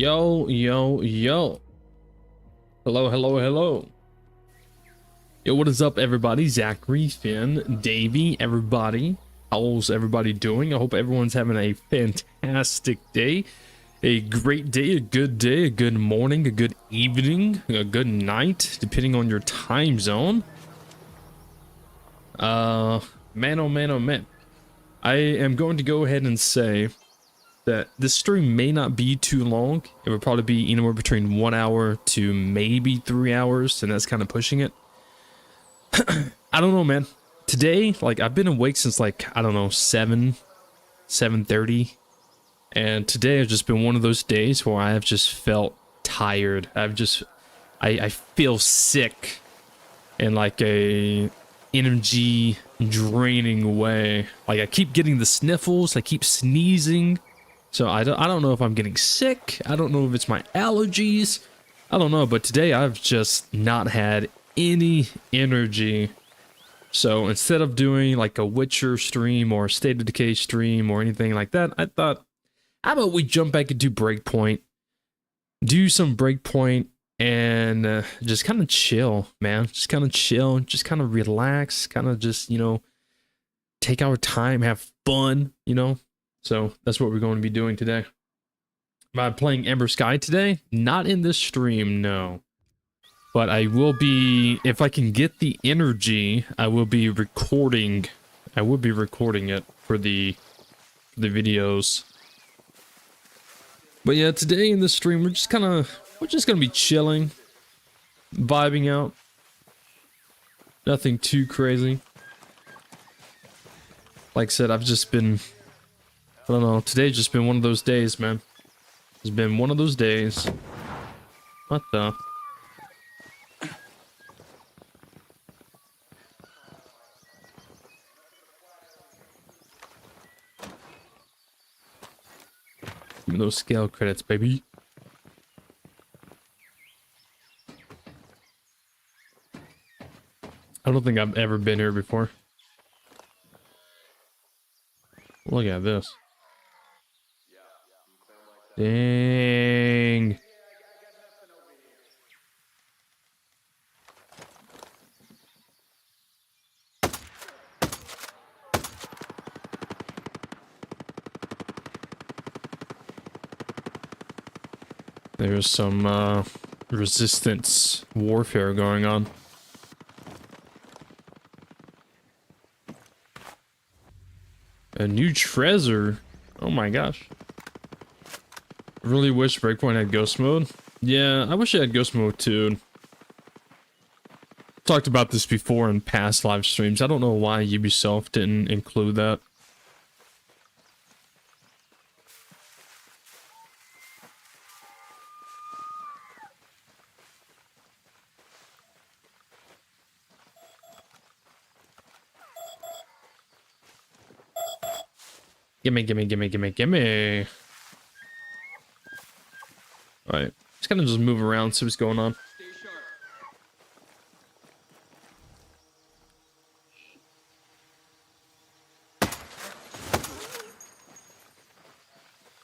Yo, yo, yo. Hello, hello, hello. Yo, what is up, everybody? Zachary, Finn, Davey, everybody. How's everybody doing? I hope everyone's having a fantastic day. A great day, a good morning, a good evening, a good night, depending on your time zone. Man, oh man, oh man. I am going to go ahead and say that this stream may not be too long. It would probably be anywhere between 1 hour to maybe 3 hours, and that's kind of pushing it. I don't know, man. Today, like, I've been awake since, like, I don't know, 7:30, and today has just been one of those days where I have just felt tired. I feel sick in like a energy draining way. Like, I keep getting the sniffles, I keep sneezing. So I don't know if I'm getting sick. I don't know if it's my allergies. I don't know, but today I've just not had any energy. So instead of doing like a Witcher stream or State of Decay stream or anything like that, I thought, how about we jump back into Breakpoint, do some Breakpoint, and just kind of chill, man. Just kind of chill, just kind of relax, kind of just, you know, take our time, have fun, you know. So that's what we're going to be doing today. Am I playing Ember Sky today? Not in this stream, no. But I will be, if I can get the energy, I will be recording. I will be recording it for the videos. But yeah, today in the stream, we're just gonna be chilling, vibing out. Nothing too crazy. Like I said, I've just been, I don't know, today's just been one of those days, man. It's been one of those days. What the? Give me those scale credits, baby. I don't think I've ever been here before. Look at this. Dang. There's some resistance warfare going on. A new treasure. Oh my gosh. I really wish Breakpoint had ghost mode. Yeah, I wish it had ghost mode too. Talked about this before in past live streams. I don't know why Ubisoft didn't include that. Gimme, gimme, gimme, gimme, gimme. Alright, just kind of just move around, see what's going on.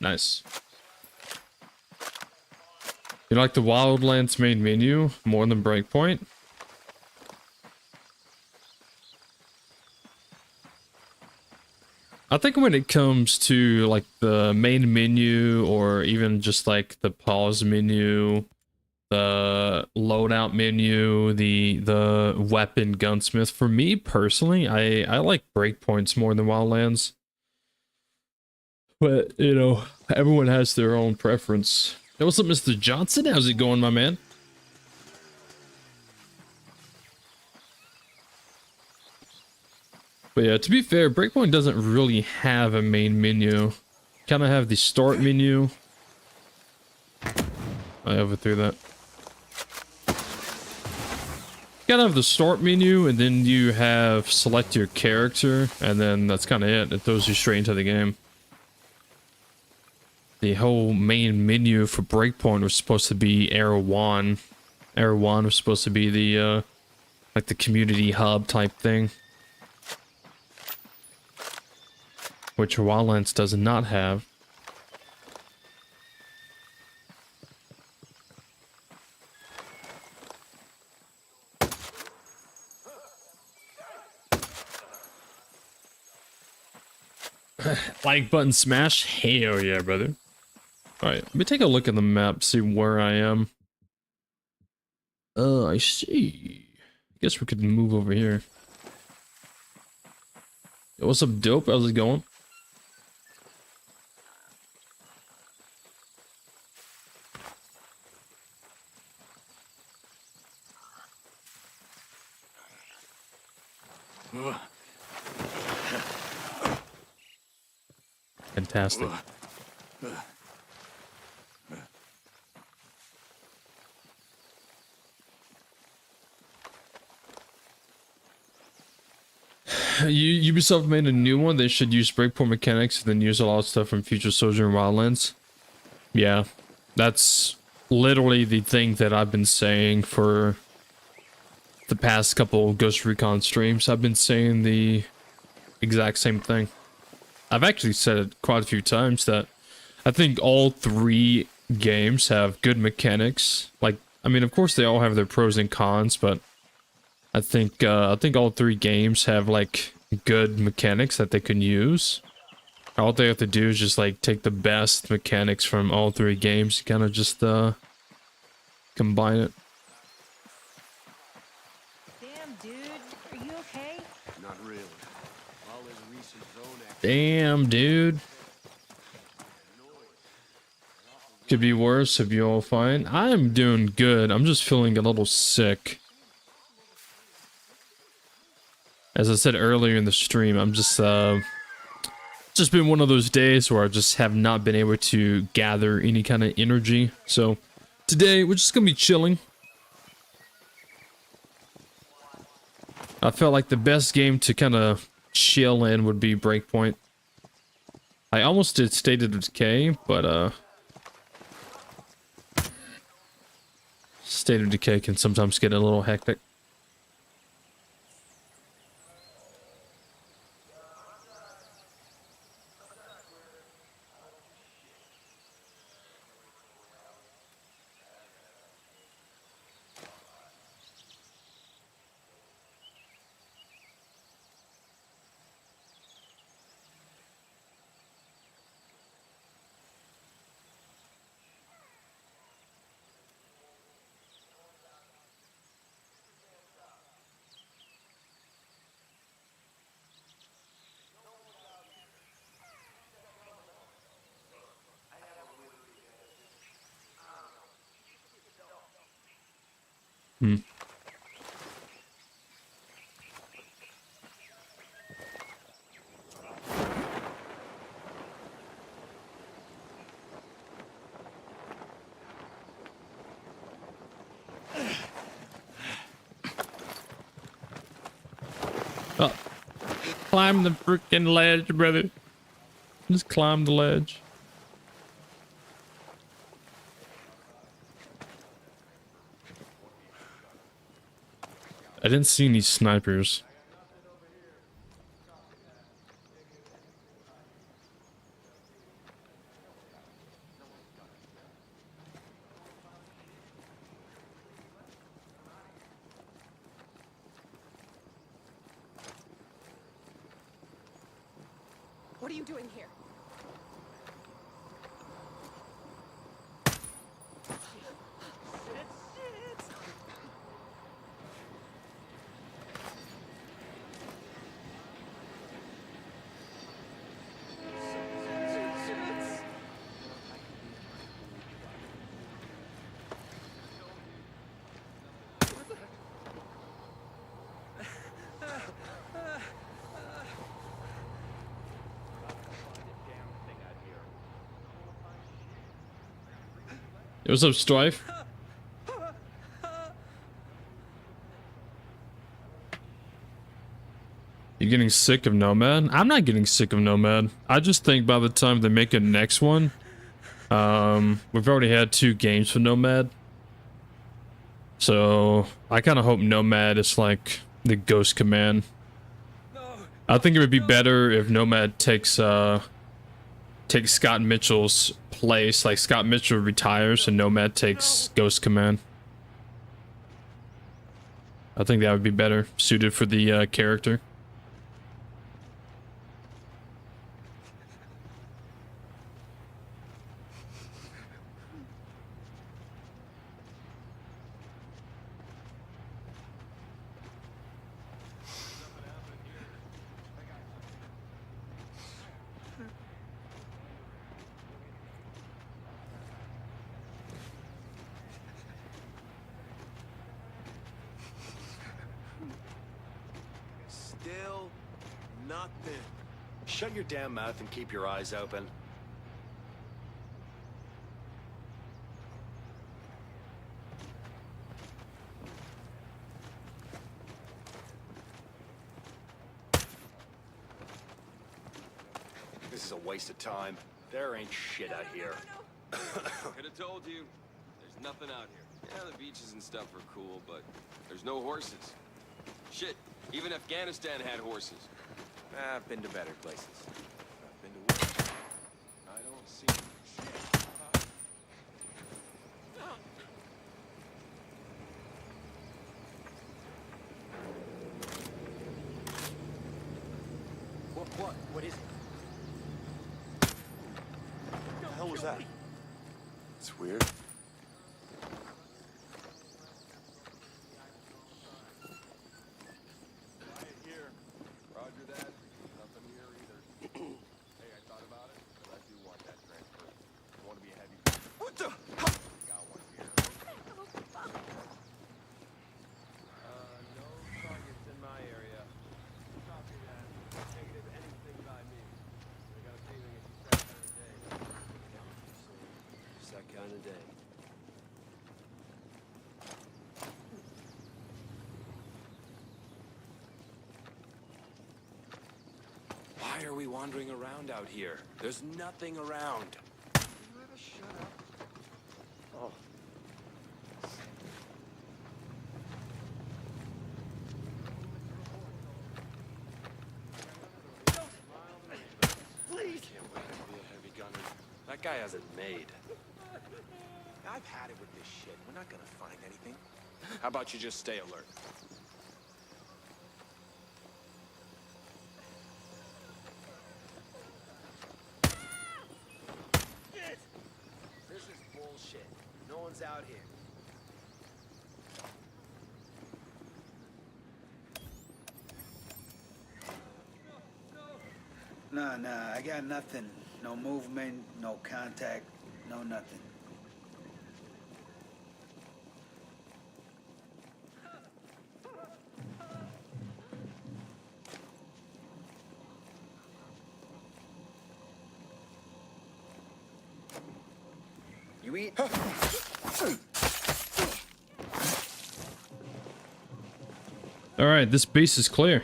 Nice. You like the Wildlands main menu more than Breakpoint? I think when it comes to like the main menu or even just like the pause menu, the loadout menu, the weapon gunsmith, for me personally, I like Breakpoints more than Wildlands. But, you know, everyone has their own preference. Hey, what's up, Mr. Johnson? How's it going, my man? But yeah, to be fair, Breakpoint doesn't really have a main menu. Kind of have the start menu. I overthrew that. You gotta have the start menu, and then you have select your character, and then that's kind of it. It throws you straight into the game. The whole main menu for Breakpoint was supposed to be Era 1. Era 1 was supposed to be the, like the community hub type thing. Which Wildlands does not have. Like button smash? Hell yeah, brother. Alright, let me take a look at the map, see where I am. I see. I guess we could move over here. Yo, what's up, dope? How's it going? Fantastic. Ubisoft made a new one. They should use breakpoint mechanics and then use a lot of stuff from Future Soldier and Wildlands. Yeah, that's literally the thing that I've been saying for the past couple Ghost Recon streams. I've been saying the exact same thing. I've actually said it quite a few times that I think all three games have good mechanics. Like, I mean, of course they all have their pros and cons, but I think all three games have like good mechanics that they can use. All they have to do is just like take the best mechanics from all three games, kind of just combine it. Damn, dude, are you okay? Not really. All in recent zone action. Damn, dude. Could be worse if you all fine. I'm doing good. I'm just feeling a little sick. As I said earlier in the stream, I'm just been one of those days where I just have not been able to gather any kind of energy. So today we're just gonna be chilling. I felt like the best game to kind of chill in would be Breakpoint. I almost did State of Decay, but State of Decay can sometimes get a little hectic. Hmm. Oh, climb the freaking ledge, brother. Just climb the ledge. I didn't see any snipers. What are you doing here? Yo, what's up, Strife? You getting sick of Nomad? I'm not getting sick of Nomad. I just think by the time they make a next one, we've already had 2 games for Nomad. So I kind of hope Nomad is like the Ghost Command. I think it would be better if Nomad takes Scott Mitchell's place. Like Scott Mitchell retires and Nomad takes Ghost Command. I think that would be better suited for the character. nothing. Shut your damn mouth and keep your eyes open. This is a waste of time. There ain't shit out here. Could have told you. There's nothing out here. Yeah, the beaches and stuff are cool, but there's no horses. Shit, even Afghanistan had horses. I've been to better places. I've been to worse. I don't see shit. What is it? What the hell was that? It's weird. Roger that. Nothing here either. Hey, I thought about it, but I do want that transfer. I want to be a heavy. What the? Got one here. No targets in my area. Copy that. Negative anything by me. I got a feeling it's that kind of day. It's that kind of day. Why are we wandering around out here? There's nothing around. Can you ever shut up? Oh. Please! Can't wait to be a heavy gunner. That guy has it made. I've had it with this shit. We're not gonna find anything. How about you just stay alert? This is bullshit. No one's out here. Nah, I got nothing. No movement, no contact, no nothing. You eat? All right, this base is clear.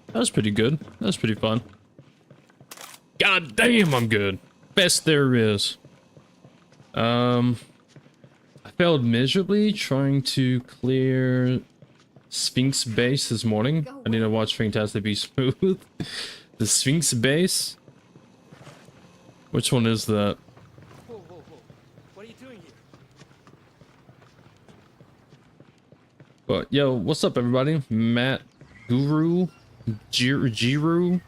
That was pretty good. That was pretty fun. God damn, I'm good. Best there is. I failed miserably trying to clear Sphinx base this morning. I need to watch FrankTastic be smooth. The Sphinx base? Which one is that? Whoa. What are you doing here? But yo, what's up everybody? Matt Guru Jiru.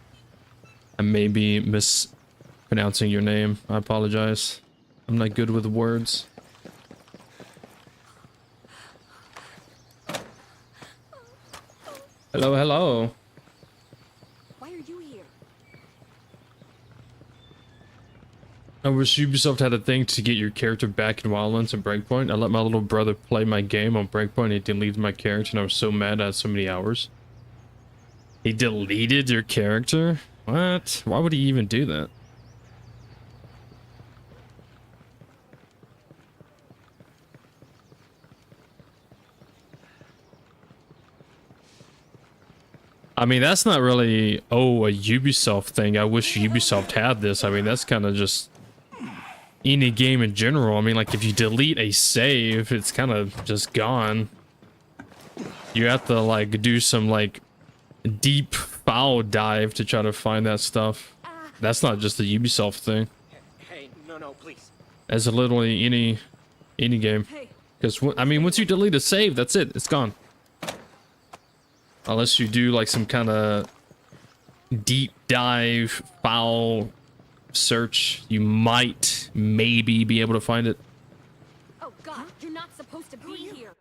I may be mispronouncing your name. I apologize. I'm not good with words. Hello. Why are you here? I wish Ubisoft had a thing to get your character back in Wildlands and Breakpoint. I let my little brother play my game on Breakpoint. He deleted my character and I was so mad I had so many hours. He deleted your character? What? Why would he even do that? I mean, that's not really, a Ubisoft thing. I wish Ubisoft had this. I mean, that's kind of just any game in general. I mean, like, if you delete a save, it's kind of just gone. You have to, like, do some, like, deep foul dive to try to find that stuff. That's not just a Ubisoft thing. Hey, no, please. As literally any game. Because, I mean, once you delete a save, that's it. It's gone. Unless you do, like, some kind of deep dive foul search, you might maybe be able to find it. Oh God, you're not supposed to be here.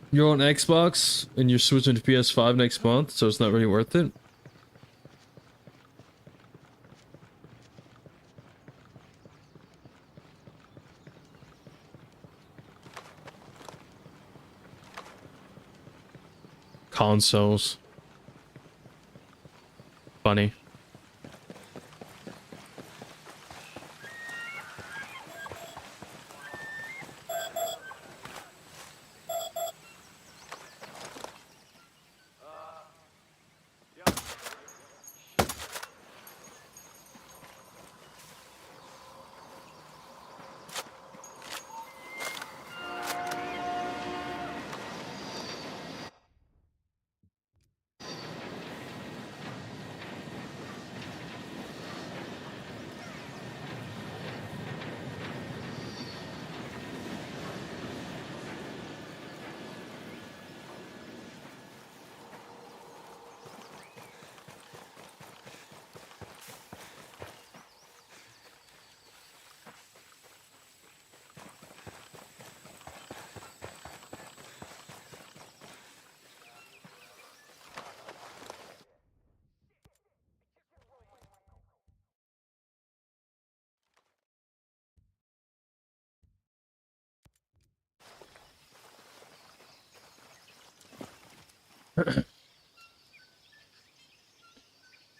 You're on Xbox and you're switching to PS5 next month, so it's not really worth it. consoles. Funny.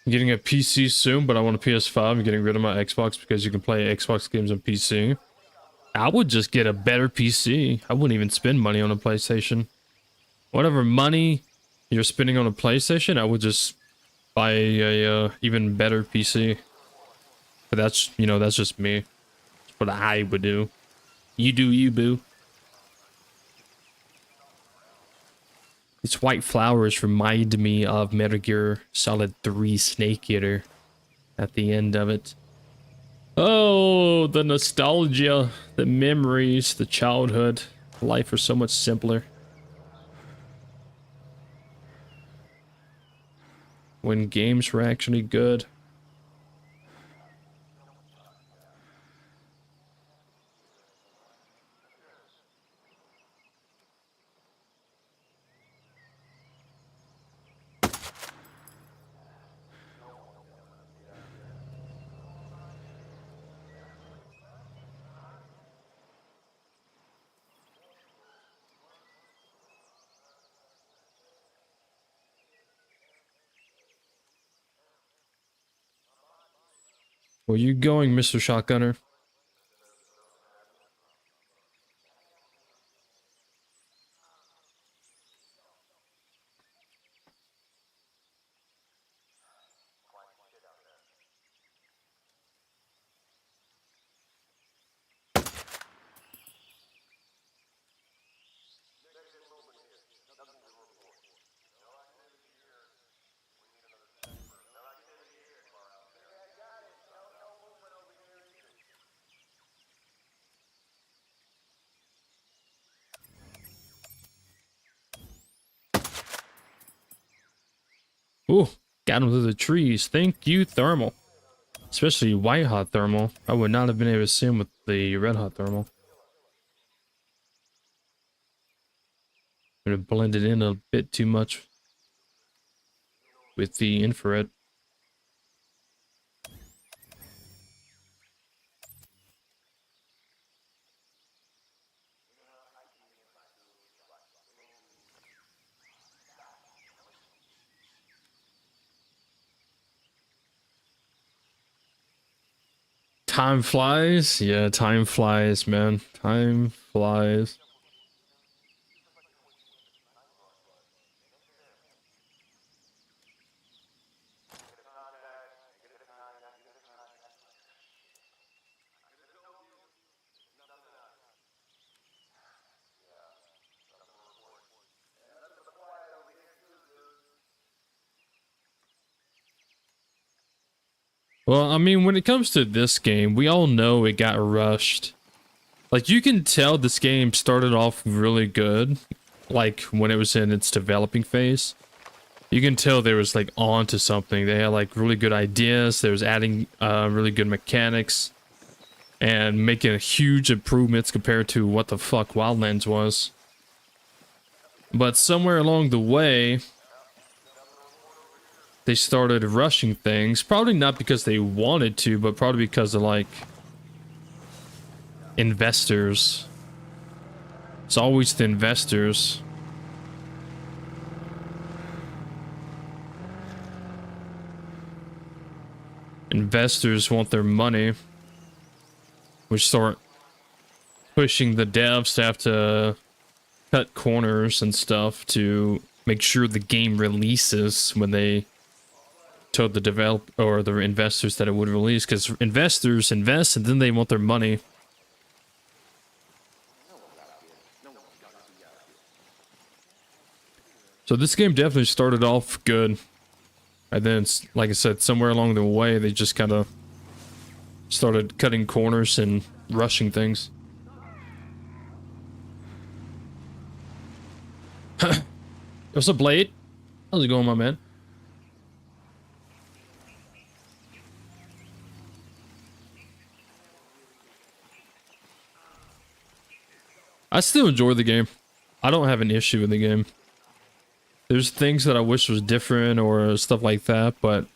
I'm getting a PC soon, but I want a PS5. I'm getting rid of my Xbox because you can play Xbox games on PC. I would just get a better PC. I wouldn't even spend money on a PlayStation. Whatever money you're spending on a PlayStation, I would just buy a even better PC. But that's, you know, that's just me. That's what I would do. You do you, boo. These white flowers remind me of Metal Gear Solid 3 Snake Eater at the end of it. Oh, the nostalgia, the memories, the childhood. Life was so much simpler. When games were actually good. Where you going, Mr. Shotgunner? Ooh, got him through the trees. Thank you, thermal. Especially white hot thermal. I would not have been able to see him with the red hot thermal. Would have blended in a bit too much with the infrared. Time flies. Yeah, time flies, man. Time flies. Well, I mean, when it comes to this game, we all know it got rushed. Like, you can tell this game started off really good, like, when it was in its developing phase. You can tell they was, like, on to something. They had, like, really good ideas. They was adding really good mechanics and making huge improvements compared to what the fuck Wildlands was. But somewhere along the way, they started rushing things. Probably not because they wanted to, but probably because of, like, investors. It's always the investors. investors want their money, which start pushing the devs to have to cut corners and stuff to make sure the game releases when they told the develop or the investors that it would release, because investors invest and then they want their money. So this game definitely started off good, and then like I said, somewhere along the way they just kind of started cutting corners and rushing things. What's up, Blade? How's it going, my man? I still enjoy the game. I don't have an issue with the game. There's things that I wish was different or stuff like that, but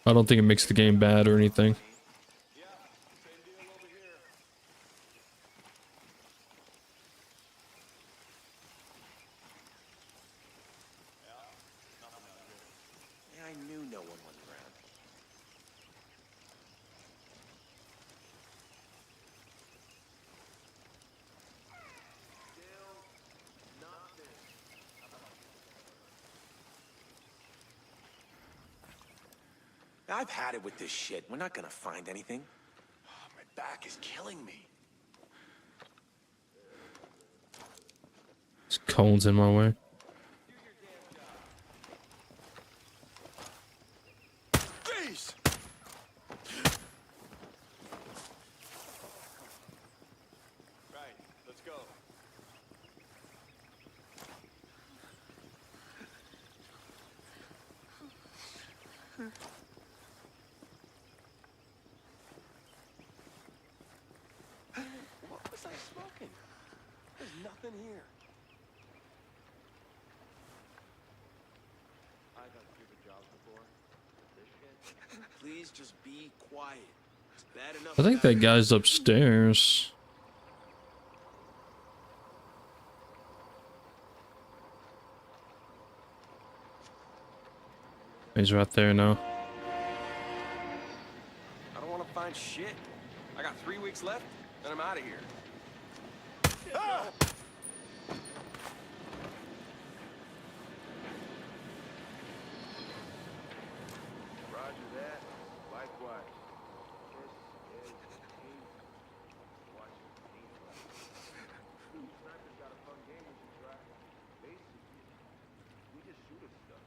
I don't think it makes the game bad or anything. Yeah, I knew no one was around. I've had it with this shit. We're not gonna find anything. Oh, my back is killing me. This cone's in my way. Jeez! Right, let's go. What was I smoking? There's nothing here. I've done stupid jobs before. This shit. Please just be quiet. It's bad enough. I think that guy's upstairs. He's right there now. I don't want to find shit. I got 3 weeks left, and I'm out of here. Ah! Roger that. Likewise. This is painful. Watching painful. Sniper's got a fun game we should try. Basically, we just shoot at stuff.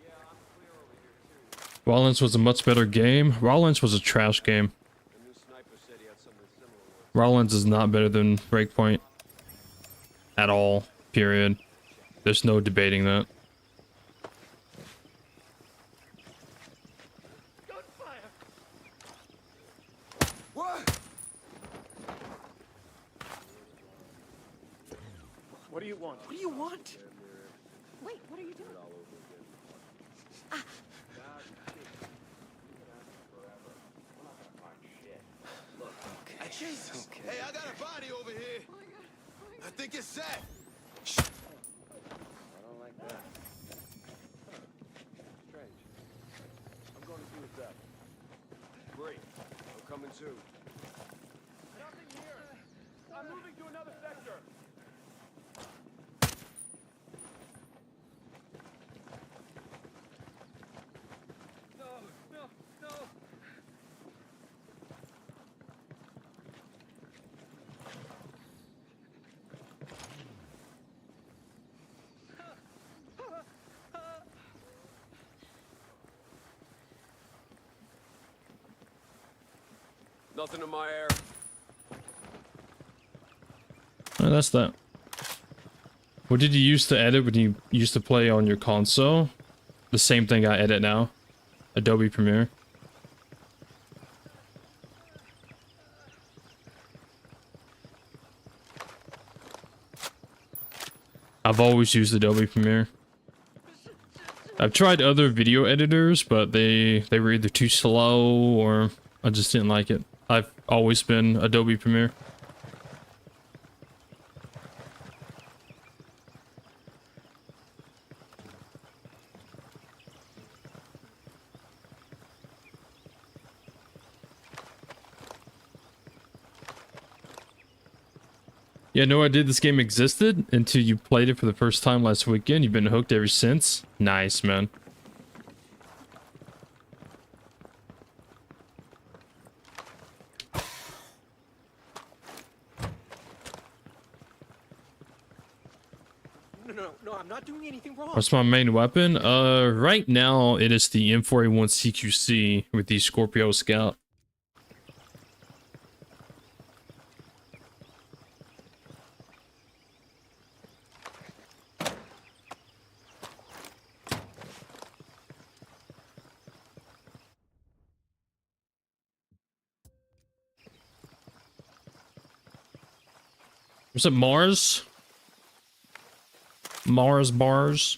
Yeah, I'm clear over here too. Rollins was a much better game. Rollins was a trash game. The new sniper said he had something similar. Rollins is not better than Breakpoint at all, period. There's no debating that. What? What do you want? What do you want? Wait, what are you doing? Jesus. Hey, I got a body over here. I think it's set. I don't like that. Huh. Strange. I'm going to see what's up. Great. I'm coming too. Nothing here. I'm moving to another sector. No, no, no. Nothing in my air. Oh, that's that. What did you used to edit when you used to play on your console? The same thing I edit now. Adobe Premiere. I've always used Adobe Premiere. I've tried other video editors, but they were either too slow or I just didn't like it. I've always been Adobe Premiere. Yeah, no idea this game existed until you played it for the first time last weekend. You've been hooked ever since. Nice, man. No, I'm not doing anything wrong. What's my main weapon? Right now it is the M4A1 CQC with the Scorpio Scout. Was it Mars? Mars bars.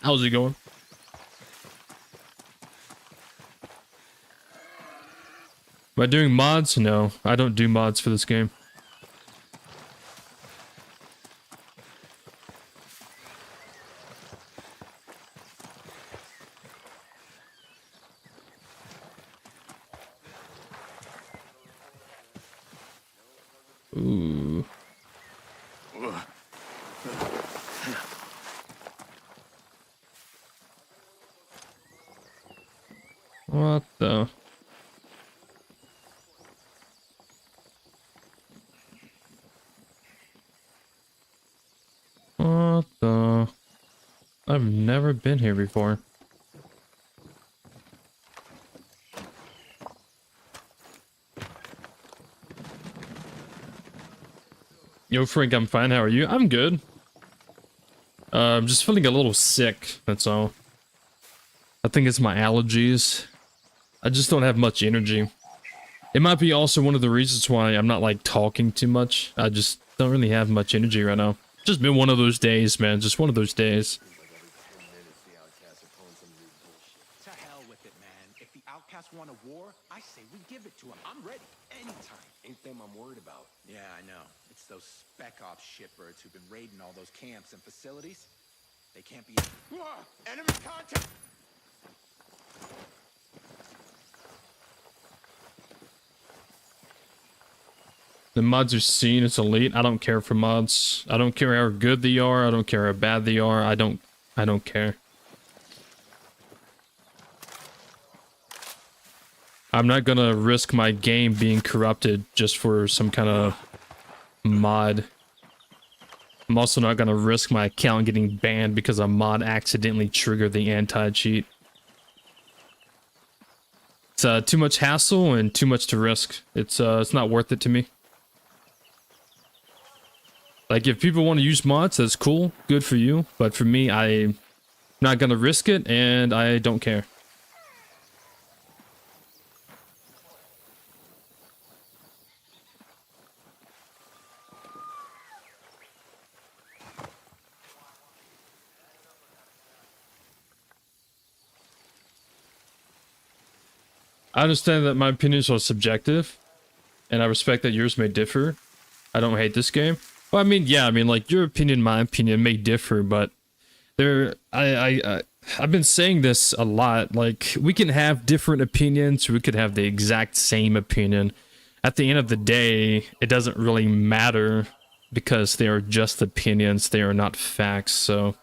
How's it going? Am I doing mods? No, I don't do mods for this game. Ooh. What the? What the? I've never been here before. Yo, Frank, I'm fine. How are you? I'm good. I'm just feeling a little sick, that's all. I think it's my allergies. I just don't have much energy. It might be also one of the reasons why I'm not, like, talking too much. I just don't really have much energy right now. Just been one of those days, man. Just one of those days. To hell with it, man. If the outcasts want a war, I say we give it to them. I'm ready. Anytime. Ain't them I'm worried about. Yeah, I know. It's those spec ops shitbirds who've been raiding all those camps and facilities. They can't be... Enemy contact! The mods are seen, it's elite. I don't care for mods. I don't care how good they are. I don't care how bad they are. I don't care. I'm not gonna risk my game being corrupted just for some kind of mod. I'm also not gonna risk my account getting banned because a mod accidentally triggered the anti-cheat. It's too much hassle and too much to risk. It's not worth it to me. Like, if people want to use mods, that's cool, good for you. But for me, I'm not gonna risk it, and I don't care. I understand that my opinions are subjective, and I respect that yours may differ. I don't hate this game. Well, I mean, yeah, I mean, like, your opinion, my opinion may differ, but I've been saying this a lot. Like, we can have different opinions, we could have the exact same opinion. At the end of the day, it doesn't really matter because they are just opinions, they are not facts, so...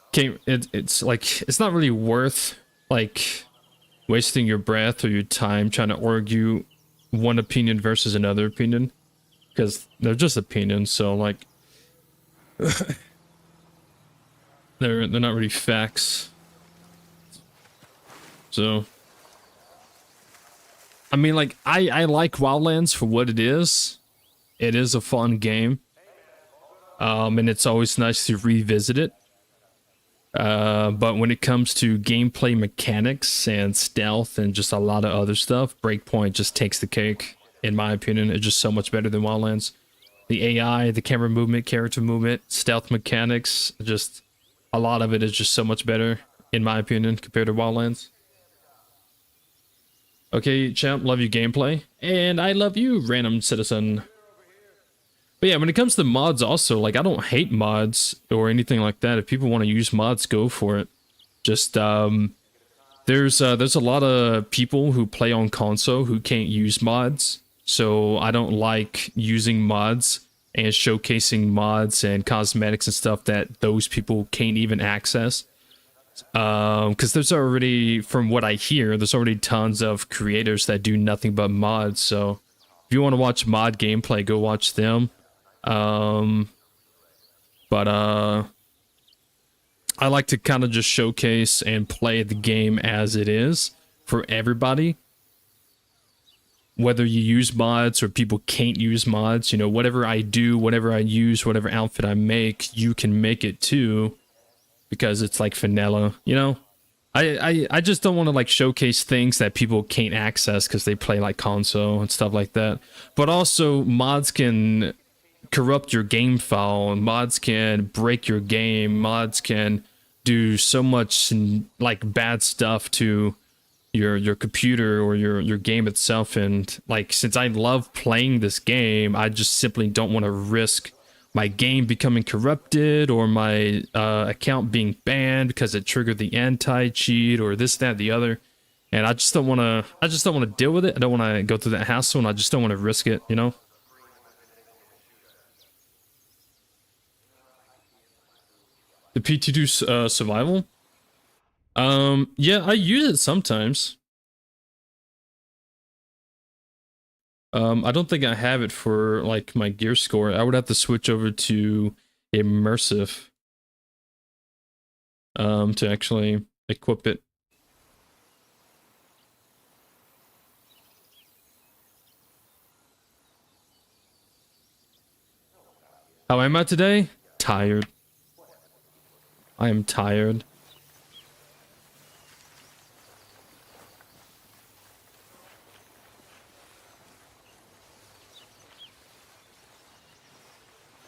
Okay, it's like, it's not really worth, like, wasting your breath or your time trying to argue one opinion versus another opinion. Because they're just opinions, so, like... they're not really facts. So... I mean, like, I like Wildlands for what it is. It is a fun game. And it's always nice to revisit it. But when it comes to gameplay mechanics and stealth and just a lot of other stuff, Breakpoint just takes the cake. In my opinion, it's just so much better than Wildlands. The AI, the camera movement, character movement, stealth mechanics, just a lot of it is just so much better, in my opinion, compared to Wildlands. Okay, champ, love you gameplay. And I love you, random citizen. But yeah, when it comes to mods also, like, I don't hate mods or anything like that. If people want to use mods, go for it. Just, there's a lot of people who play on console who can't use mods. So I don't like using mods and showcasing mods and cosmetics and stuff that those people can't even access. Because there's already, from what I hear, there's already tons of creators that do nothing but mods. So if you want to watch mod gameplay, go watch them. But I like to kind of just showcase and play the game as it is for everybody. Whether you use mods or people can't use mods, you know, whatever I do, whatever I use, whatever outfit I make, you can make it too, because it's like vanilla, you know? I just don't want to like showcase things that people can't access because they play like console and stuff like that. But also mods can corrupt your game file, and mods can break your game, mods can do so much like bad stuff to your computer or your game itself. And like, since I love playing this game, I just simply don't want to risk my game becoming corrupted or my account being banned because it triggered the anti-cheat or this, that, the other. And I just don't want to deal with it. I don't want to go through that hassle, and I just don't want to risk it, you know? The PT2 survival? Yeah, I use it sometimes. I don't think I have it for like my gear score. I would have to switch over to Immersive to actually equip it. How am I today? Tired. I am tired.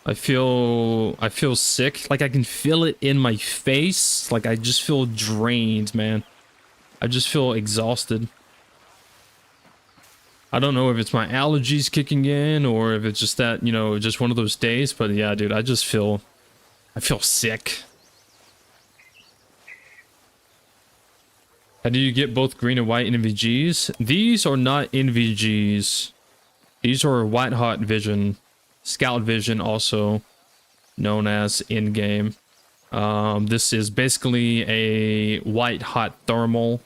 I feel sick. Like I can feel it in my face. Like I just feel drained, man. I just feel exhausted. I don't know if it's my allergies kicking in or if it's just that, you know, just one of those days. But yeah, dude, I feel sick. How do you get both green and white NVGs? These are not NVGs. These are white hot vision. Scout vision, also known as endgame. This is basically a white hot thermal.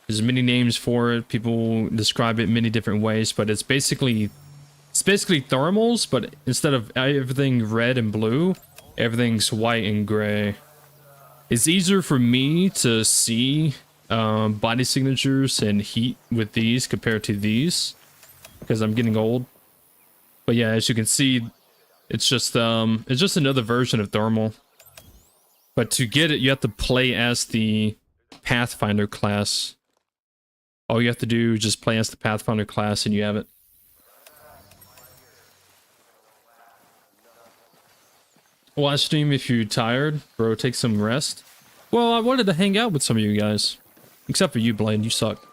There's many names for it. People describe it many different ways, but it's basically thermals, but instead of everything red and blue, everything's white and gray. It's easier for me to see body signatures and heat with these compared to these because I'm getting old. But yeah, as you can see, it's just another version of thermal. But to get it, you have to play as the Pathfinder class. All you have to do is just play as the Pathfinder class and you have it. Watch stream if you're tired. Bro, take some rest. Well, I wanted to hang out with some of you guys. Except for you, Blaine. You suck.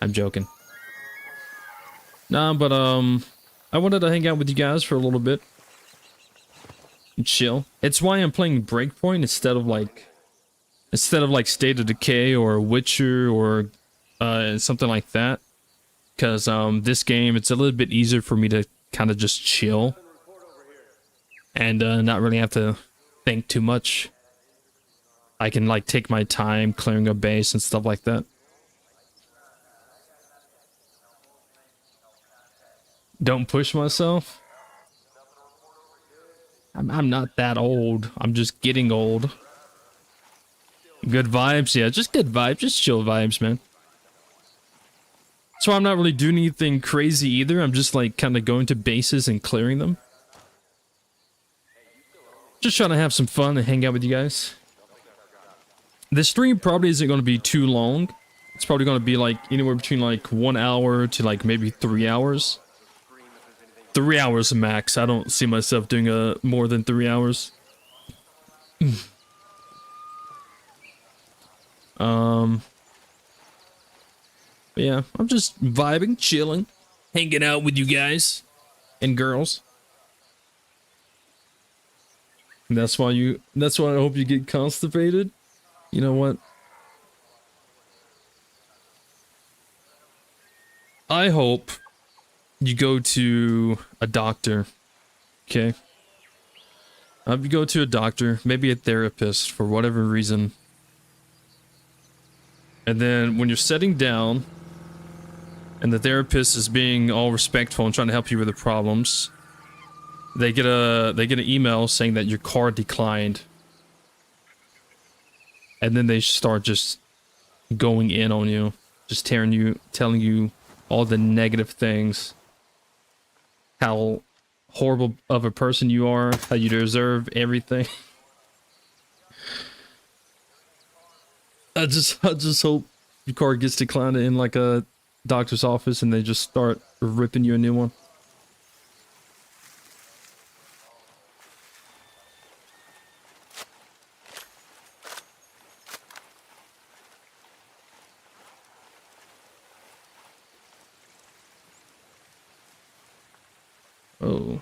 I'm joking. Nah, but I wanted to hang out with you guys for a little bit. And chill. It's why I'm playing Breakpoint instead of like State of Decay or Witcher or something like that. Because this game, it's a little bit easier for me to kind of just chill and not really have to think too much. I can like take my time clearing a base and stuff like that. Don't push myself. I'm not that old. I'm just getting old. Good vibes, yeah, just good vibes, just chill vibes, man. So I'm not really doing anything crazy either. I'm just like kind of going to bases and clearing them. Just trying to have some fun and hang out with you guys. The stream probably isn't going to be too long. It's probably going to be like anywhere between like 1 hour to like maybe 3 hours. 3 hours max. I don't see myself doing more than 3 hours. But yeah, I'm just vibing, chilling, hanging out with you guys and girls. And that's why I hope you get constipated. You know what? I hope you go to a doctor, okay? I hope you go to a doctor, maybe a therapist for whatever reason. And then when you're sitting down and the therapist is being all respectful and trying to help you with the problems, they get an email saying that your card declined. And then they start just going in on you, just telling you all the negative things. How horrible of a person you are, how you deserve everything. I just hope your card gets declined in like a doctor's office and they just start ripping you a new one. Oh.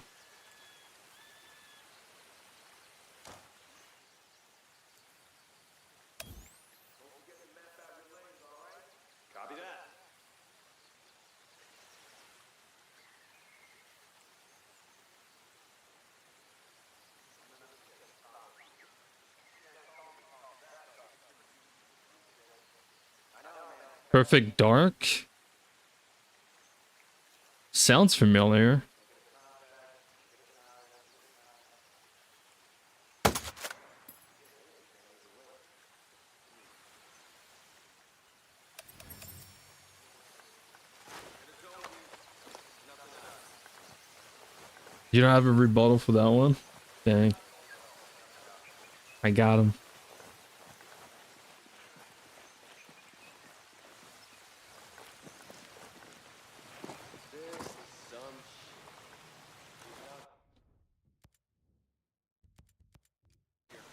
Copy that. Perfect Dark? Sounds familiar. You don't have a rebuttal for that one? Dang. I got him.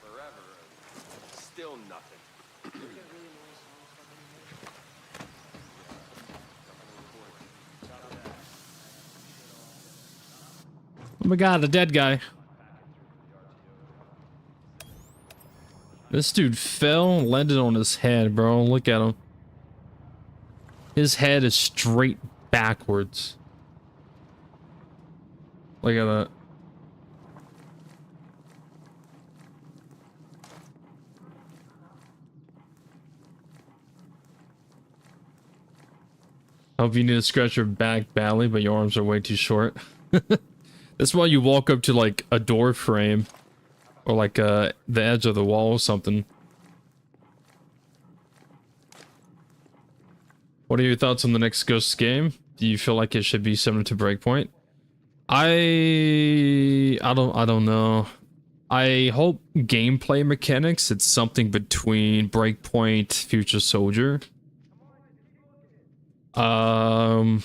Forever. Still nothing. Oh my god, the dead guy. This dude fell and landed on his head, bro. Look at him. His head is straight backwards. Look at that. Hope you need to scratch your back badly, but your arms are way too short. That's why you walk up to like a door frame or like the edge of the wall or something. What are your thoughts on the next Ghosts game? Do you feel like it should be similar to Breakpoint? I don't know. I hope gameplay mechanics it's something between Breakpoint, Future Soldier. I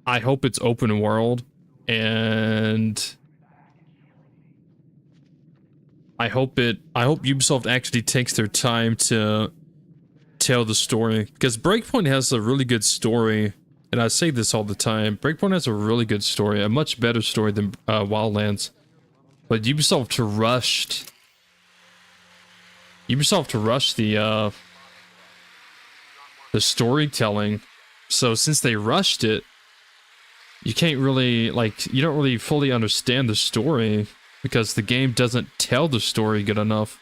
hope it's open world, and I hope Ubisoft actually takes their time to tell the story, because Breakpoint has a really good story, and I say this all the time. Breakpoint has a really good story, a much better story than Wildlands, but Ubisoft rushed the storytelling. So since they rushed it, you can't really, like, you don't really fully understand the story because the game doesn't tell the story good enough.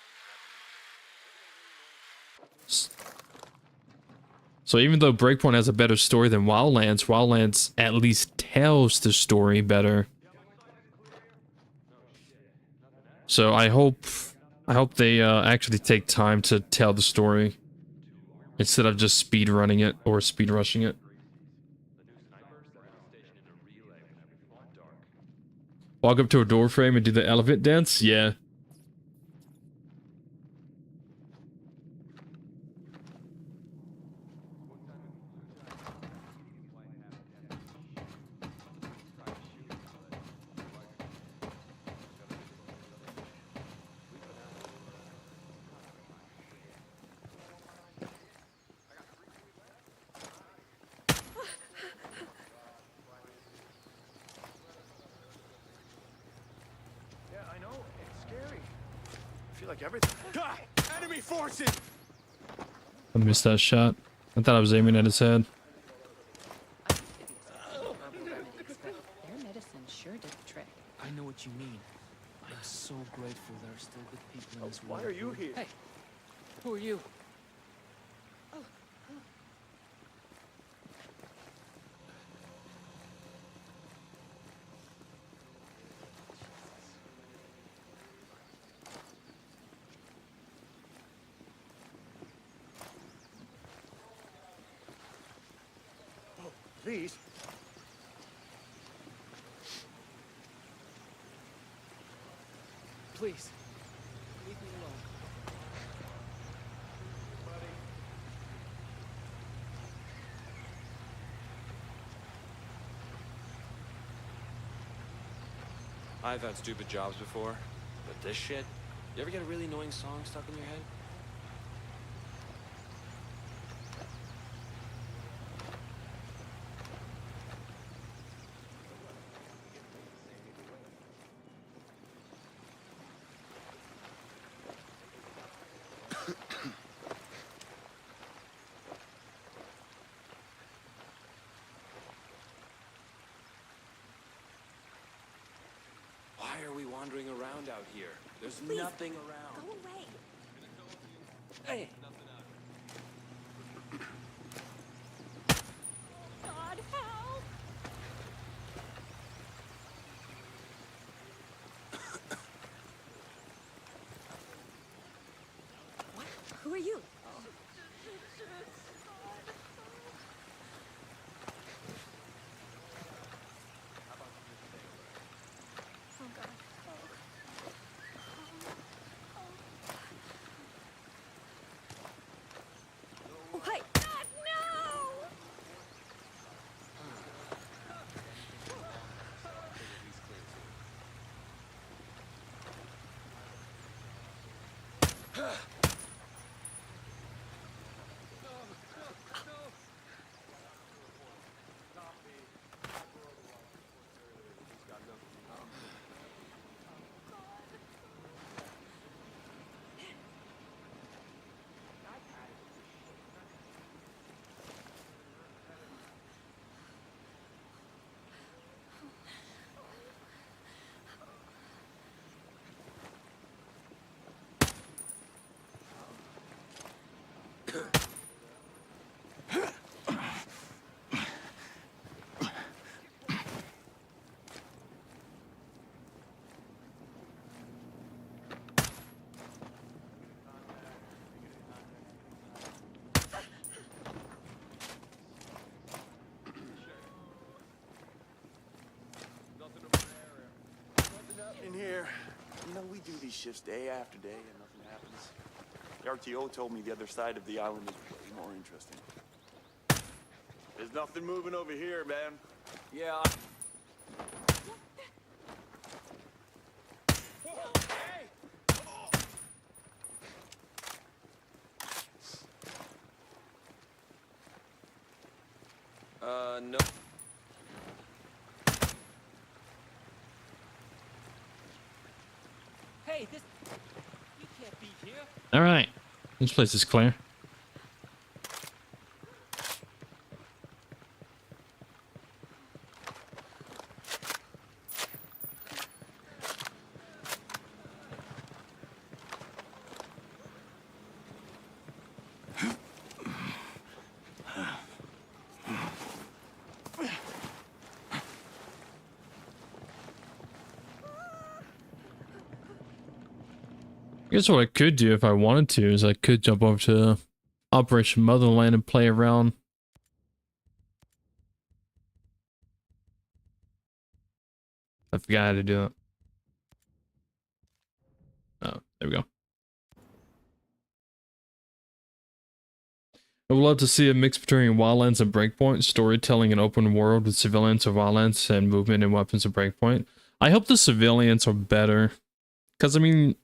So even though Breakpoint has a better story than Wildlands, Wildlands at least tells the story better. So I hope they actually take time to tell the story instead of just speed running it or speed rushing it. Walk up to a door frame and do the elephant dance? Yeah. Like everything. Ah, enemy forces! I missed that shot. I thought I was aiming at his head. sure did the trick. I know what you mean. I'm so grateful there are still good people in this world. Why are you here? Hey, who are you? Please. Please, leave me alone. I've had stupid jobs before, but this shit... You ever get a really annoying song stuck in your head? Why are we wandering around out here? There's Please, nothing around. Go away. Hey, God, help! What? Who are you? Oh, God. Oh, hi. God, no! In here. You know, we do these shifts day after day and nothing happens. The RTO told me the other side of the island is way more interesting. There's nothing moving over here, man. Yeah. No. hey, this... You can't be here. All right, this place is clear. I guess what I could do if I wanted to is I could jump over to Operation Motherland and play around. I forgot how to do it. Oh, there we go. I would love to see a mix between Wildlands and Breakpoint, storytelling and open world with civilians of Wildlands and movement and weapons of Breakpoint. I hope the civilians are better. Because, I mean,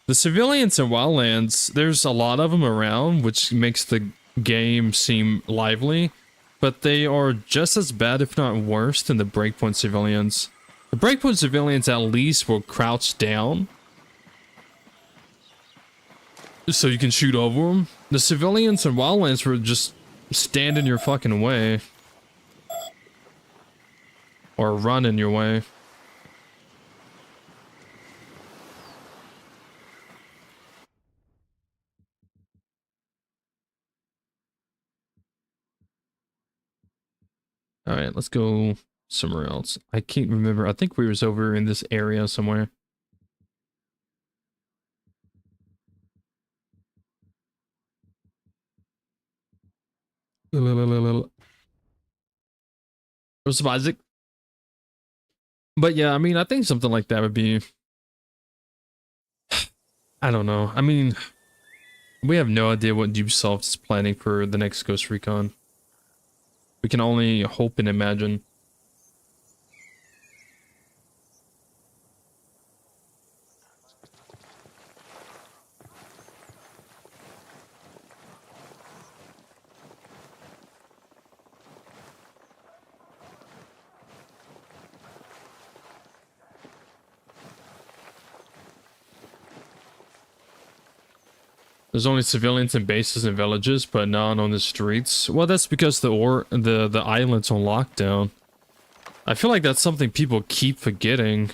the civilians in Wildlands, there's a lot of them around, which makes the game seem lively, but they are just as bad, if not worse, than the Breakpoint civilians. The Breakpoint civilians at least will crouch down, so you can shoot over them. The civilians in Wildlands were just stand in your fucking way. or run in your way. All right, let's go somewhere else. I can't remember. I think we was over in this area somewhere. What's up, Isaac? But yeah, I mean, I think something like that would be, I don't know. I mean, we have no idea what Ubisoft is planning for the next Ghost Recon. We can only hope and imagine. There's only civilians in bases and villages, but none on the streets. Well, that's because the island's on lockdown. I feel like that's something people keep forgetting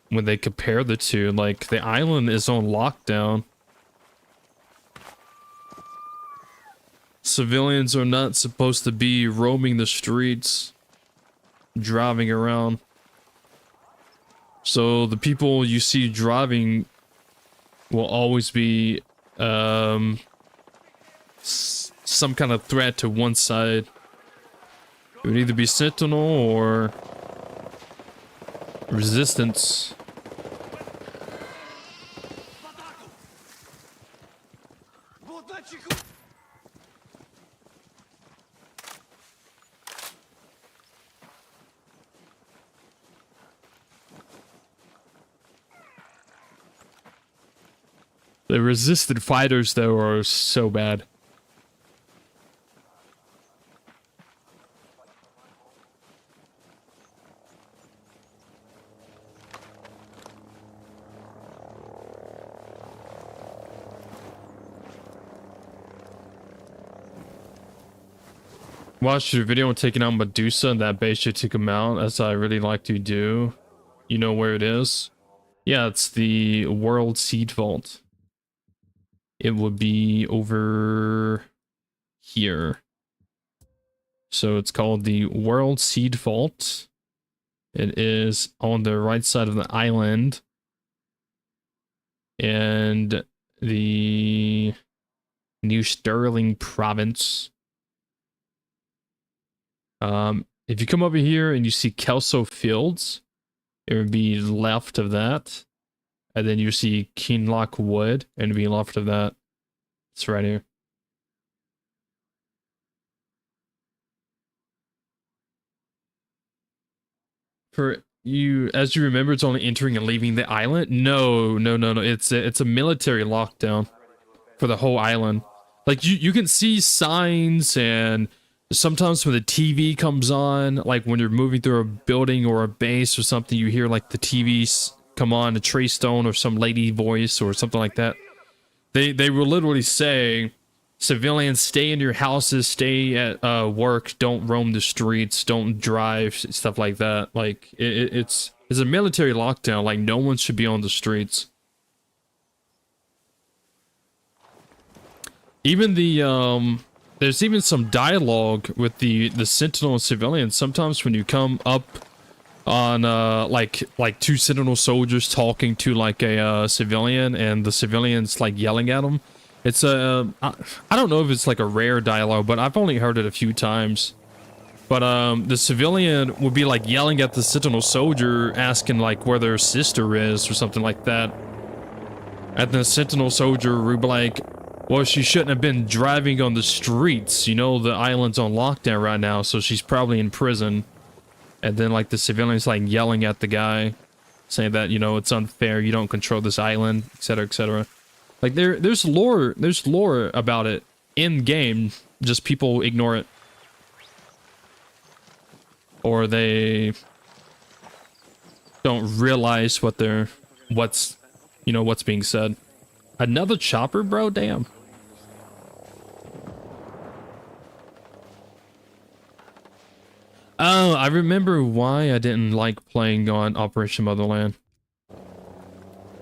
when they compare the two. Like, the island is on lockdown. Civilians are not supposed to be roaming the streets, driving around. So the people you see driving will always be some kind of threat to one side. It would either be Sentinel or Resistance. The resistant fighters, though, are so bad. Watched your video on taking out Medusa and that base you took him out, as I really like to do. You know where it is? Yeah, it's the World Seed Vault. It would be over here. So it's called the World Seed Vault. It is on the right side of the island. And the New Sterling province. If you come over here and you see Kelso Fields, it would be left of that. And then you see Kinloch Wood, and it'd be left of that. It's right here. For you, as you remember, it's only entering and leaving the island. No. It's a military lockdown for the whole island. Like you can see signs, and sometimes when the TV comes on, like when you're moving through a building or a base or something, you hear like the TVs come on, a Trey Stone or some lady voice or something like that. They will literally say, civilians, stay in your houses, stay at work, don't roam the streets, don't drive, stuff like that. Like it's a military lockdown. Like no one should be on the streets. Even the there's even some dialogue with the Sentinel and civilians. Sometimes when you come up on like two Sentinel soldiers talking to like a civilian, and the civilian's like yelling at them. It's I don't know if it's like a rare dialogue, but I've only heard it a few times. But the civilian would be like yelling at the Sentinel soldier, asking like where their sister is or something like that. And the Sentinel soldier would be like, well, she shouldn't have been driving on the streets. You know, the island's on lockdown right now, so she's probably in prison. And then, like, the civilian's, like, yelling at the guy, saying that, you know, it's unfair, you don't control this island, etc., etc. Like, there's lore about it in-game, just people ignore it. Or they don't realize what's being said. Another chopper, bro? Damn. Oh, I remember why I didn't like playing on Operation Motherland.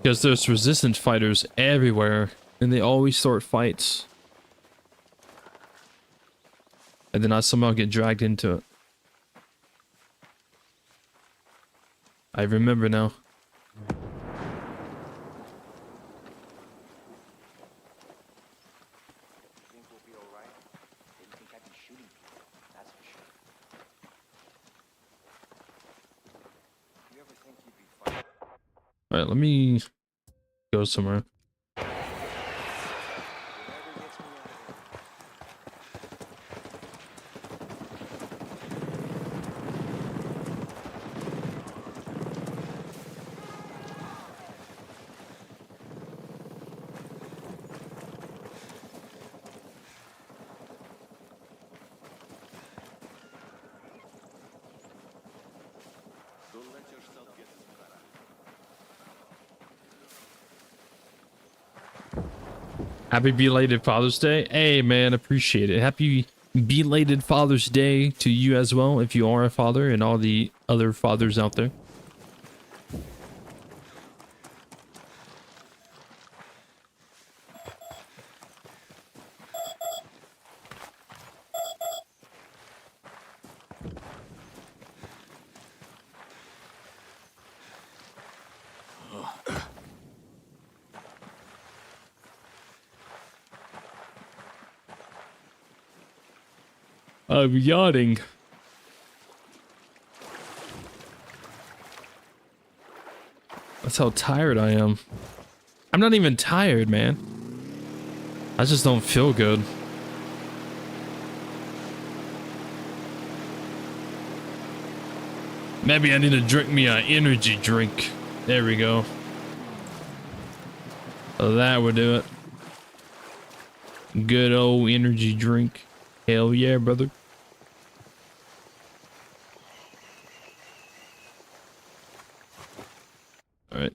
Because there's resistance fighters everywhere, and they always start fights. And then I somehow get dragged into it. I remember now. Think we'll be all right? Didn't think I'd be shooting people, that's for sure. You ever think you'd be fighting? Alright, let me go somewhere. Whatever gets me out of here. Don't let yourself get this Happy belated Father's Day. Hey man, appreciate it. Happy belated Father's Day to you as well, if you are a father, and all the other fathers out there. I'm yawning. That's how tired I am. I'm not even tired, man. I just don't feel good. Maybe I need to drink me an energy drink. There we go. So that would do it. Good old energy drink. Hell yeah, brother. Alright.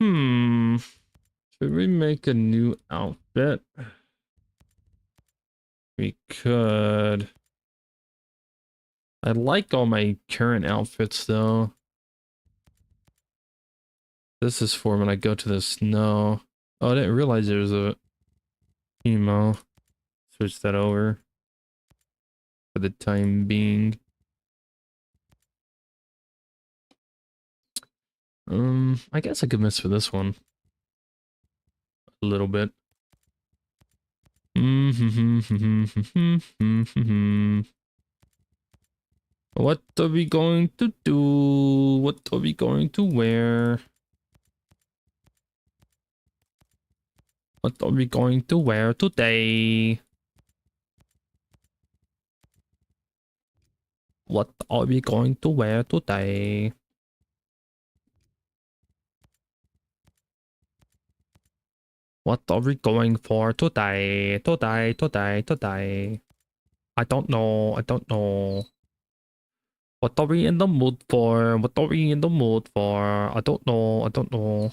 Should we make a new outfit? We could. I like all my current outfits though. This is for when I go to the snow. Oh, I didn't realize there was a emo. Switch that over for the time being. I guess I could miss for this one a little bit. What are we going to do? What are we going to wear? What are we going to wear today? What are we going to wear today? What are we going for today? Today. I don't know. I don't know. What are we in the mood for? What are we in the mood for? I don't know. I don't know.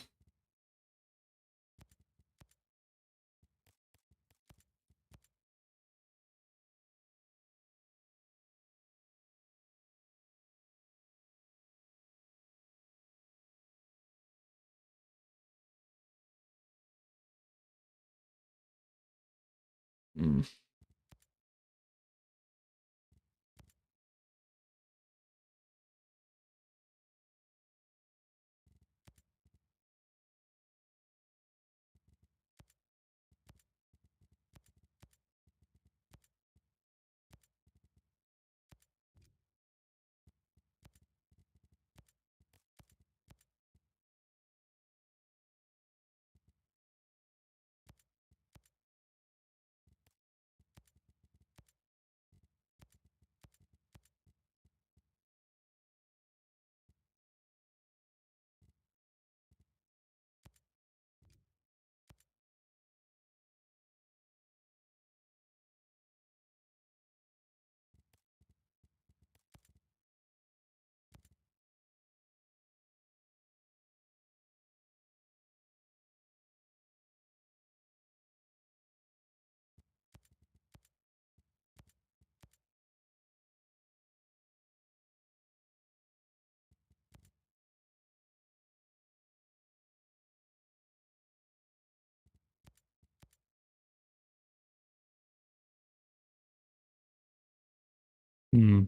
Hmm.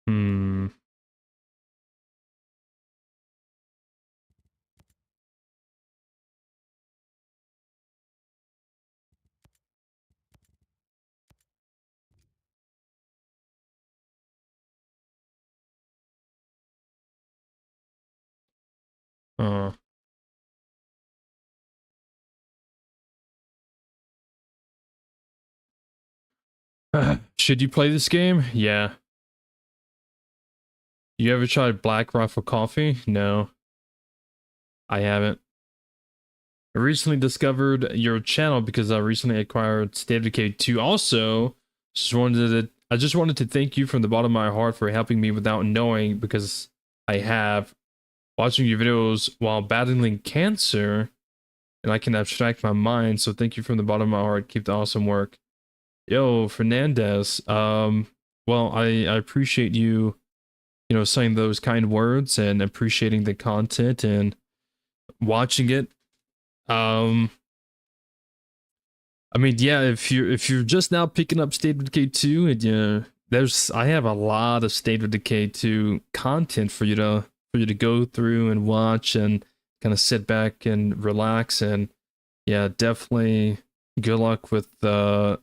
Hmm. Uh. Should you play this game? Yeah. You ever tried Black Rifle Coffee? No, I haven't. I recently discovered your channel because I recently acquired State of Decay 2. Also, I just wanted to thank you from the bottom of my heart for helping me without knowing, because I have watching your videos while battling cancer, and I can abstract my mind. So thank you from the bottom of my heart. Keep the awesome work. Yo, Fernandez. Well, I appreciate you, you know, saying those kind words and appreciating the content and watching it. I mean, yeah, if you're just now picking up State of Decay 2, and I have a lot of State of Decay 2 content for you to go through and watch and kind of sit back and relax. And yeah, definitely good luck with the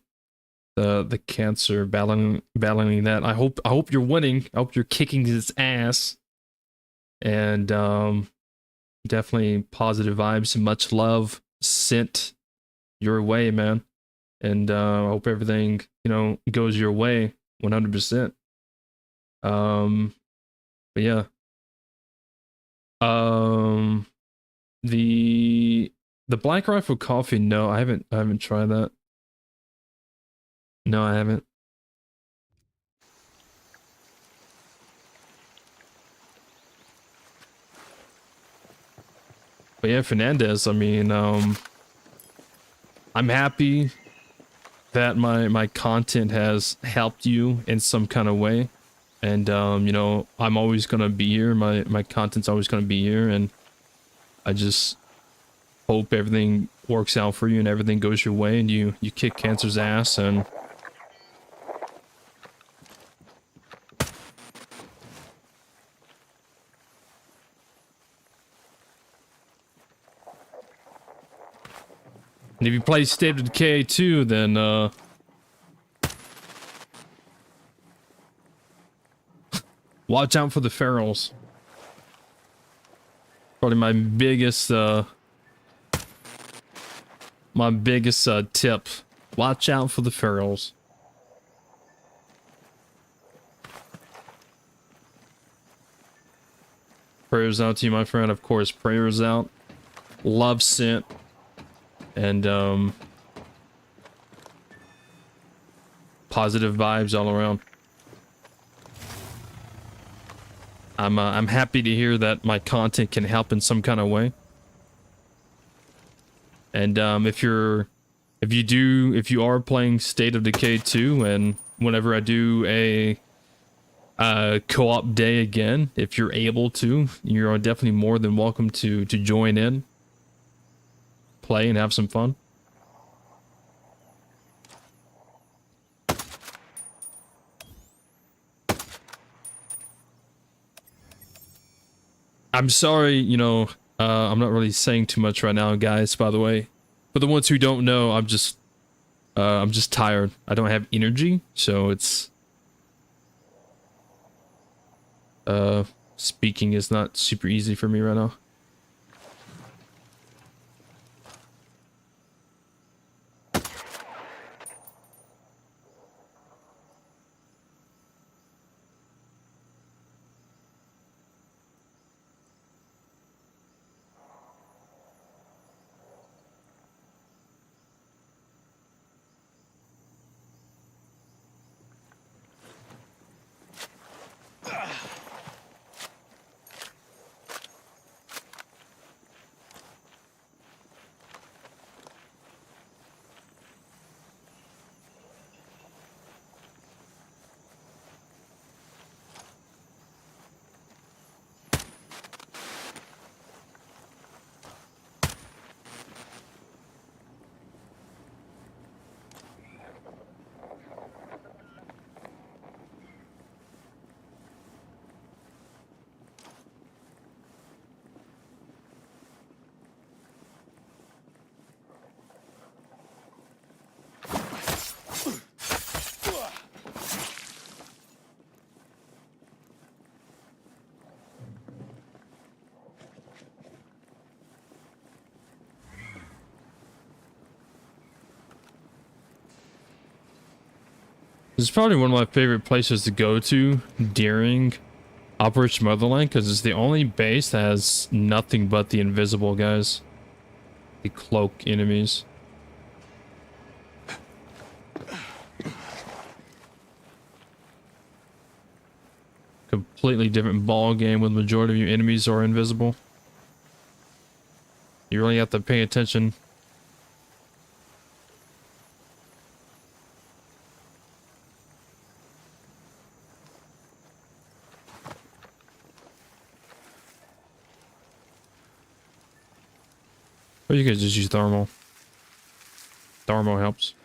cancer, battling that. I hope you're winning. I hope you're kicking his ass. And definitely positive vibes and much love sent your way, man. And I hope everything, you know, goes your way 100%. But yeah. Um the Black Rifle Coffee, no, I haven't tried that. No, I haven't. But yeah, Fernandez, I mean, I'm happy that my content has helped you in some kind of way. And you know, I'm always gonna be here. My content's always gonna be here, and I just hope everything works out for you and everything goes your way and you kick cancer's ass. And if you play State of Decay 2, then watch out for the ferals. Probably my biggest tip. Watch out for the ferals. Prayers out to you, my friend. Of course, prayers out. Love sent. And positive vibes all around. I'm happy to hear that my content can help in some kind of way. And if you are playing State of Decay 2, and whenever I do a co-op day again, if you're able to, you're definitely more than welcome to join in, play, and have some fun. I'm sorry, you know, I'm not really saying too much right now, guys, by the way. For the ones who don't know, I'm just tired. I don't have energy, so it's speaking is not super easy for me right now. This is probably one of my favorite places to go to during Operation Motherland, because it's the only base that has nothing but the invisible guys. The cloak enemies. Completely different ball game when the majority of your enemies are invisible. You really have to pay attention. Or you could just use thermal. Thermal helps.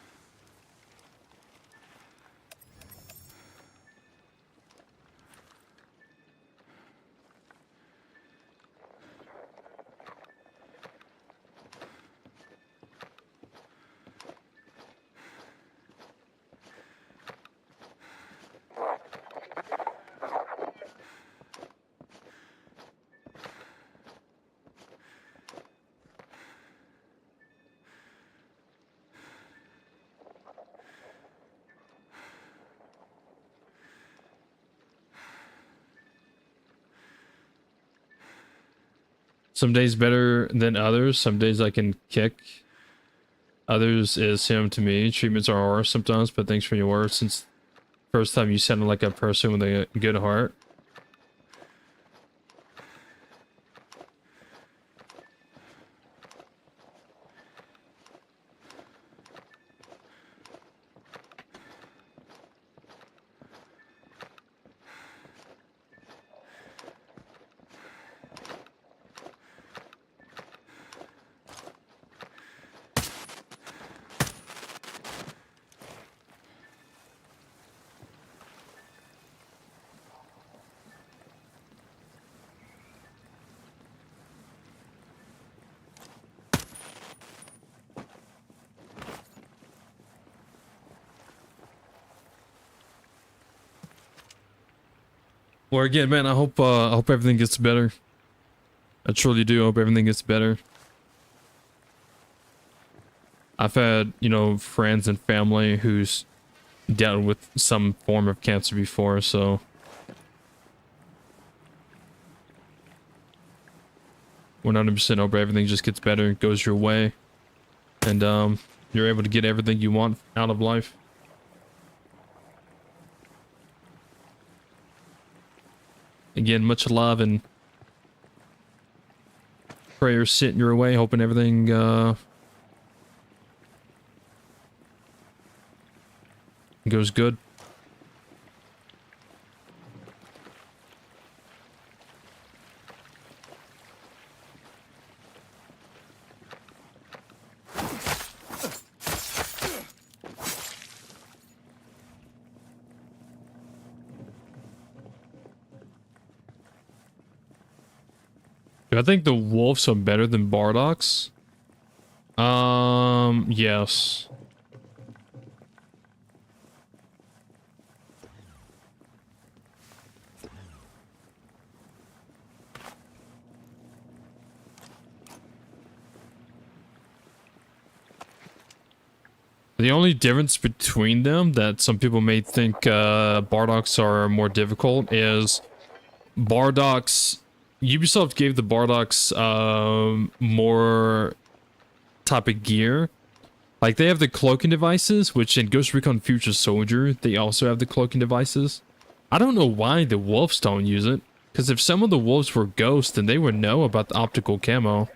Some days better than others. Some days I can kick. Others is him to me. Treatments are harsh sometimes, but thanks for your words. Since first time you sounded like a person with a good heart. Well, again, man, I hope everything gets better. I truly do hope everything gets better. I've had, you know, friends and family who's dealt with some form of cancer before, so 100% hope everything just gets better, goes your way, and you're able to get everything you want out of life. Again, much love and prayers sent your way, hoping everything goes good. Do I think the wolves are better than Bardocks? Yes. The only difference between them that some people may think Bardocks are more difficult is Bardocks. Ubisoft gave the Bardocks more type of gear. Like, they have the cloaking devices, which in Ghost Recon Future Soldier, they also have the cloaking devices. I don't know why the wolves don't use it. Because if some of the wolves were ghosts, then they would know about the optical camo.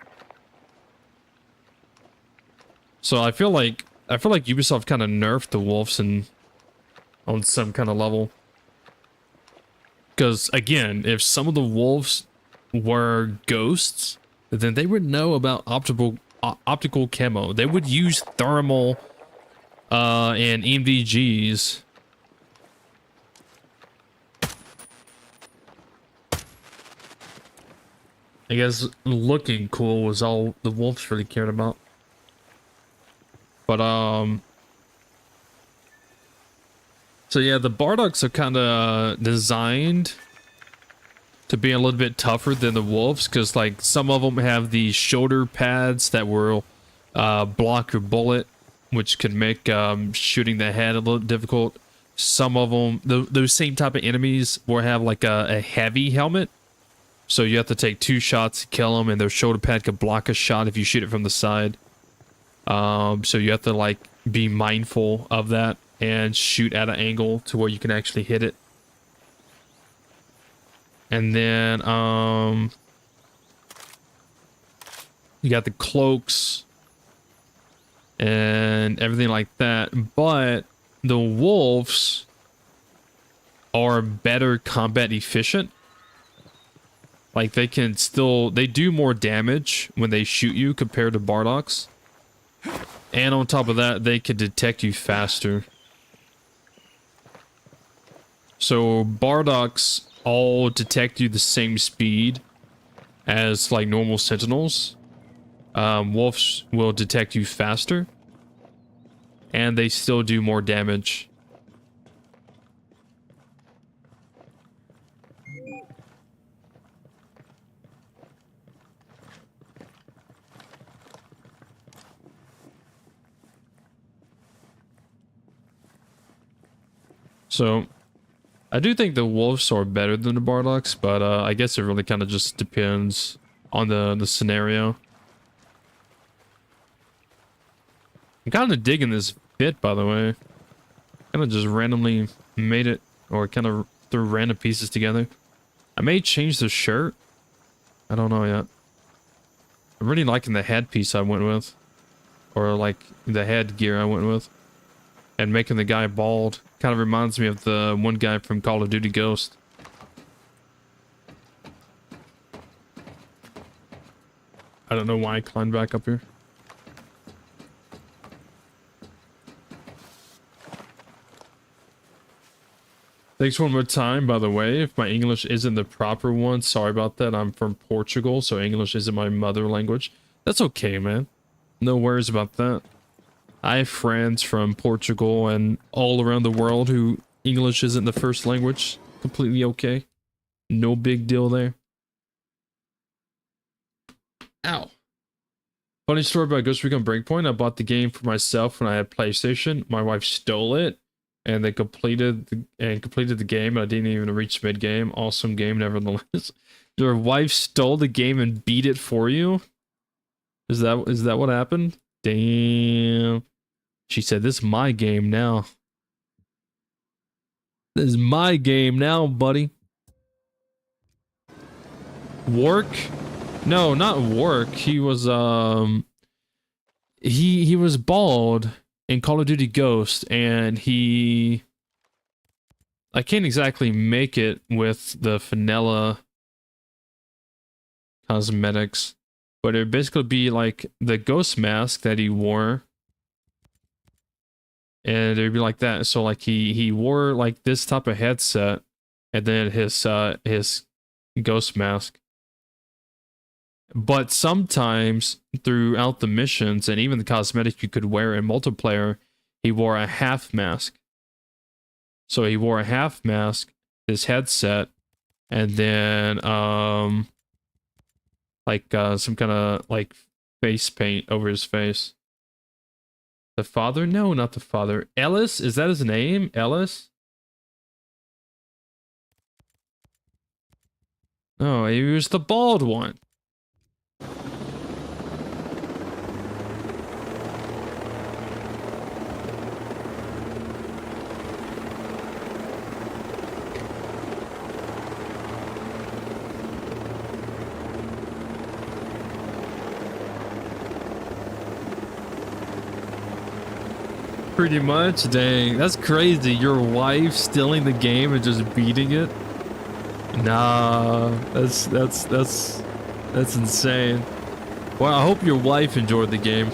So I feel like Ubisoft kind of nerfed the wolves on some kind of level. Because again, if some of the wolves were ghosts, then they would know about optical camo. They would use thermal and MVGs. I guess looking cool was all the wolves really cared about. But so yeah, the Bardocks are kind of designed to be a little bit tougher than the wolves, because like some of them have the shoulder pads that will block your bullet, which could make shooting the head a little difficult. some of them, those same type of enemies will have like a heavy helmet. So you have to take 2 shots to kill them, and their shoulder pad could block a shot if you shoot it from the side. So you have to like be mindful of that and shoot at an angle to where you can actually hit it. And then you got the cloaks and everything like that. But the wolves are better combat efficient. Like they do more damage when they shoot you compared to Bardocks. And on top of that, they can detect you faster. So Bardocks all detect you the same speed as like normal sentinels. Wolves will detect you faster. And they still do more damage. So, I do think the wolves are better than the Bardocks, but I guess it really kind of just depends on the scenario. I'm kind of digging this bit, by the way. Kind of just randomly made it, or kind of threw random pieces together. I may change the shirt. I don't know yet. I'm really liking the headpiece I went with. Or like the headgear I went with. And making the guy bald kind of reminds me of the one guy from Call of Duty Ghost. I don't know why I climbed back up here. Thanks one more time, by the way. If my English isn't the proper one, sorry about that. I'm from Portugal, so English isn't my mother language. That's okay, man. No worries about that. I have friends from Portugal and all around the world who English isn't the first language. Completely okay. No big deal there. Ow. Funny story about Ghost Recon Breakpoint. I bought the game for myself when I had PlayStation. My wife stole it and they completed the game. I didn't even reach mid-game. Awesome game nevertheless. Your wife stole the game and beat it for you? Is that what happened? Damn. She said, "This is my game now. This is my game now, buddy." Work? No, not work. He was he was bald in Call of Duty Ghost, and I can't exactly make it with the vanilla cosmetics, but it'd basically be like the ghost mask that he wore. And it'd be like that. So like he wore like this type of headset, and then his ghost mask. But sometimes throughout the missions and even the cosmetics you could wear in multiplayer, he wore a half mask. So he wore a half mask, his headset, and then like some kind of like face paint over his face. The father? No, not the father. Ellis? Is that his name? Ellis? No, he was the bald one. Pretty much. Dang, that's crazy. Your wife stealing the game and just beating it? Nah, that's insane. Well, I hope your wife enjoyed the game.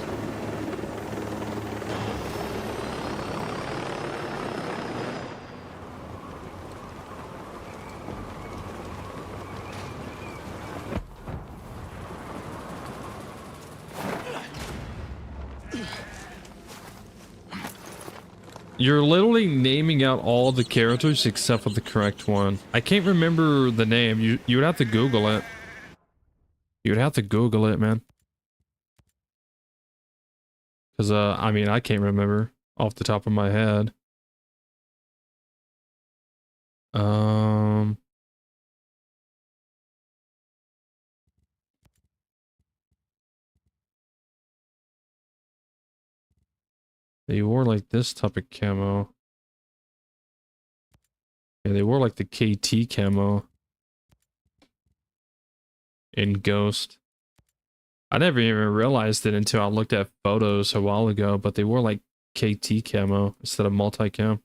You're literally naming out all the characters except for the correct one. I can't remember the name. You would have to Google it. You would have to Google it, man. Because, I mean, I can't remember off the top of my head. Um, they wore like this type of camo. Yeah, they wore like the KT camo in Ghost. I never even realized it until I looked at photos a while ago, but they wore like KT camo instead of multi-cam.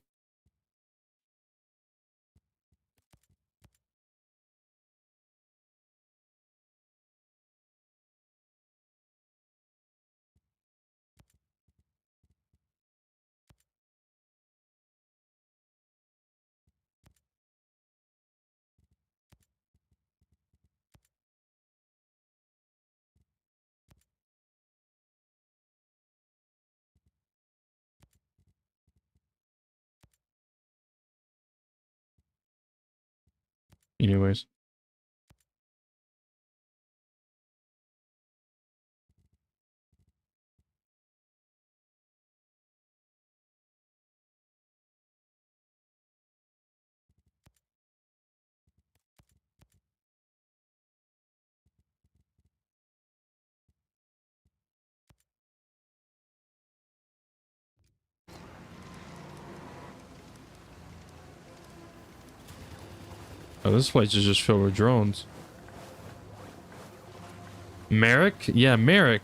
Anyways. Oh, this place is just filled with drones. Merrick? Yeah, Merrick.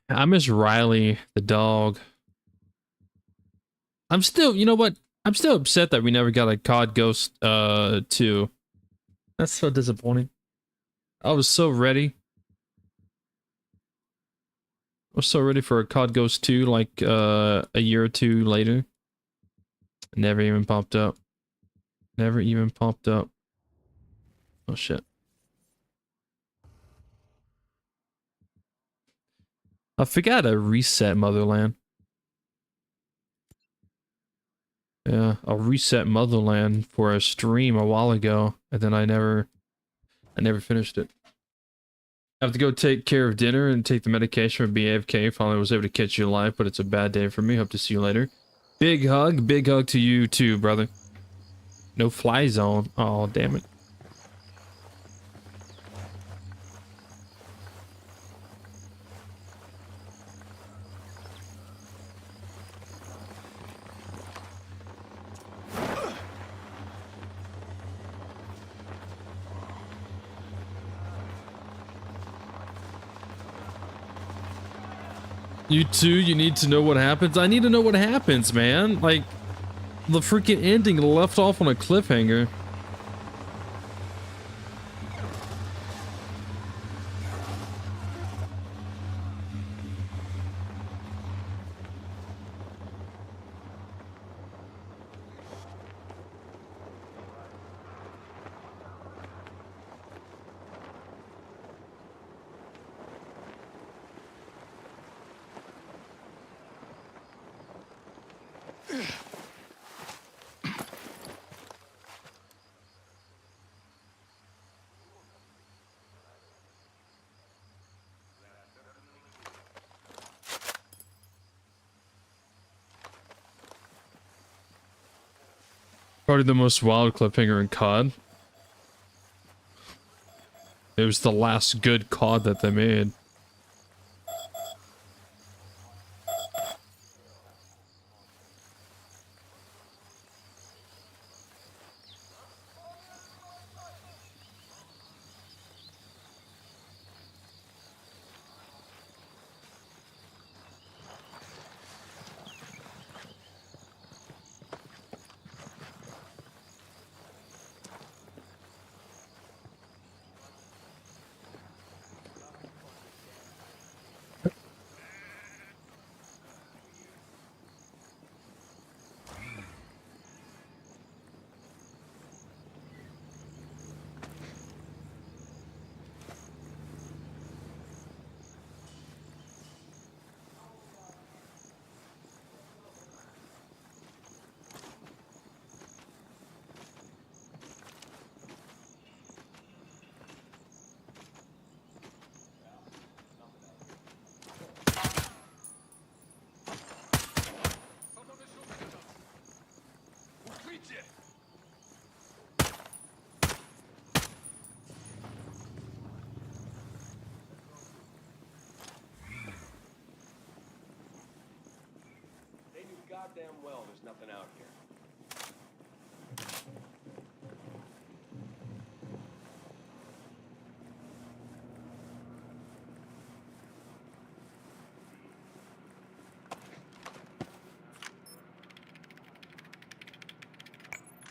I miss Riley, the dog. I'm still, you know what? I'm still upset that we never got a COD Ghost 2. That's so disappointing. I was so ready. I was so ready for a COD Ghost 2 like a year or two later. Never even popped up. Never even popped up. Oh shit. I forgot to reset Motherland. Yeah, I'll reset Motherland for a stream a while ago, and then I never finished it. I have to go take care of dinner and take the medication for BAFK. Finally was able to catch you live, but it's a bad day for me. Hope to see you later. Big hug to you too, brother. No fly zone. Oh, damn it. You too, you need to know what happens? I need to know what happens, man. Like, the freaking ending left off on a cliffhanger. Probably the most wild cliffhanger in COD. It was the last good COD that they made. goddamn well there's nothing out here.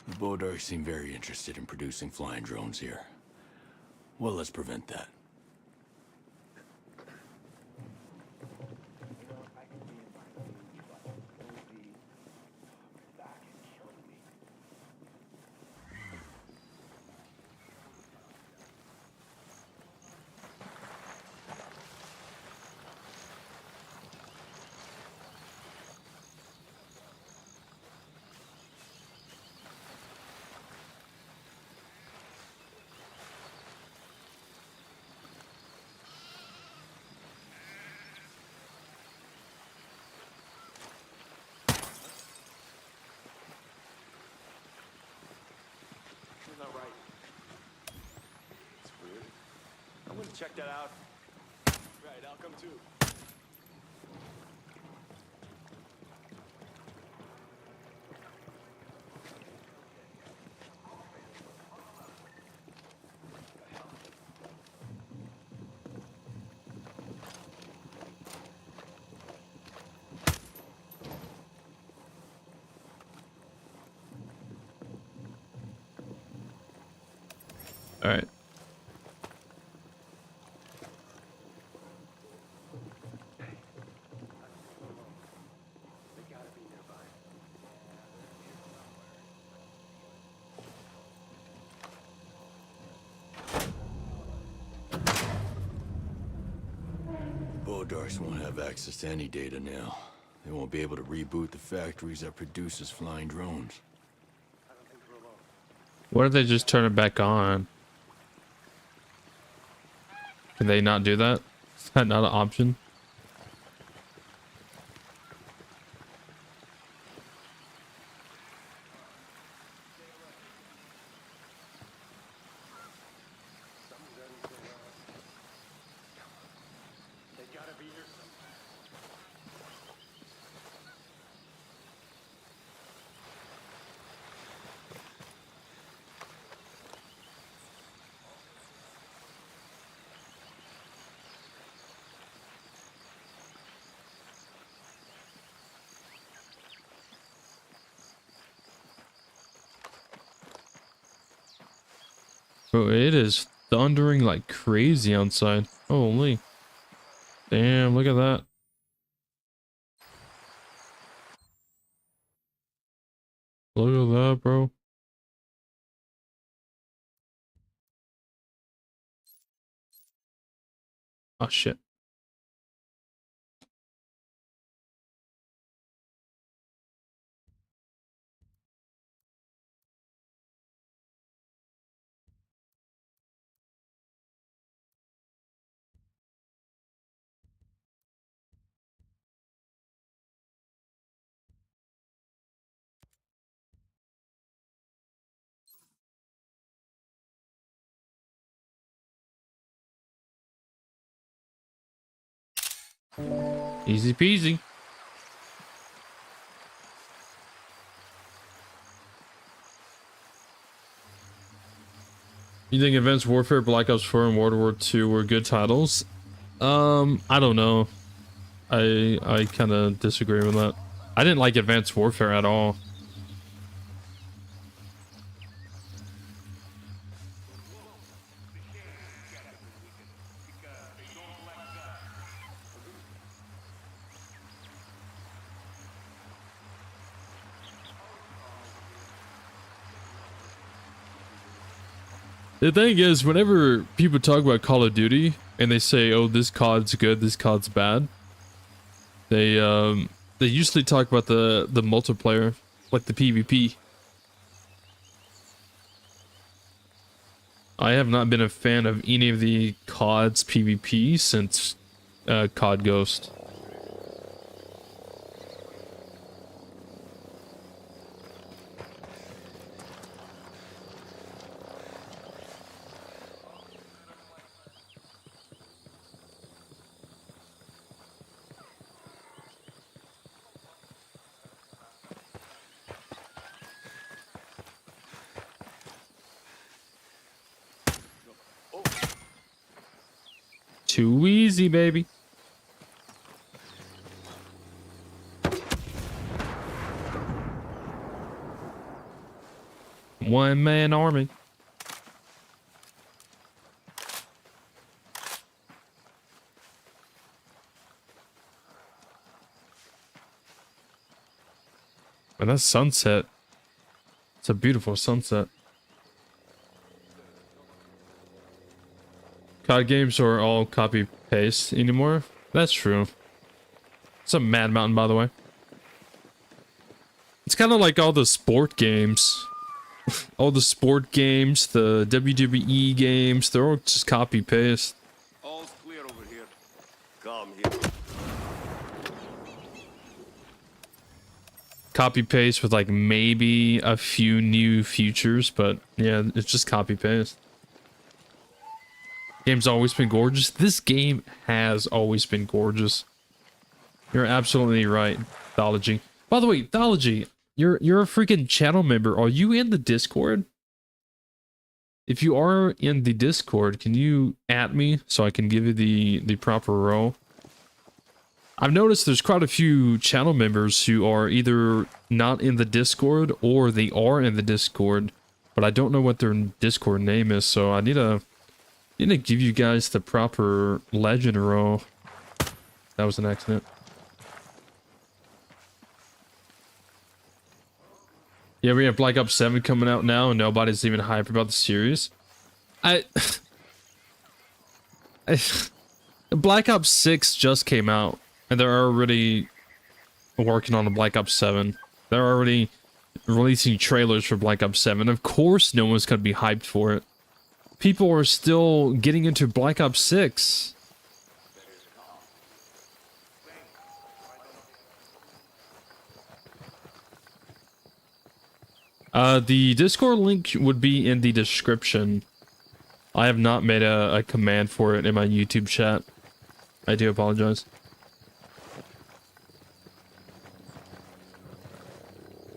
The Bodar seem very interested in producing flying drones here. Well, let's prevent that. You're not right. It's weird. I'm gonna check that out. Right, I'll come too. All right. Bodars won't have access to any data now. They won't be able to reboot the factories that produces flying drones. What if they just turn it back on? Can they not do that? Is that not an option? Bro, it is thundering like crazy outside. Holy. Damn, look at that. Look at that, bro. Oh, shit. Easy peasy. You think Advanced Warfare, Black Ops 4, and World War II were good titles? I don't know. I kind of disagree with that. I didn't like Advanced Warfare at all. The thing is, whenever people talk about Call of Duty and they say, "Oh, this COD's good, this COD's bad," they usually talk about the multiplayer, like the PvP. I have not been a fan of any of the COD's PvP since COD Ghost. Too easy, baby. One man army. And that's sunset. It's a beautiful sunset. COD games are all copy paste anymore. That's true. It's a Mad Mountain, by the way. It's kind of like all the sport games. All the sport games, the WWE games, they're all just copy paste. All's clear over here. Come here. Copy paste with like maybe a few new features, but yeah, it's just copy paste. Game's always been gorgeous. This game has always been gorgeous. You're absolutely right, Thology. By the way, Thology, you're a freaking channel member. Are you in the Discord? If you are in the Discord, can you at me so I can give you the proper role? I've noticed there's quite a few channel members who are either not in the Discord or they are in the Discord, but I don't know what their Discord name is, so I need to give you guys the proper legend role. That was an accident. Yeah, we have Black Ops 7 coming out now, and nobody's even hyped about the series. Black Ops 6 just came out, and they're already working on the Black Ops 7. They're already releasing trailers for Black Ops 7. Of course, no one's gonna be hyped for it. People are still getting into Black Ops 6. The Discord link would be in the description. I have not made a command for it in my YouTube chat. I do apologize.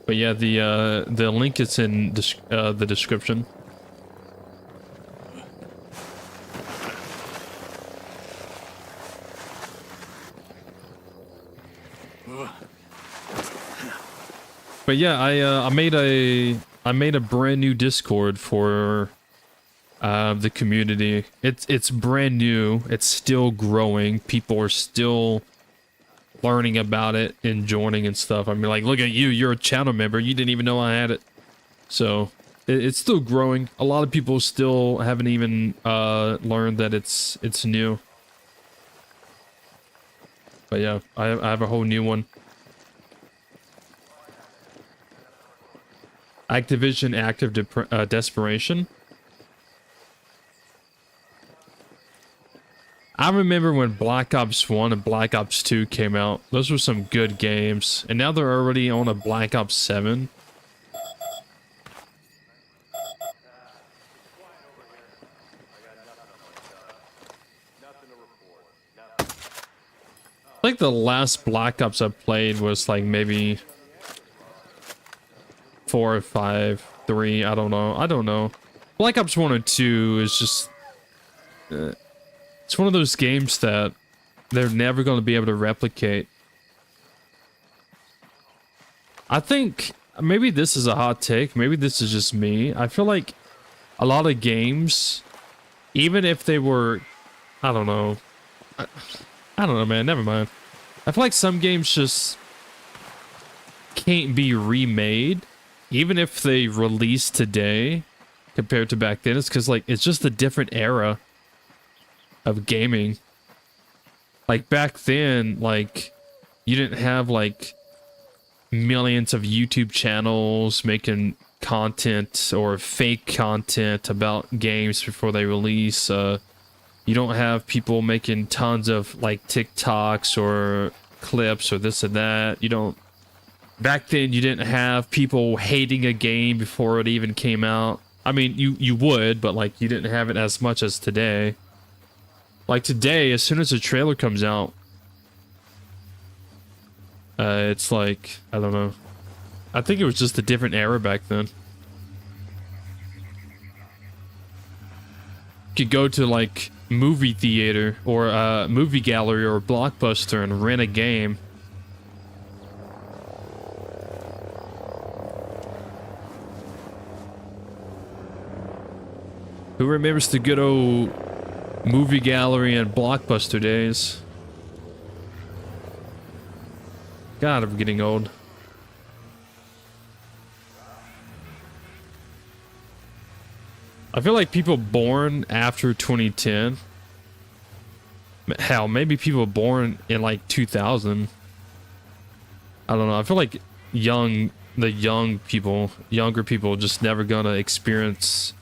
But yeah, the link is in the description. But yeah, I made a brand new Discord for the community. It's brand new. It's still growing. People are still learning about it and joining and stuff. I mean, like, look at you. You're a channel member. You didn't even know I had it. So it's still growing. A lot of people still haven't even learned that it's new. But yeah, I have a whole new one. Activision Active Desperation. I remember when Black Ops 1 and Black Ops 2 came out. Those were some good games. And now they're already on a Black Ops 7. I think the last Black Ops I played was like maybe 4 or 5, 3, I don't know. Black Ops 1 and 2 is just... it's one of those games that they're never going to be able to replicate. I think maybe this is a hot take. Maybe this is just me. I feel like a lot of games, even if they were... I don't know. I don't know, man. Never mind. I feel like some games just can't be remade. Even if they release today compared to back then, it's because, like, it's just a different era of gaming. Like, back then, like, you didn't have, like, millions of YouTube channels making content or fake content about games before they release. You don't have people making tons of, like, TikToks or clips or this and that. You don't... Back then, you didn't have people hating a game before it even came out. I mean, you would, but, like, you didn't have it as much as today. Like, today, as soon as a trailer comes out, it's like, I don't know. I think it was just a different era back then. could go to like movie theater or movie gallery or Blockbuster and rent a game. Who remembers the good old movie gallery and Blockbuster days? God, I'm getting old. I feel like people born after 2010, hell, maybe people born in like 2000. I don't know. I feel like younger people just never gonna experience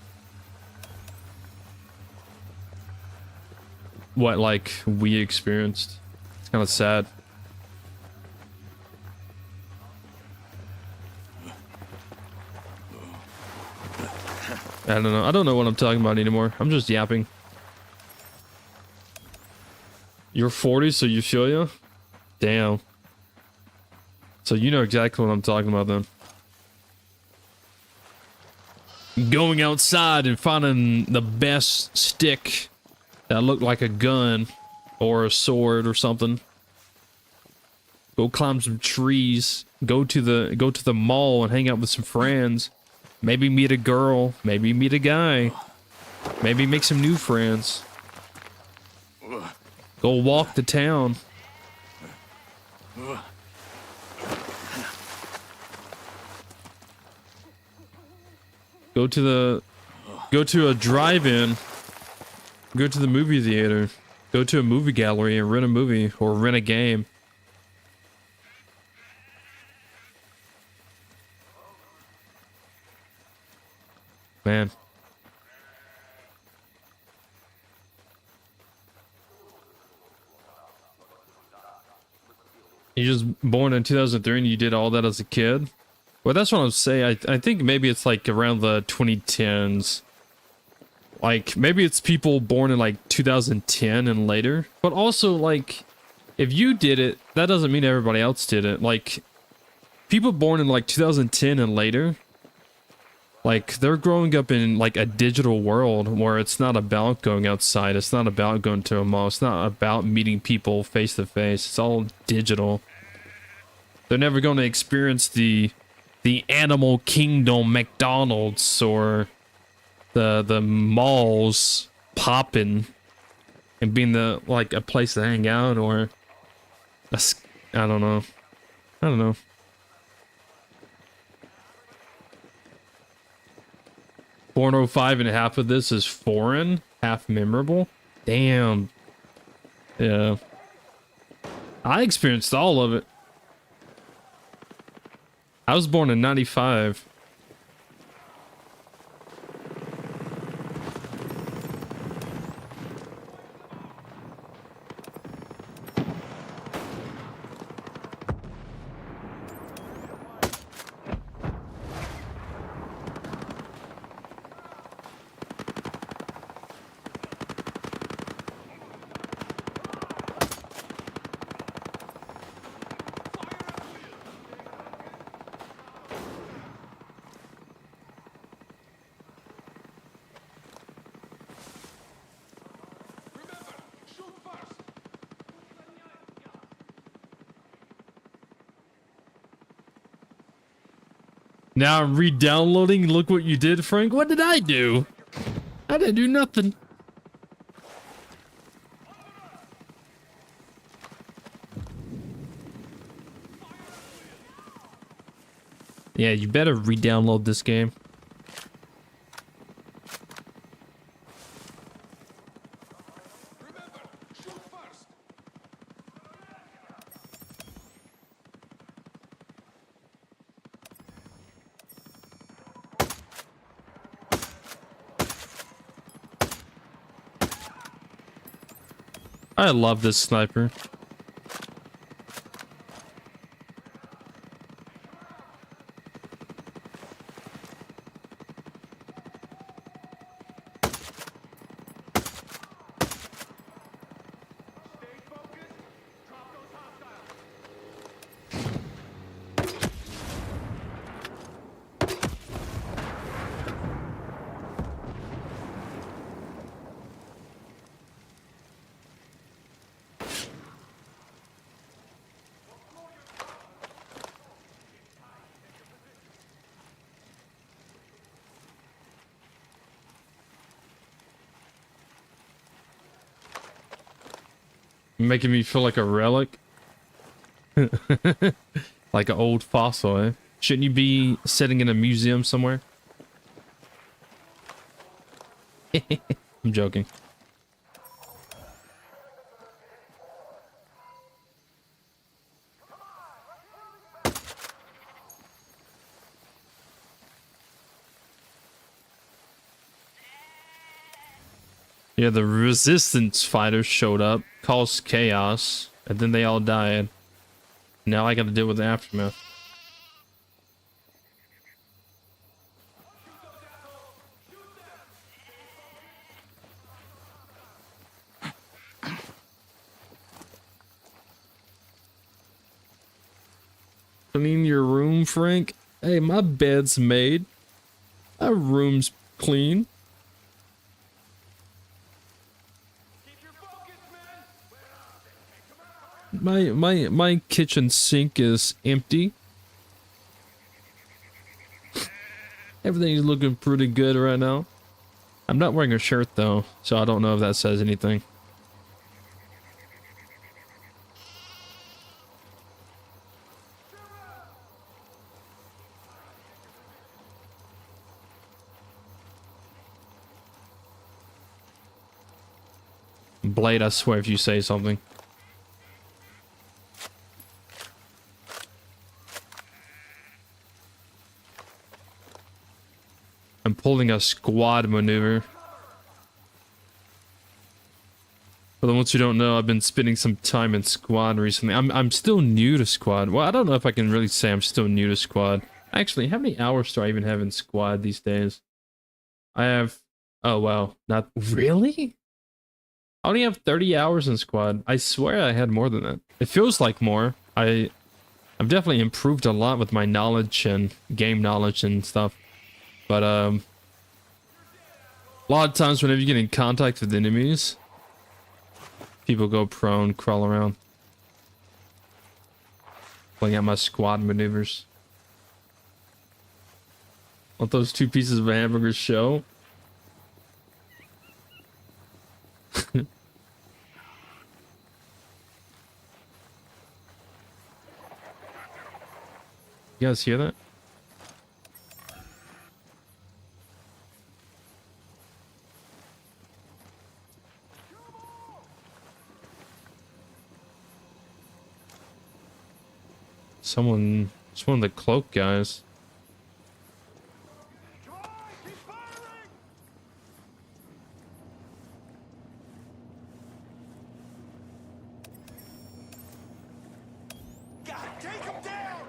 what like we experienced. It's kind of sad. I don't know. I don't know what I'm talking about anymore. I'm just yapping. You're 40, so you feel ya? Damn. So you know exactly what I'm talking about then. Going outside and finding the best stick that looked like a gun or a sword or something. Go climb some trees. Go to the mall and hang out with some friends. Maybe meet a girl. Maybe meet a guy. Maybe make some new friends. Go walk the town. Go to a drive-in. Go to the movie theater. Go to a movie gallery and rent a movie or rent a game. Man. You just born in 2003 and you did all that as a kid? Well, that's what I'm saying. I think maybe it's like around the 2010s. Like, maybe it's people born in like 2010 and later. But also, like, if you did it, that doesn't mean everybody else did it. Like, people born in like 2010 and later, like, they're growing up in like a digital world where it's not about going outside. It's not about going to a mall. It's not about meeting people face to face. It's all digital. They're never going to experience the Animal Kingdom McDonald's or the malls popping and being like a place to hang out or I don't know. I don't know. .05 and half of this is foreign, half memorable. Damn. Yeah. I experienced all of it. I was born in 95. Now I'm re-downloading. Look what you did, Frank. What did I do? I didn't do nothing. Yeah, you better re-download this game. I love this sniper. Making me feel like a relic. Like an old fossil, eh? Shouldn't you be sitting in a museum somewhere? I'm joking. Yeah, the resistance fighters showed up, caused chaos, and then they all died. Now I gotta deal with the aftermath. Clean your room, Frank? Hey, my bed's made. My room's clean. My kitchen sink is empty. Everything's looking pretty good right now. I'm not wearing a shirt though, so I don't know if that says anything. Blade, I swear if you say something. I'm pulling a squad maneuver. For the ones who don't know, I've been spending some time in squad recently. I'm still new to squad. Well, I don't know if I can really say I'm still new to squad. Actually, how many hours do I even have in squad these days? I have... Oh, wow. Not... Really? I only have 30 hours in squad. I swear I had more than that. It feels like more. I've definitely improved a lot with my knowledge and game knowledge and stuff. But, a lot of times whenever you get in contact with enemies, people go prone, crawl around. Playing out my squad maneuvers. Let those two pieces of hamburger show. You guys hear that? It's one of the cloak guys. God, take him down!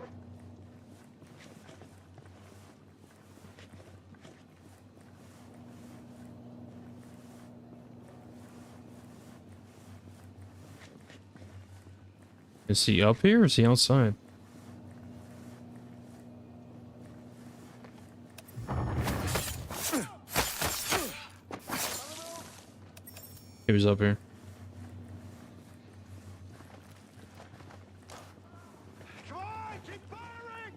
Is he up here or is he outside? He was up here. Come on, keep firing!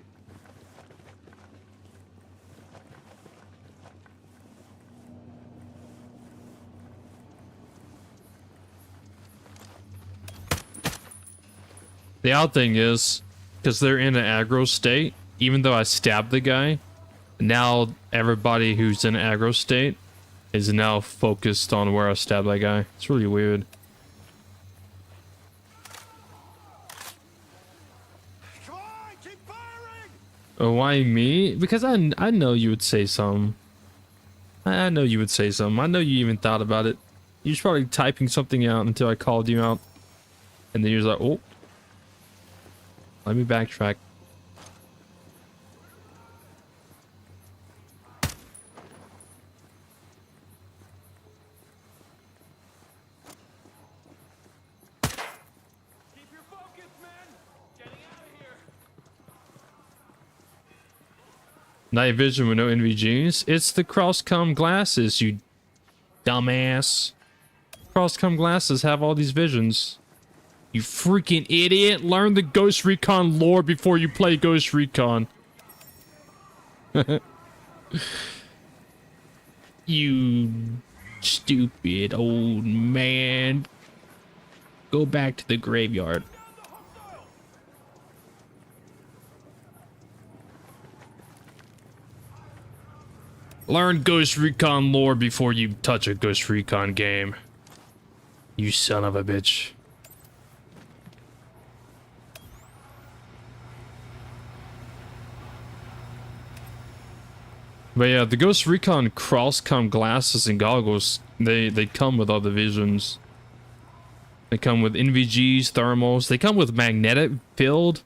The odd thing is, because they're in an aggro state, even though I stabbed the guy, now everybody who's in an aggro state is now focused on where I stabbed that guy. It's really weird. Come on, keep firing! Oh, why me? Because I know you would say something. I know you would say something. I know you even thought about it. You was probably typing something out until I called you out. And then you're like, oh. Let me backtrack. Keep your focus, man! Getting out of here! Night vision with no NVGs. It's the cross-com glasses, you dumbass. Cross-com glasses have all these visions. You freaking idiot. Learn the Ghost Recon lore before you play Ghost Recon. You stupid old man. Go back to the graveyard. Learn Ghost Recon lore before you touch a Ghost Recon game. You son of a bitch. But yeah, the Ghost Recon cross-com glasses and goggles, they come with other visions. They come with NVGs, thermals. They come with magnetic field.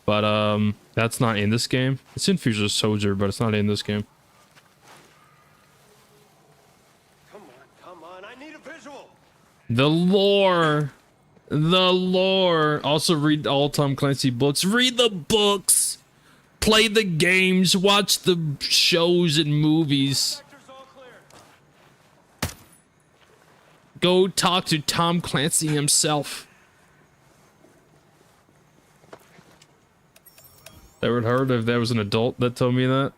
But that's not in this game. It's in Future Soldier, but it's not in this game. Come on, I need a visual. The lore. The lore. Also read all Tom Clancy books. Read the books. Play the games. Watch the shows and movies. Sector's all clear. Go talk to Tom Clancy himself. That would hurt if there was an adult that told me that.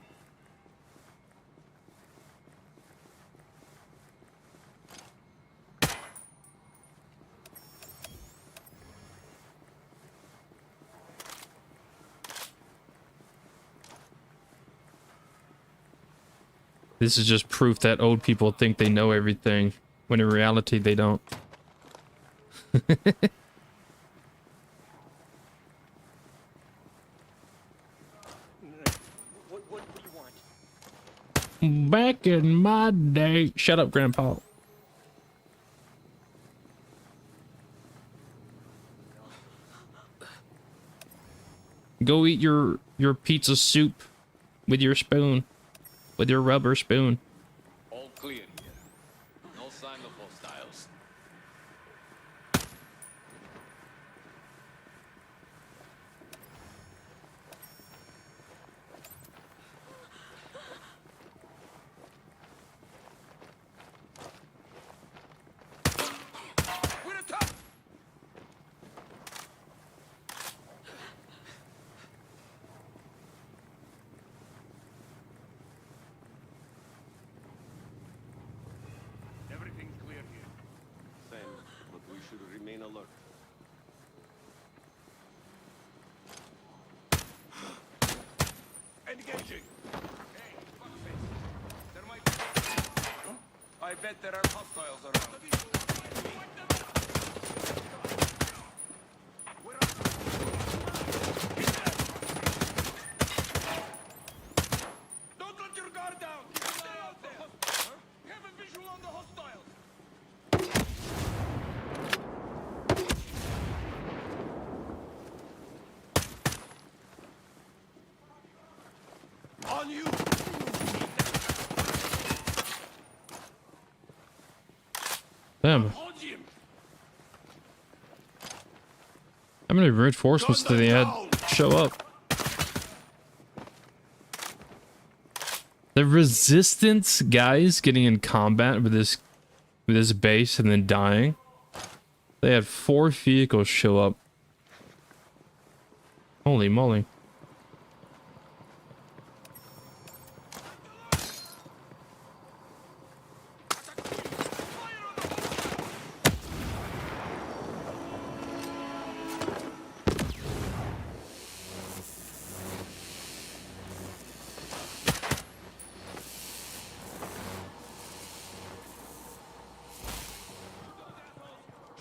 This is just proof that old people think they know everything, when in reality they don't. What do you want? Back in my day... Shut up, Grandpa. Go eat your pizza soup with your spoon. With your rubber spoon. All clear here. No sign of hostiles. We're at top. Everything's clear here. Same, but we should remain alert. Engaging. Hey, fuckface. There might be... I bet there are hostiles around. Don't let your guard down. Stay out there. Have a visual on the hostiles. On you. Damn. Hold him. How many reinforcements did they had show up? The resistance guys getting in combat with this base and then dying. They had 4 vehicles show up. Holy moly.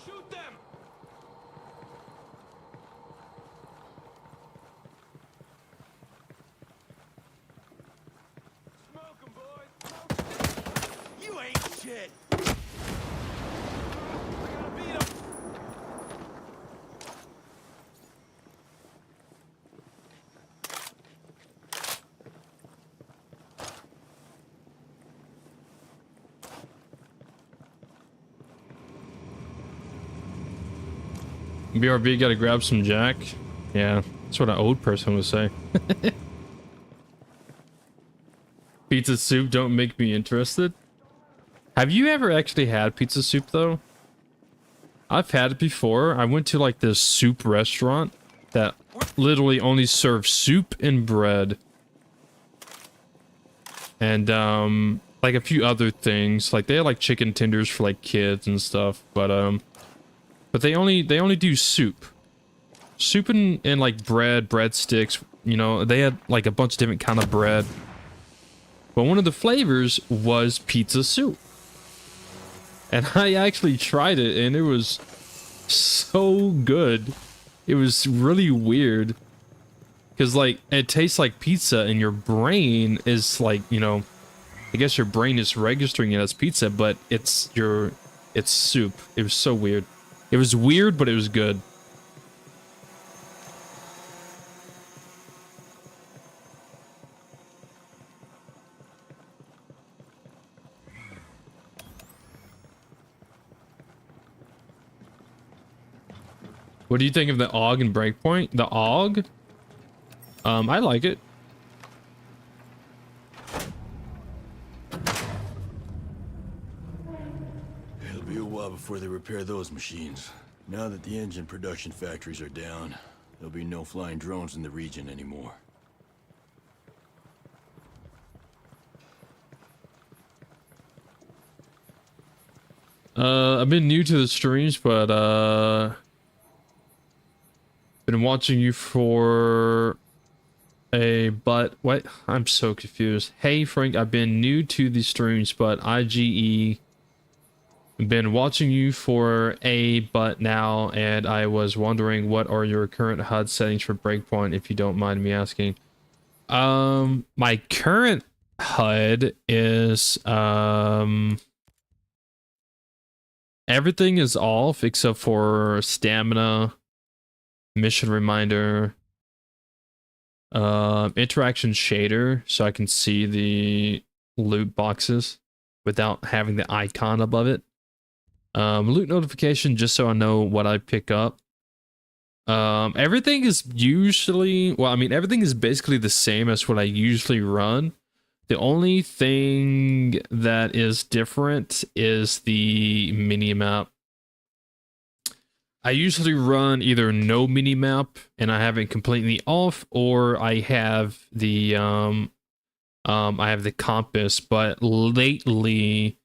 Shoot them. Smoke 'em, boys. You ain't shit. I gotta beat 'em. BRB gotta grab some jack. Yeah, that's what an old person would say. Pizza soup don't make me interested. Have you ever actually had pizza soup though? I've had it before. I went to like this soup restaurant that literally only served soup and bread. And like a few other things. Like they had like chicken tenders for like kids and stuff, but but they only do soup. Soup and like breadsticks, you know, they had like a bunch of different kind of bread. But one of the flavors was pizza soup. And I actually tried it and it was so good. It was really weird. Cause like it tastes like pizza and your brain is like, you know, I guess your brain is registering it as pizza, but it's soup. It was so weird. It was weird, but it was good. What do you think of the AUG and Breakpoint? The AUG? I like it. It'll be a while before they repair those machines. Now that the engine production factories are down, there'll be no flying drones in the region anymore. I've been new to the streams, but been watching you for what? I'm so confused. Hey Frank, I've been new to the streams, but IGE been watching you for but now, and I was wondering what are your current HUD settings for Breakpoint, if you don't mind me asking. My current HUD is everything is off except for stamina, mission reminder, interaction shader, so I can see the loot boxes without having the icon above it. Loot notification, just so I know what I pick up. Everything is usually, well, I mean, everything is basically the same as what I usually run. The only thing that is different is the mini-map. I usually run either no mini-map and I have it completely off, or I have the compass, but lately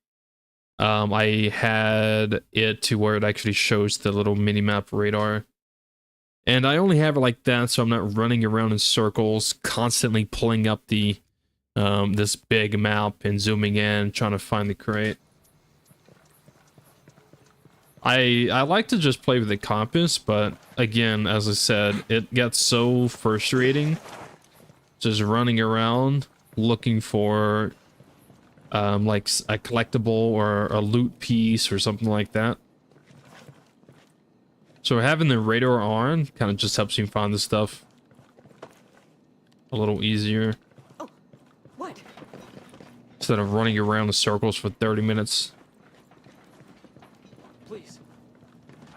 I had it to where it actually shows the little mini-map radar. And I only have it like that so I'm not running around in circles, constantly pulling up the this big map and zooming in, trying to find the crate. I like to just play with the compass, but again, as I said, it gets so frustrating just running around looking for like a collectible or a loot piece or something like that. So having the radar on kind of just helps you find the stuff a little easier. Oh, what? Instead of running around in circles for 30 minutes. Please.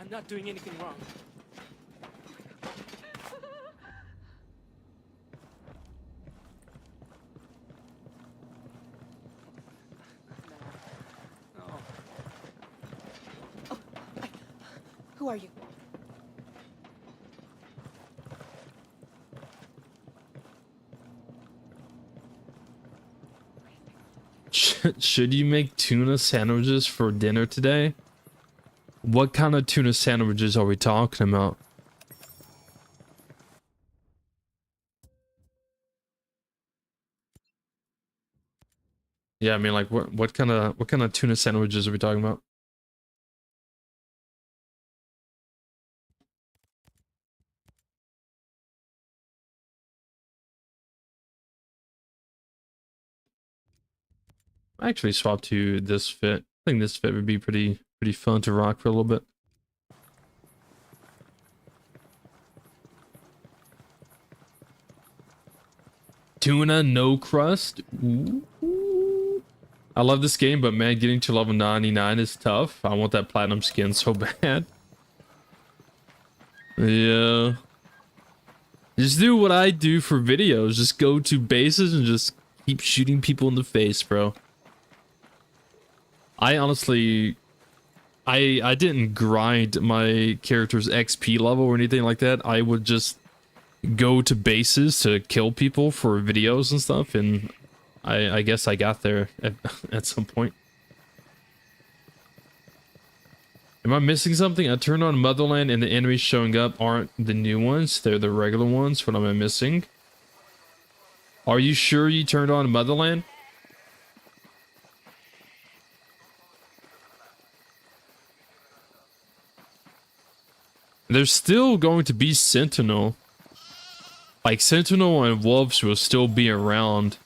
I'm not doing anything wrong. No. Oh, who are you? Should you make tuna sandwiches for dinner today? What kind of tuna sandwiches are we talking about? Yeah, I mean, like, what kind of tuna sandwiches are we talking about? I actually swapped to this fit. I think this fit would be pretty fun to rock for a little bit. Tuna no crust. Ooh. I love this game, but man, getting to level 99 is tough. I want that platinum skin so bad. Yeah. Just do what I do for videos. Just go to bases and just keep shooting people in the face, bro. I honestly, I didn't grind my character's XP level or anything like that. I would just go to bases to kill people for videos and stuff, and I guess I got there at some point. Am I missing something? I turned on Motherland and the enemies showing up aren't the new ones. They're the regular ones. What am I missing? Are you sure you turned on Motherland? There's still going to be Sentinel. Like, Sentinel and Wolves will still be around.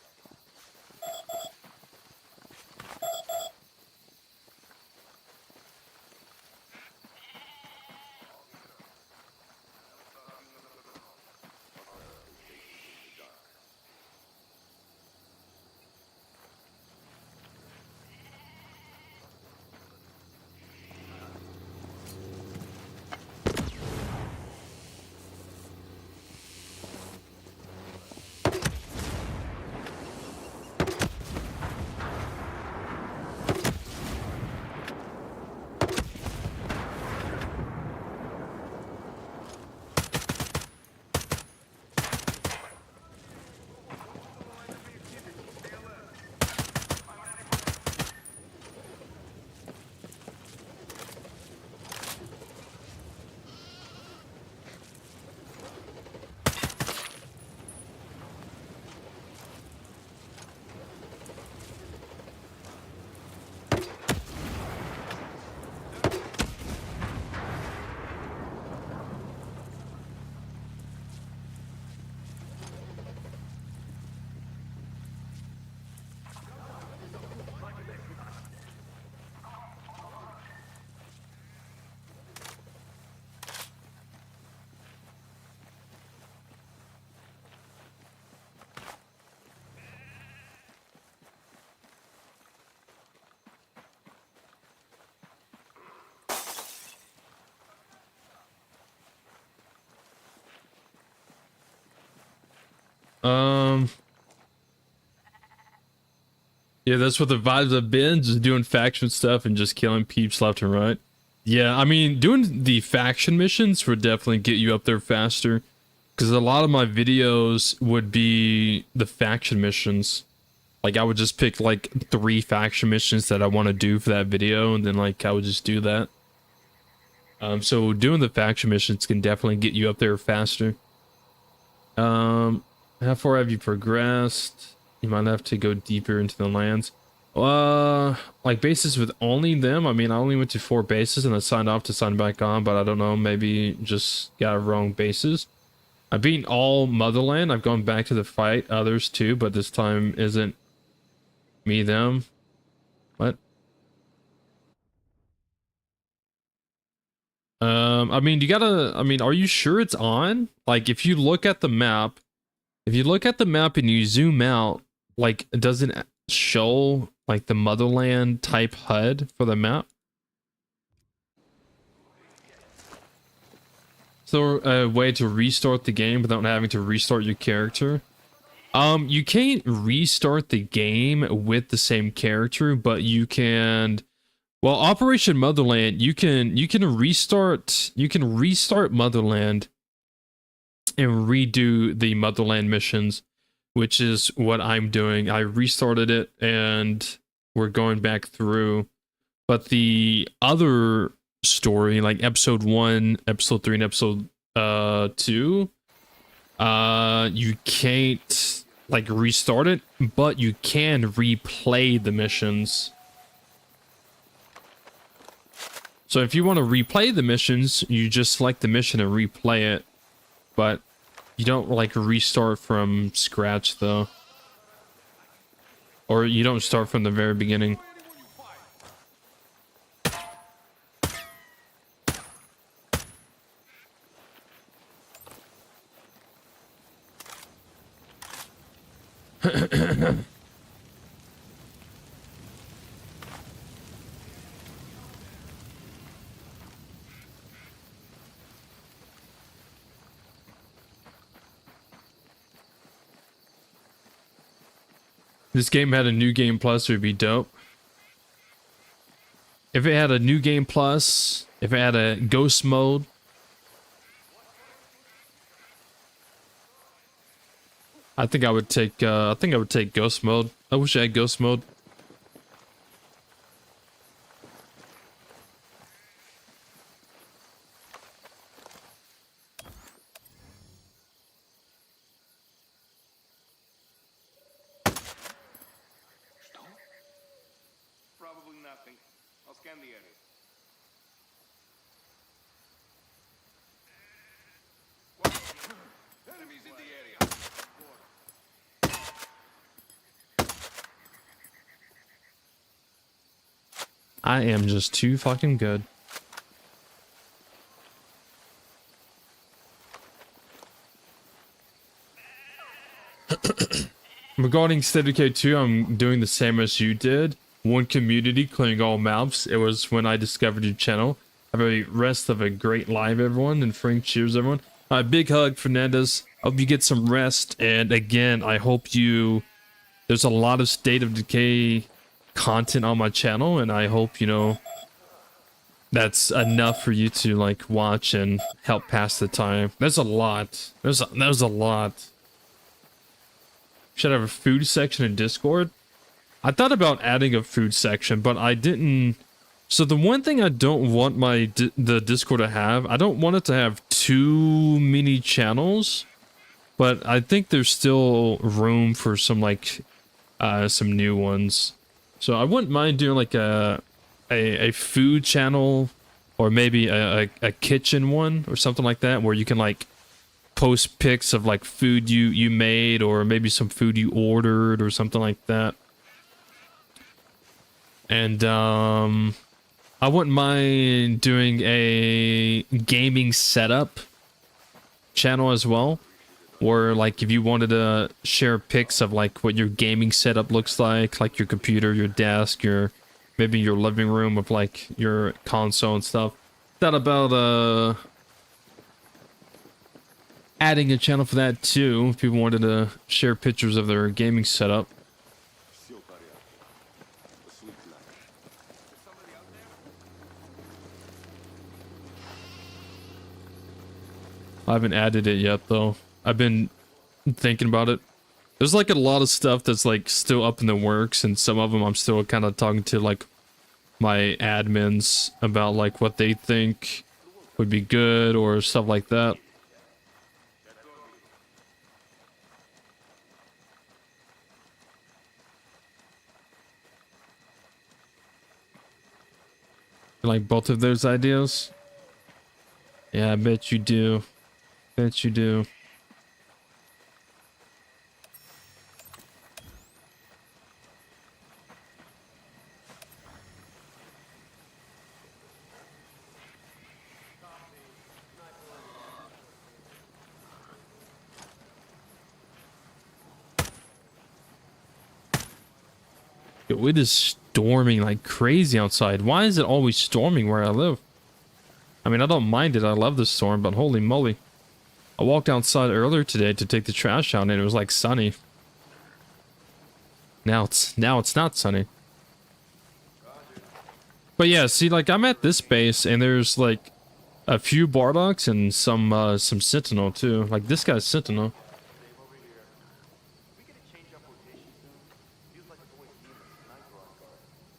Yeah, that's what the vibes have been, just doing faction stuff and just killing peeps left and right. Yeah, I mean, doing the faction missions would definitely get you up there faster, because a lot of my videos would be the faction missions. Like, I would just pick, like, 3 faction missions that I want to do for that video, and then, like, I would just do that. So doing the faction missions can definitely get you up there faster. How far have you progressed? You might have to go deeper into the lands. Like bases with only them. I mean, I only went to 4 bases and I signed off to sign back on, but I don't know, maybe just got wrong bases. I've beaten all Motherland. I've gone back to the fight others too, but this time isn't me, them. What? I mean, you gotta, I mean, are you sure it's on? Like, if you look at the map, and you zoom out, like, it doesn't show, like, the Motherland type HUD for the map. So, a way to restart the game without having to restart your character. You can't restart the game with the same character, but you can... Well, Operation Motherland, you can restart Motherland and redo the Motherland missions, which is what I'm doing. I restarted it and we're going back through. But the other story, like episode 1, episode 3, and episode 2, you can't like restart it, but you can replay the missions. So if you want to replay the missions, you just select the mission and replay it. But you don't like restart from scratch though. Or you don't start from the very beginning. This game had a new game plus, it would be dope. If it had a new game plus, if it had a ghost mode. I think I would take ghost mode. I wish I had ghost mode. nothing. I'll scan the area. Enemies in the area. I am just too fucking good. Regarding State of Decay 2, I'm doing the same as you did. One community, clearing all maps. It was when I discovered your channel. Have a rest of a great live, everyone. And Frank, cheers, everyone. Big hug, Fernandez. Hope you get some rest. And again, I hope you... There's a lot of State of Decay content on my channel. And I hope, you know, that's enough for you to, like, watch and help pass the time. There's a lot. There's a lot. Should have a food section in Discord. I thought about adding a food section, but I didn't. So the one thing I don't want the Discord to have, I don't want it to have too many channels, but I think there's still room for some like some new ones. So I wouldn't mind doing like a food channel, or maybe a kitchen one or something like that, where you can like post pics of like food you made, or maybe some food you ordered or something like that. And I wouldn't mind doing a gaming setup channel as well, or like if you wanted to share pics of like what your gaming setup looks like your computer, your desk, maybe your living room with like your console and stuff. Thought about adding a channel for that too, if people wanted to share pictures of their gaming setup. I haven't added it yet though. I've been thinking about it. There's like a lot of stuff that's like still up in the works, and some of them I'm still kind of talking to like my admins about like what they think would be good or stuff like that. Like both of those ideas? Yeah, I bet you do. Bet you do. Yo, it is storming like crazy outside. Why is it always storming where I live? I mean, I don't mind it. I love the storm, but holy moly. I walked outside earlier today to take the trash out and it was like sunny. Now it's not sunny. But yeah, see, like I'm at this base and there's like a few Bardocks and some Sentinel too. Like this guy's Sentinel.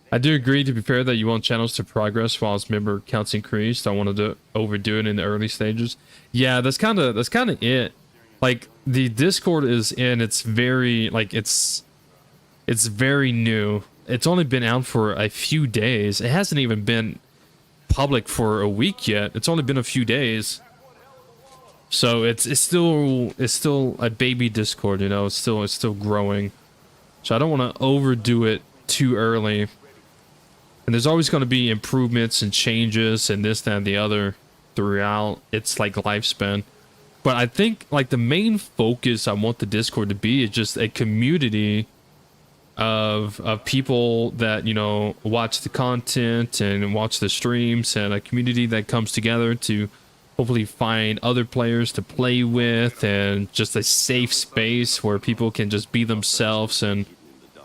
I do agree, to be fair, that you want channels to progress while its member counts increase. I wanted to overdo it in the early stages. Yeah, that's kind of it. Like the Discord is in its very it's very new. It's only been out for a few days. It hasn't even been public for a week yet. It's only been a few days. So it's still a baby Discord, you know. It's still growing. So I don't want to overdo it too early. And there's always going to be improvements and changes and this, that, and the other throughout its like lifespan. But I think like the main focus I want the Discord to be is just a community of people that, you know, watch the content and watch the streams, and a community that comes together to hopefully find other players to play with, and just a safe space where people can just be themselves and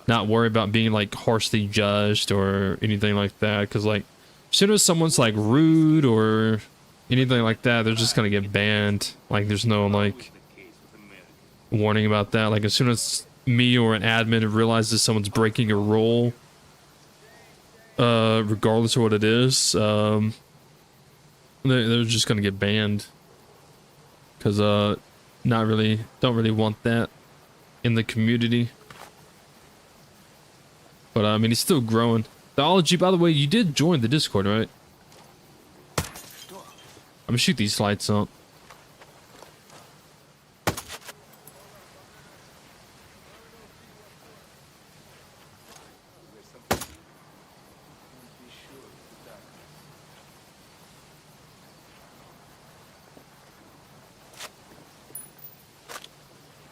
not worry about being like harshly judged or anything like that. Because like as soon as someone's like rude or anything like that, they're just gonna get banned. Like there's no like warning about that. Like as soon as me or an admin realizes someone's breaking a rule, regardless of what it is, they're just gonna get banned. Because don't really want that in the community. But I mean, he's still growing. Theology, by the way, you did join the Discord, right? I'm gonna shoot these lights up.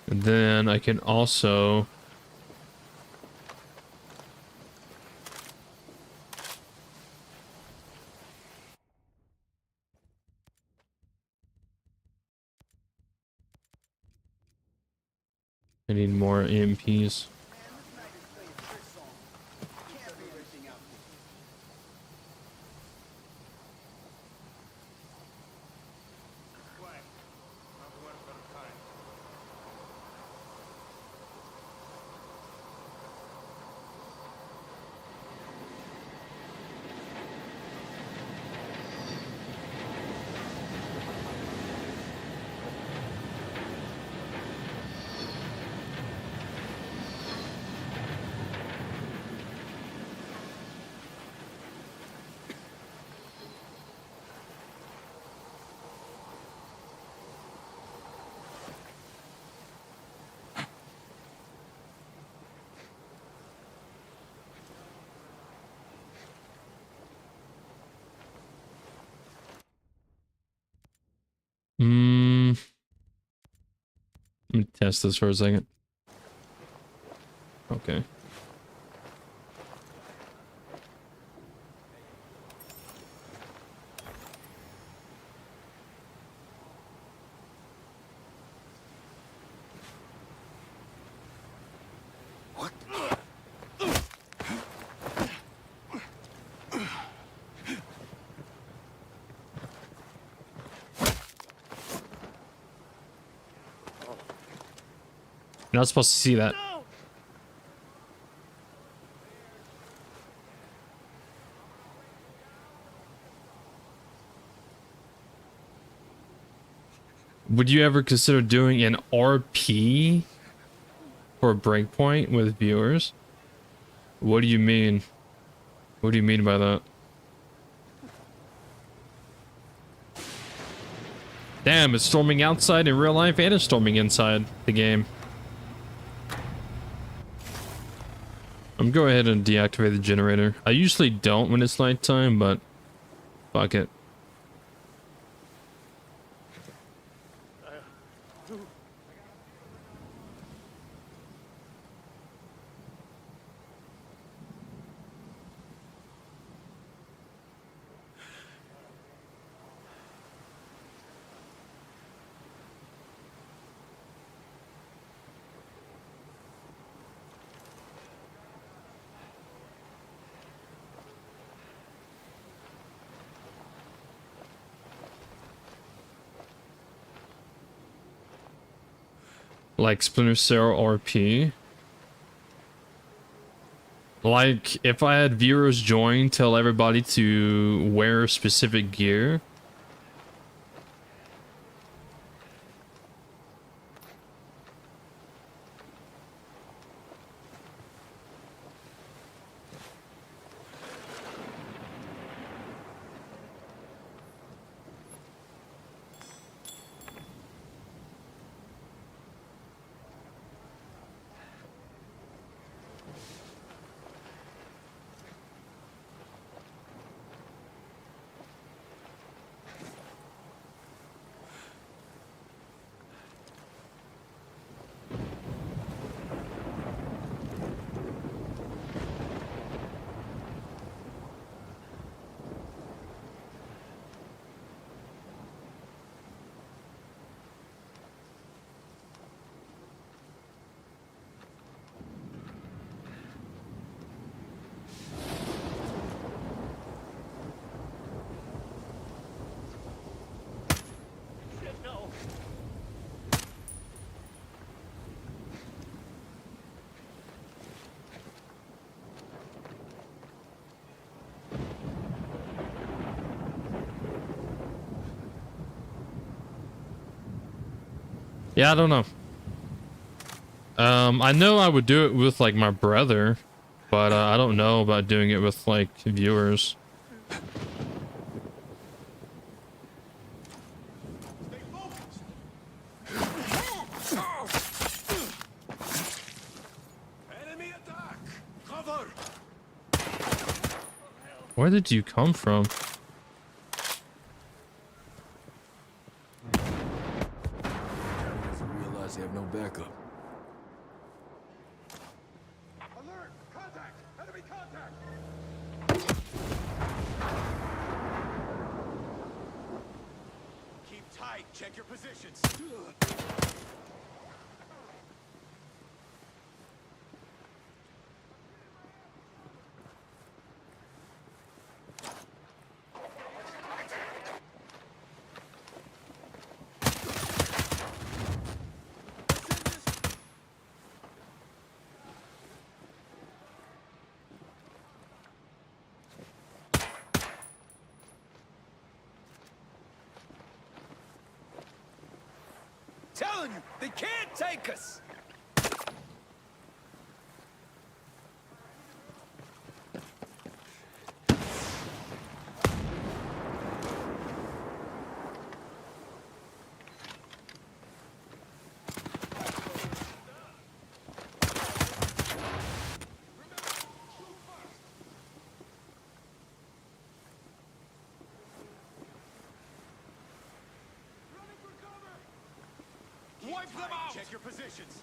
And then I can also... I need more EMPs. Let me test this for a second. Okay. You're not supposed to see that. Would you ever consider doing an RP for a breakpoint with viewers? What do you mean? What do you mean by that? Damn, it's storming outside in real life and it's storming inside the game. I'm going to go ahead and deactivate the generator. I usually don't when it's nighttime, but fuck it. Like Splinter Cell RP. Like, if I had viewers join, tell everybody to wear specific gear. Yeah, I don't know. I know I would do it with like my brother, but I don't know about doing it with like viewers. Enemy attack! Cover! Where did you come from? I realize they have no backup. Alert! Contact! Enemy contact! Keep tight. Check your positions. Telling you, they can't take us! Wipe them out! Check your positions.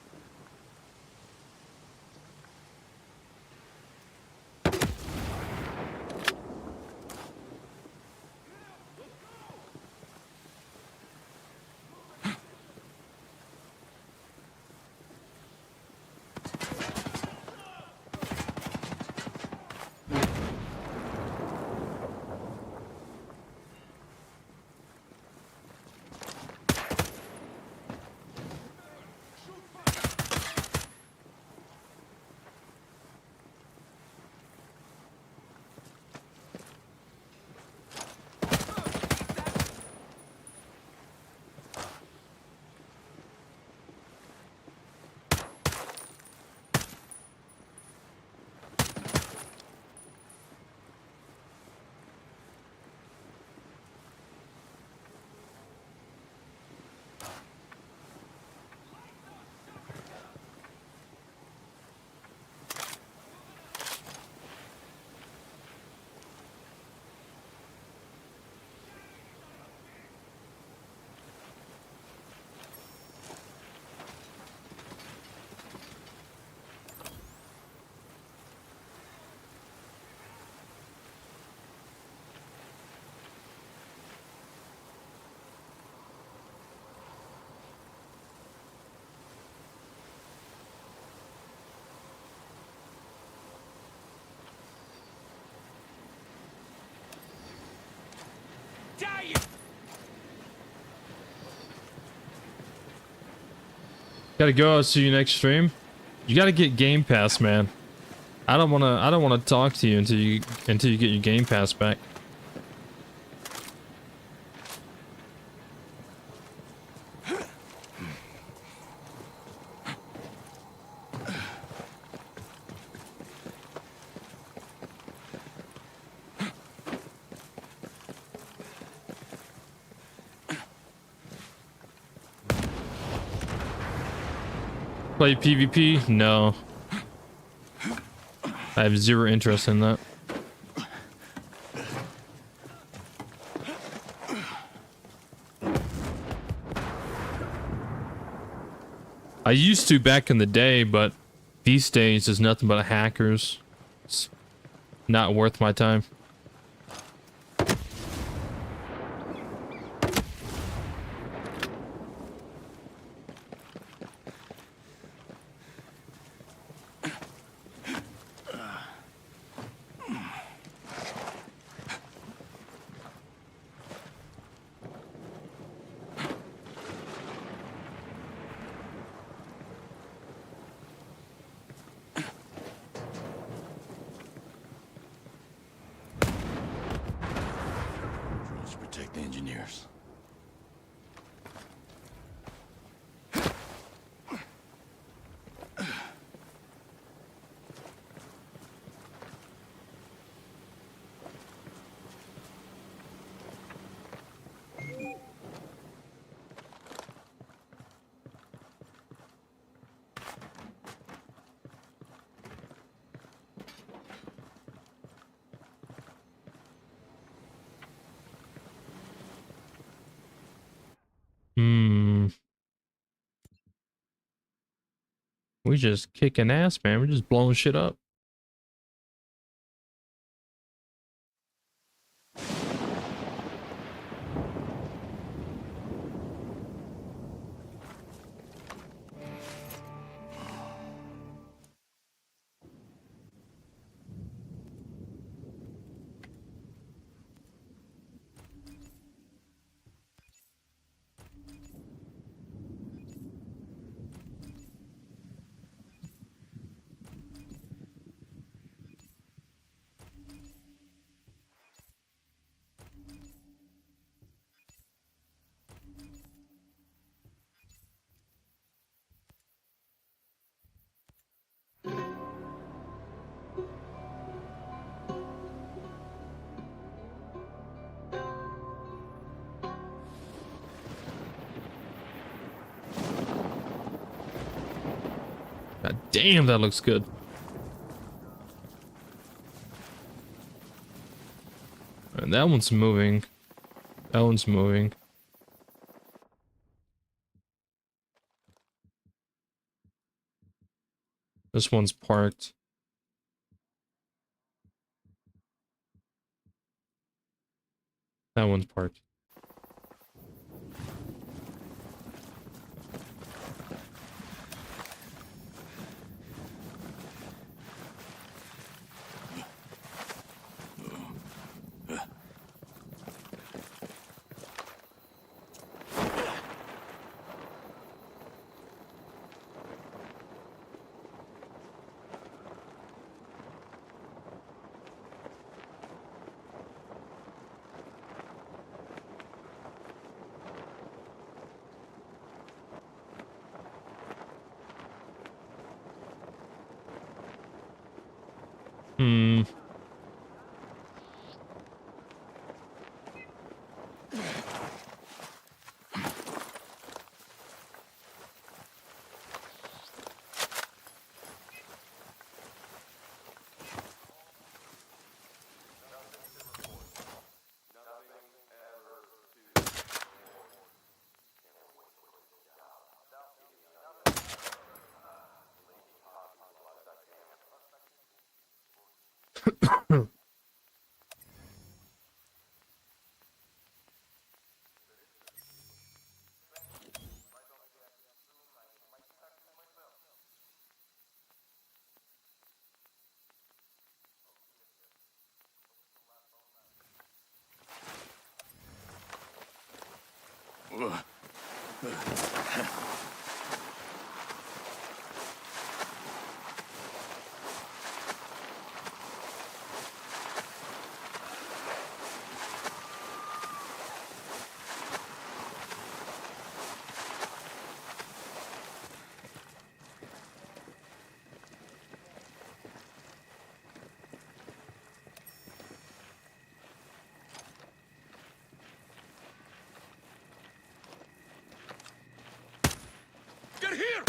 Gotta go. I'll see you next stream. You gotta get Game Pass, man. I don't wanna talk to you until you get your Game Pass back. Play PvP? No. I have zero interest in that. I used to back in the day, but these days is nothing but hackers. It's not worth my time. We just kicking ass, man. We're just blowing shit up. God damn, that looks good. And that one's moving. That one's moving. This one's parked. That one's parked. Hmm. Get here!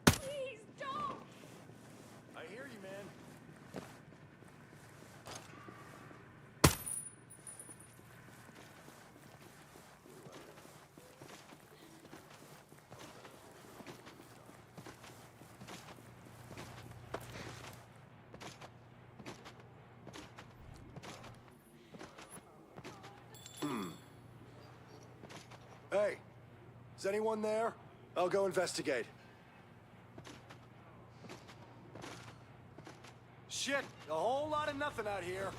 Please don't! I hear you, man. Hey, is anyone there? I'll go investigate. Shit, a whole lot of nothing out here.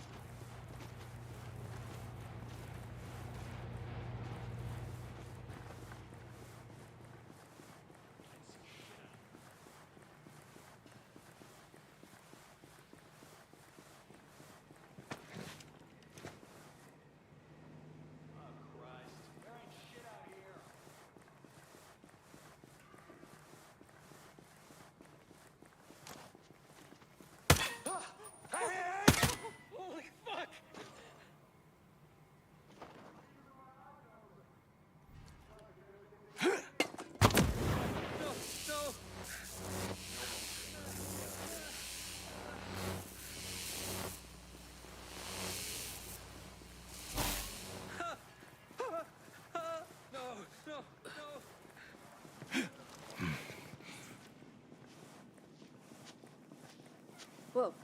Whoa.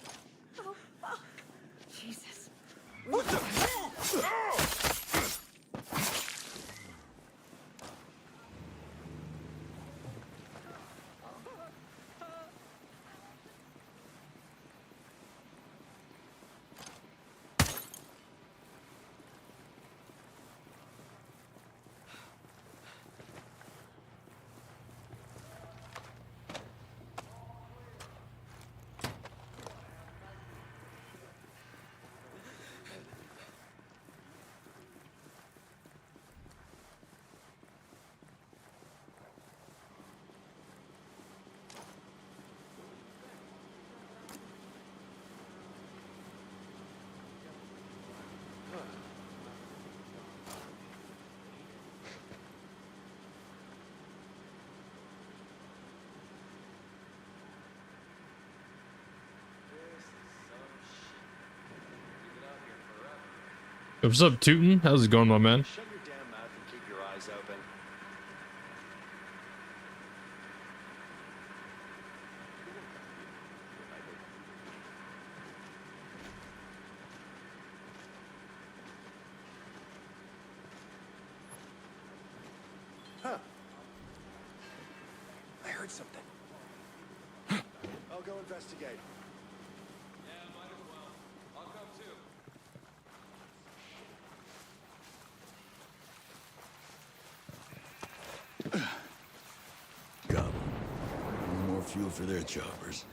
Oh, fuck. Jesus. What the? What's up, Tootin? How's it going, my man? Shut your damn mouth and keep your eyes open. Huh. I heard something. I'll go investigate. Yeah, might as well. I'll come too. Got one. More fuel for their choppers.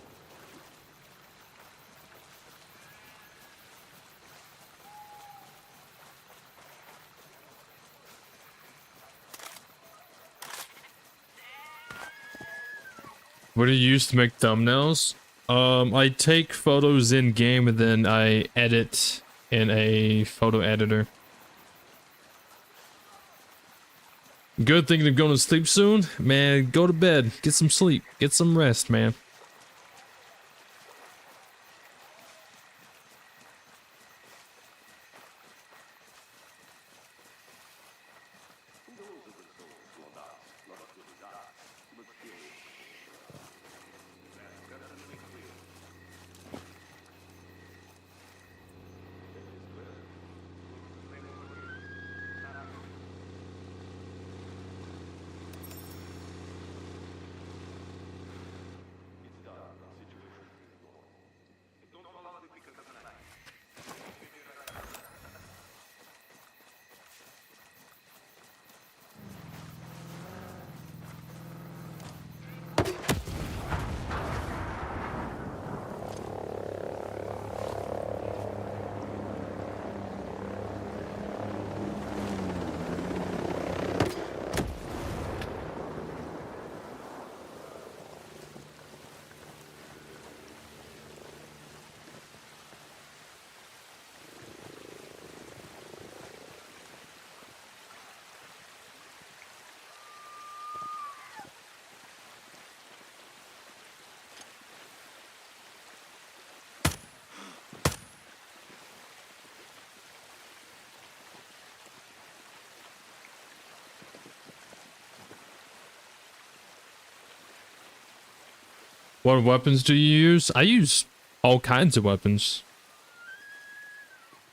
What do you use to make thumbnails? I take photos in game and then I edit in a photo editor. Good thinking of going to sleep soon? Man, go to bed. Get some sleep. Get some rest, man. What weapons do you use? I use all kinds of weapons.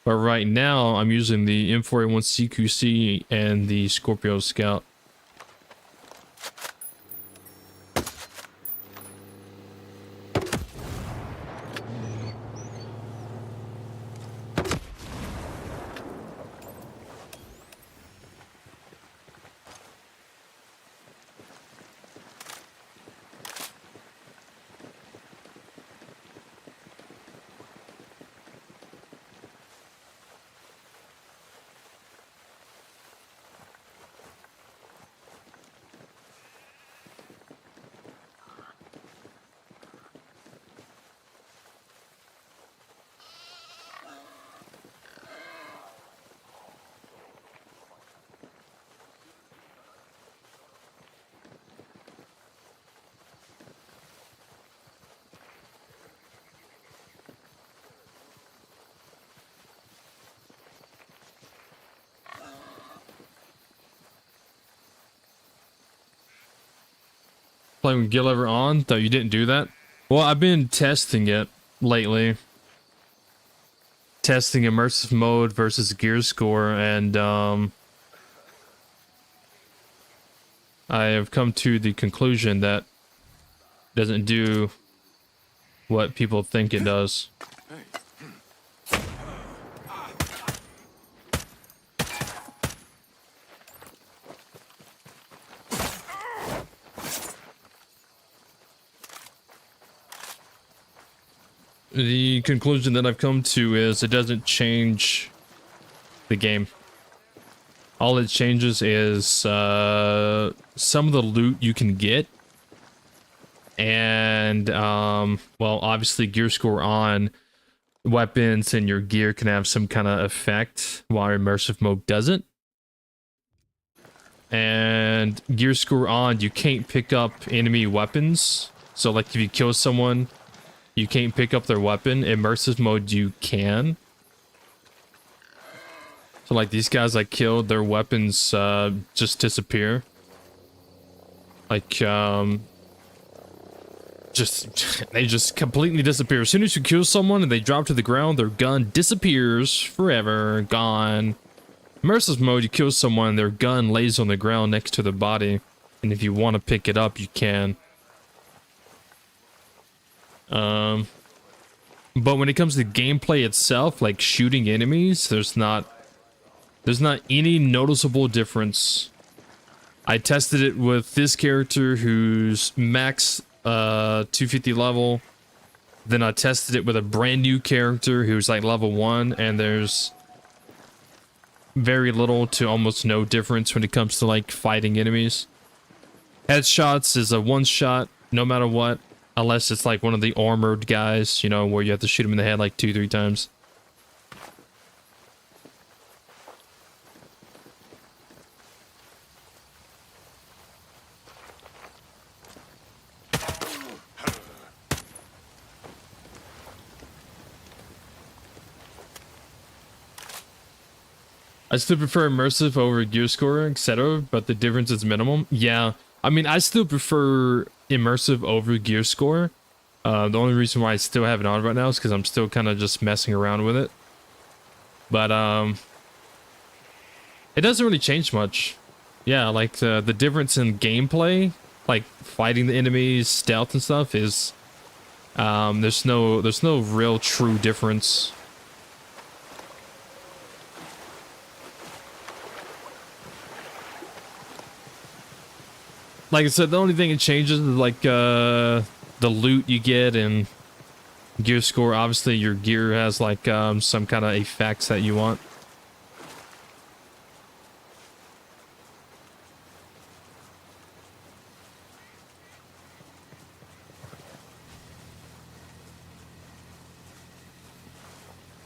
But right now, I'm using the M4A1 CQC and the Scorpio Scout. Playing with Gil ever on? Though you didn't do that? Well, I've been testing it. lately, testing immersive mode versus gear score, and I have come to the conclusion that it doesn't do what people think it does. The conclusion that I've come to is it doesn't change the game. All it changes is some of the loot you can get. And, well, obviously gear score on, weapons and your gear can have some kind of effect, while immersive mode doesn't. And gear score on, you can't pick up enemy weapons. So, like, if you kill someone, you can't pick up their weapon. Immersive mode, you can. So, like, these guys I killed, their weapons just disappear. Like, they just completely disappear. As soon as you kill someone and they drop to the ground, their gun disappears forever, gone. Immersive mode, you kill someone, their gun lays on the ground next to their body. And if you want to pick it up, you can. But when it comes to gameplay itself, like shooting enemies, there's not any noticeable difference. I tested it with this character who's max 250 level. Then I tested it with a brand new character who's like level 1, and there's very little to almost no difference when it comes to like fighting enemies. Headshots is a one shot no matter what. Unless it's like one of the armored guys, you know, where you have to shoot him in the head like 2-3 times. I still prefer immersive over gear score, etc., but the difference is minimum. Yeah, I mean, I still prefer immersive over gear score. The only reason why I still have it on right now is because I'm still kind of just messing around with it. But it doesn't really change much. Yeah, like the difference in gameplay, like fighting the enemies, stealth and stuff, is there's no real true difference. Like I said, the only thing it changes is like the loot you get, and gear score. Obviously your gear has like some kind of effects that you want.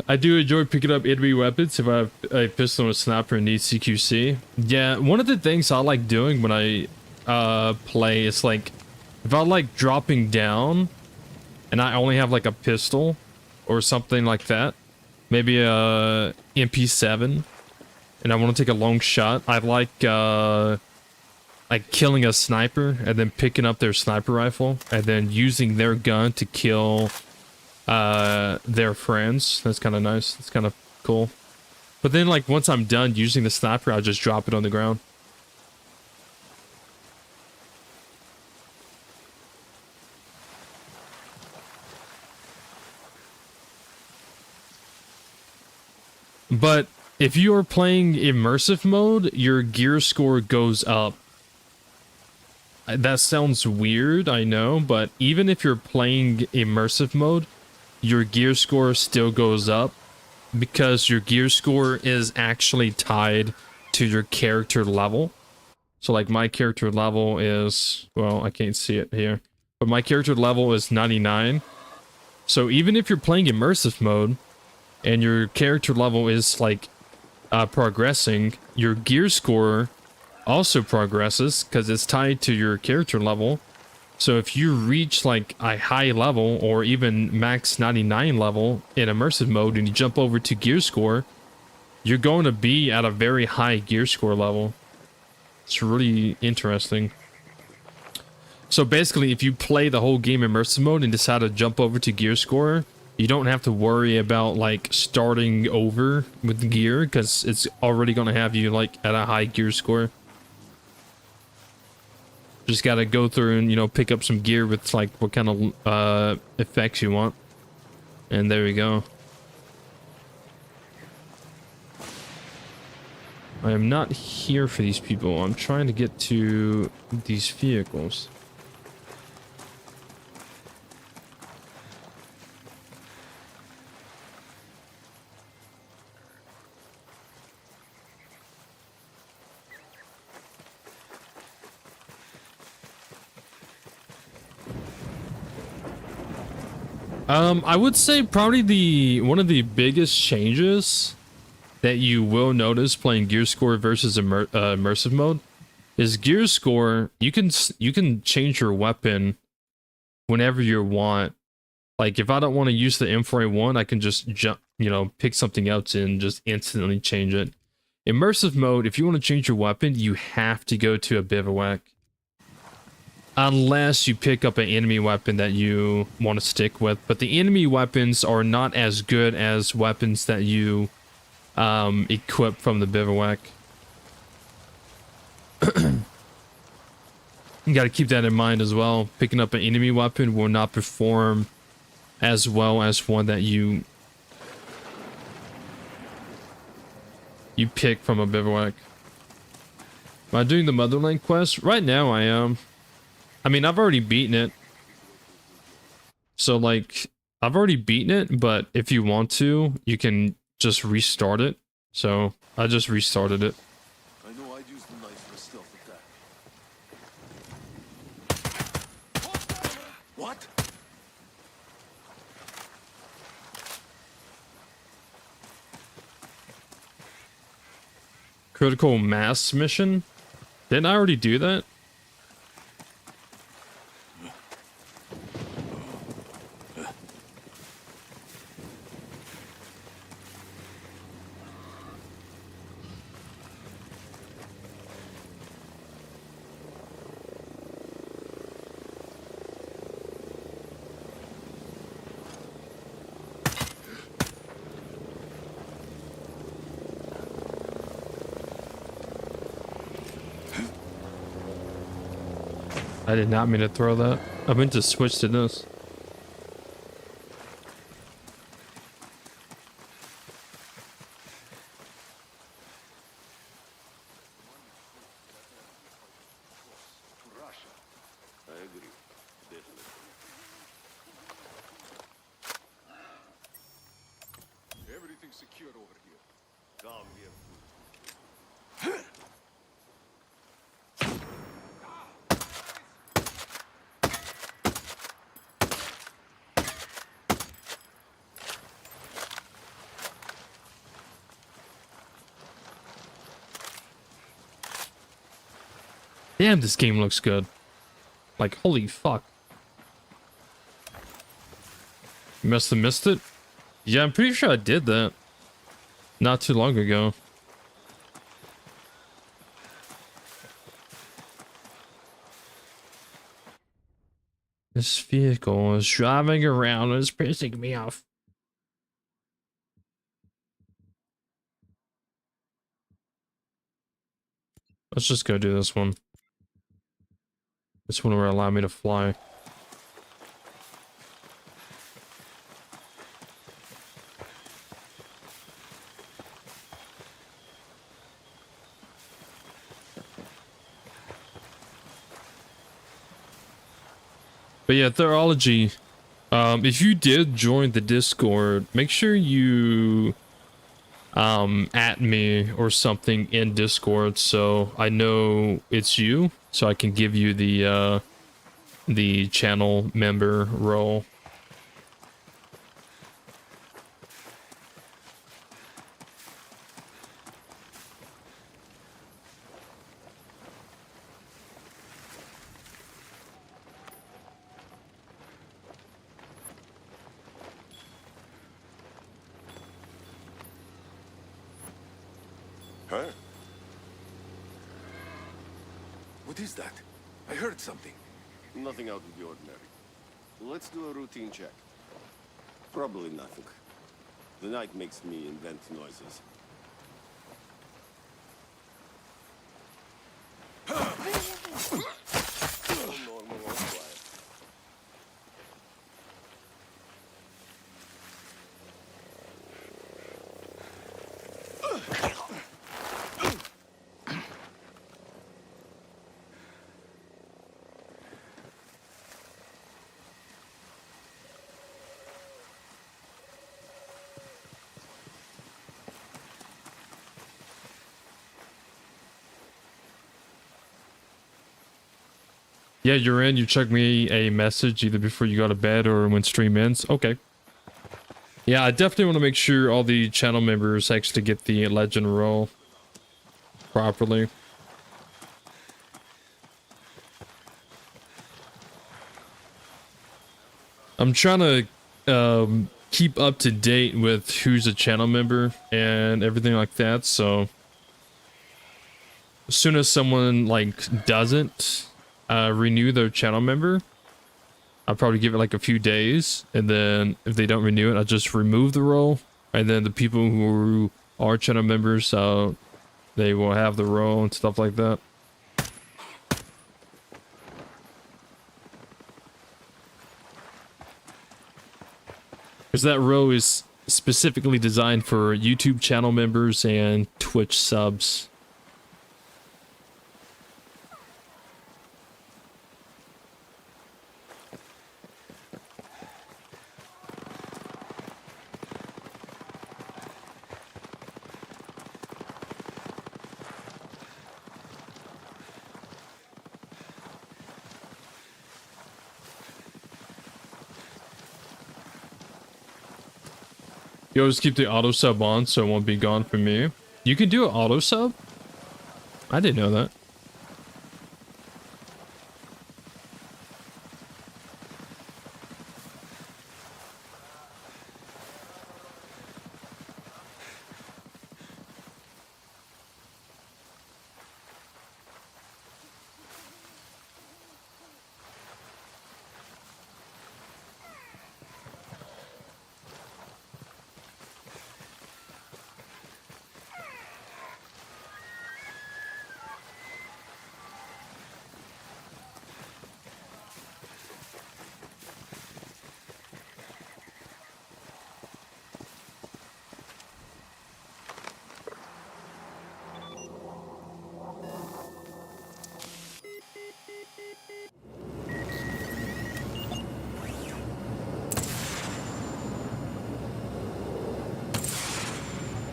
I do enjoy picking up enemy weapons if I have a pistol and a sniper and need CQC. Yeah, one of the things I like doing when I play is like, if I like dropping down and I only have like a pistol or something like that, maybe a MP7, and I want to take a long shot, I like killing a sniper and then picking up their sniper rifle and then using their gun to kill their friends. That's kind of nice. That's kind of cool. But then like once I'm done using the sniper, I'll just drop it on the ground. But if you are playing immersive mode, your gear score goes up. That sounds weird, I know, but even if you're playing immersive mode, your gear score still goes up because your gear score is actually tied to your character level. So like my character level is, well, I can't see it here, but my character level is 99. So even if you're playing immersive mode and your character level is like progressing, your gear score also progresses because it's tied to your character level. So if you reach like a high level or even max 99 level in immersive mode and you jump over to gear score, you're going to be at a very high gear score level. It's really interesting. So basically, if you play the whole game immersive mode and decide to jump over to gear score, you don't have to worry about like starting over with the gear because it's already going to have you like at a high gear score. Just got to go through and, you know, pick up some gear with like what kind of effects you want. And there we go. I am not here for these people. I'm trying to get to these vehicles. I would say probably one of the biggest changes that you will notice playing gear score versus immersive mode is gear score. You can change your weapon whenever you want. Like if I don't want to use the M4A1, I can just jump, you know, pick something else and just instantly change it. Immersive mode, if you want to change your weapon, you have to go to a bivouac. Unless you pick up an enemy weapon that you want to stick with. But the enemy weapons are not as good as weapons that you equip from the bivouac. You got to keep that in mind as well. Picking up an enemy weapon will not perform as well as one that you pick from a bivouac. Am I doing the Motherland quest? Right now I am. I mean, I've already beaten it. So, like, I've already beaten it, but if you want to, you can just restart it. So, I just restarted it. I know I'd use the knife for a stealth attack. What? Critical mass mission? Didn't I already do that? I did not mean to throw that. I meant to switch to this. I agree. Definitely. Everything's secure over here. Come here. Damn, this game looks good. Like, holy fuck. You must have missed it? Yeah, I'm pretty sure I did that. Not too long ago. This vehicle is driving around and it's pissing me off. Let's just go do this one. This one will allow me to fly. But yeah, Theology, if you did join the Discord, make sure you at me or something in Discord so I know it's you, so I can give you the channel member role. Huh? What is that? I heard something. Nothing out of the ordinary. Let's do a routine check. Probably nothing. The night makes me invent noises. Normal or quiet. Yeah, you're in. You check me a message either before you go to bed or when stream ends. Okay. Yeah, I definitely want to make sure all the channel members actually get the legend role properly. I'm trying to keep up to date with who's a channel member and everything like that. So as soon as someone like doesn't renew their channel member, I'll probably give it like a few days, and then if they don't renew it, I'll just remove the role, and then the people who are channel members, they will have the role and stuff like that. Because that row is specifically designed for YouTube channel members and Twitch subs. You always keep the auto sub on so it won't be gone from me. You can do an auto sub? I didn't know that.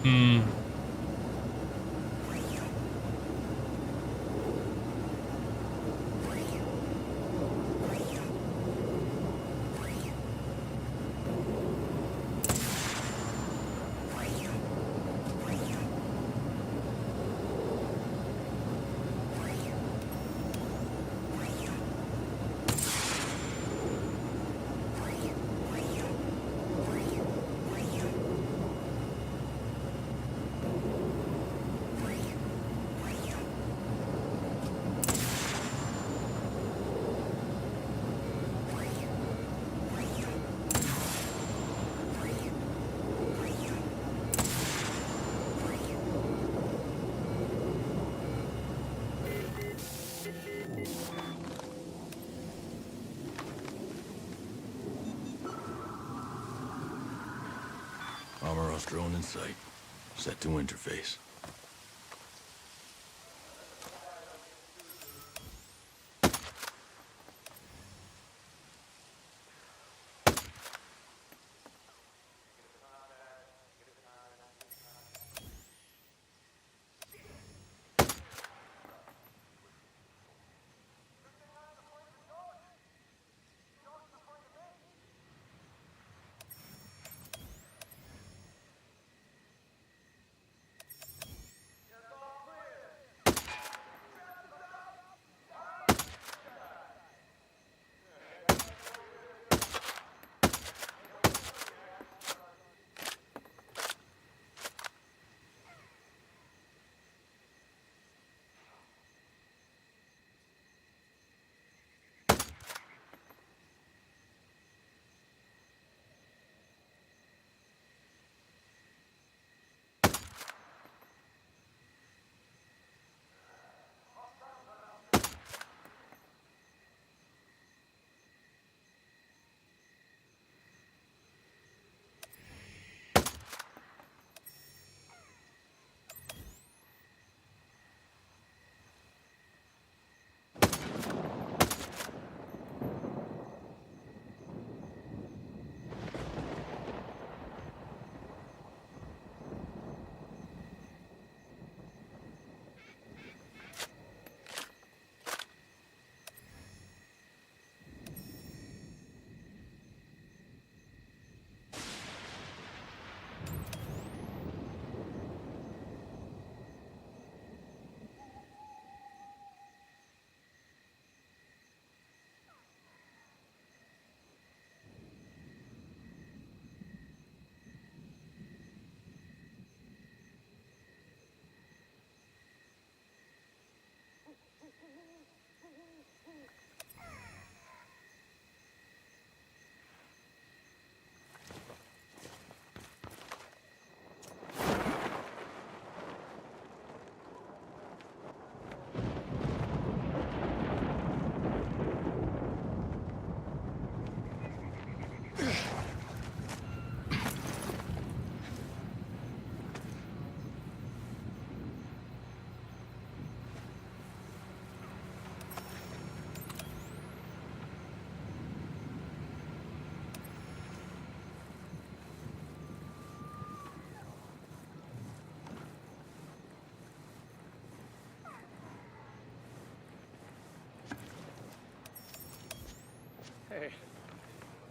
Hmm. Armoros drone in sight. Set to interface.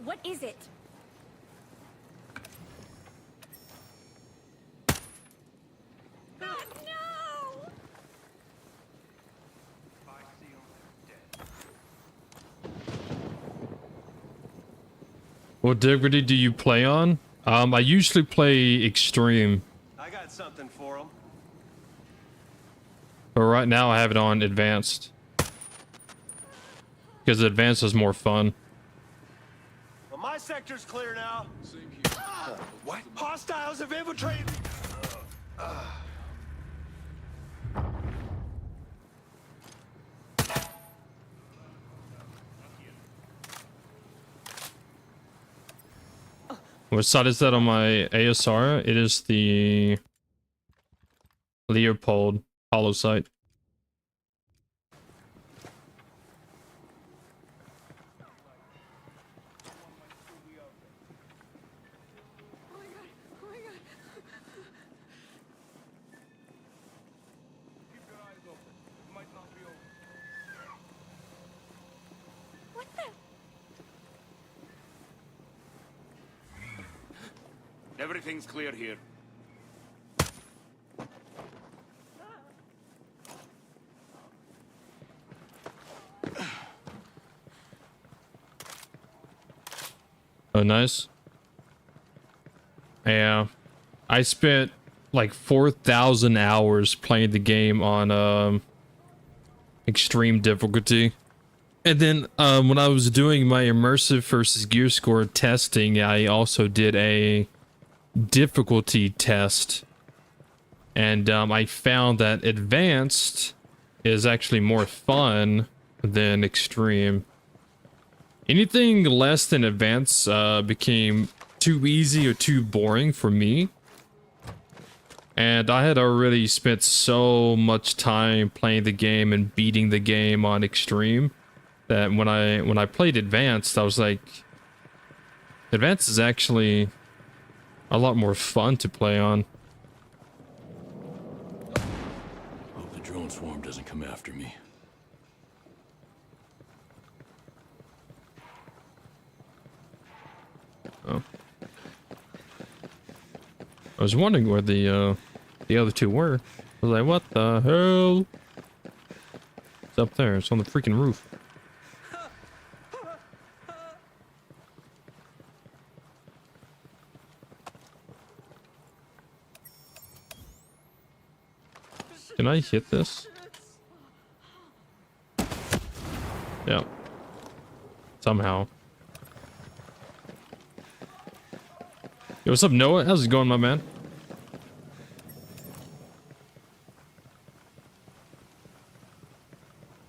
What is it? Oh, no! What difficulty do you play on? I usually play extreme, I got something for him. but right now I have it on advanced. Because advanced is more fun. Well, my sector's clear now. What? Hostiles have infiltrated. What side is that on my ASR? It is the Leopold hollow sight. Oh my god, oh my god. What the? Everything's clear here. Oh, nice. Yeah. I spent like 4,000 hours playing the game on extreme difficulty. And then when I was doing my immersive versus gear score testing, I also did a difficulty test. And I found that advanced is actually more fun than extreme. Anything less than advanced became too easy or too boring for me. And I had already spent so much time playing the game and beating the game on extreme that when I played advanced, I was like, advanced is actually a lot more fun to play on. Hope the drone swarm doesn't come after me. Oh. I was wondering where the other two were. I was like, what the hell? It's up there. It's on the freaking roof. Can I hit this? Yeah. Somehow. Yo, what's up, Noah? How's it going, my man?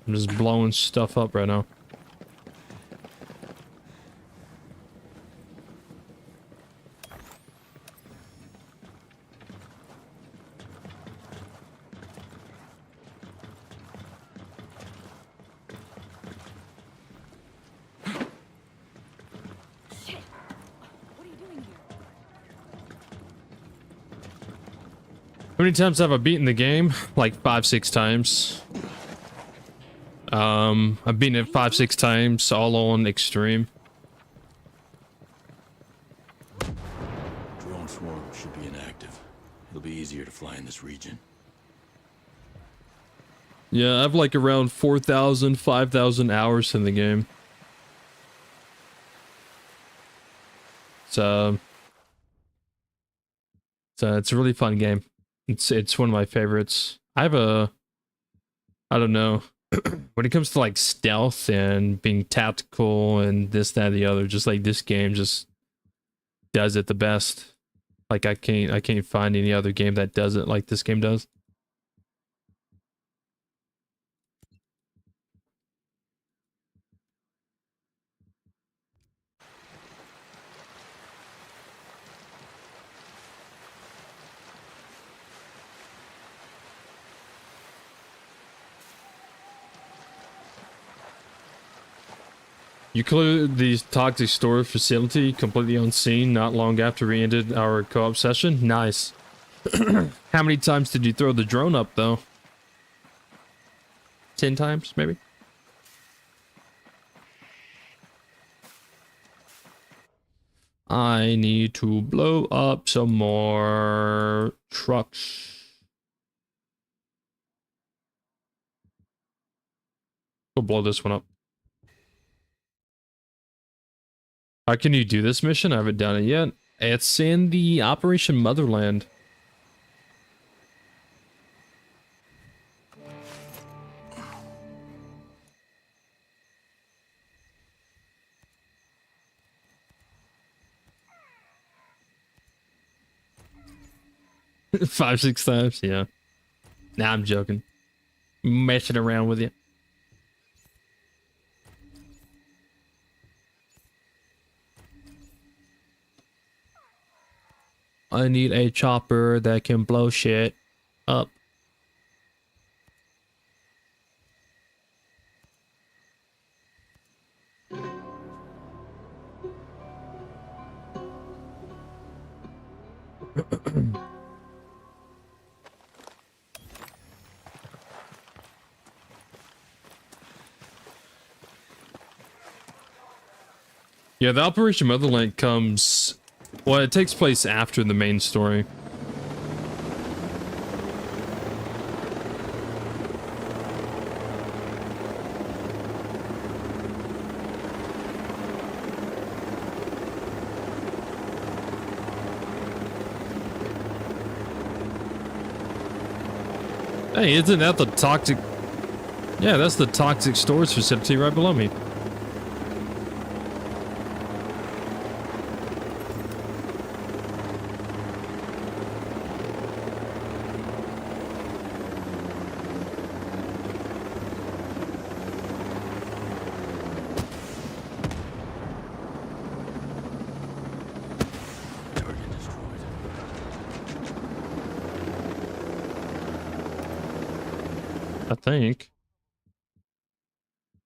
I'm just blowing stuff up right now. Shit! What are you doing here? How many times have I beaten the game? Like 5-6 times. I've beaten it 5-6 times, all on extreme. Drone swarm should be inactive. It'll be easier to fly in this region. Yeah, I have like around 4,000, 5,000 hours in the game. It's a really fun game. It's one of my favorites. I don't know. When it comes to like stealth and being tactical and this, that, the other, just like this game just does it the best. Like I can't find any other game that does it like this game does. You cleared the toxic storage facility completely unseen not long after we ended our co-op session. Nice. How many times did you throw the drone up, though? 10 times, maybe? I need to blow up some more trucks. We'll blow this one up. How can you do this mission? I haven't done it yet. It's in the Operation Motherland. Five, six times, yeah. Nah, I'm joking. Messing around with you. I need a chopper that can blow shit up. Yeah, the Operation Motherland comes... Well, it takes place after the main story. Hey, isn't that the toxic... Yeah, that's the toxic storage facility right below me. I think.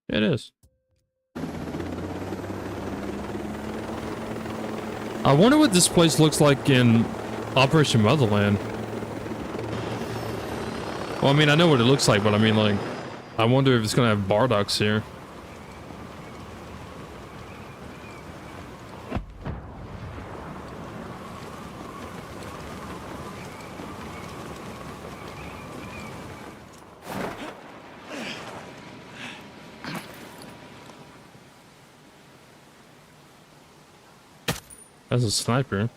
It is. I wonder what this place looks like in Operation Motherland. Well, I mean, I know what it looks like, but I mean, like, I wonder if it's gonna have Bardox here. That's a sniper. You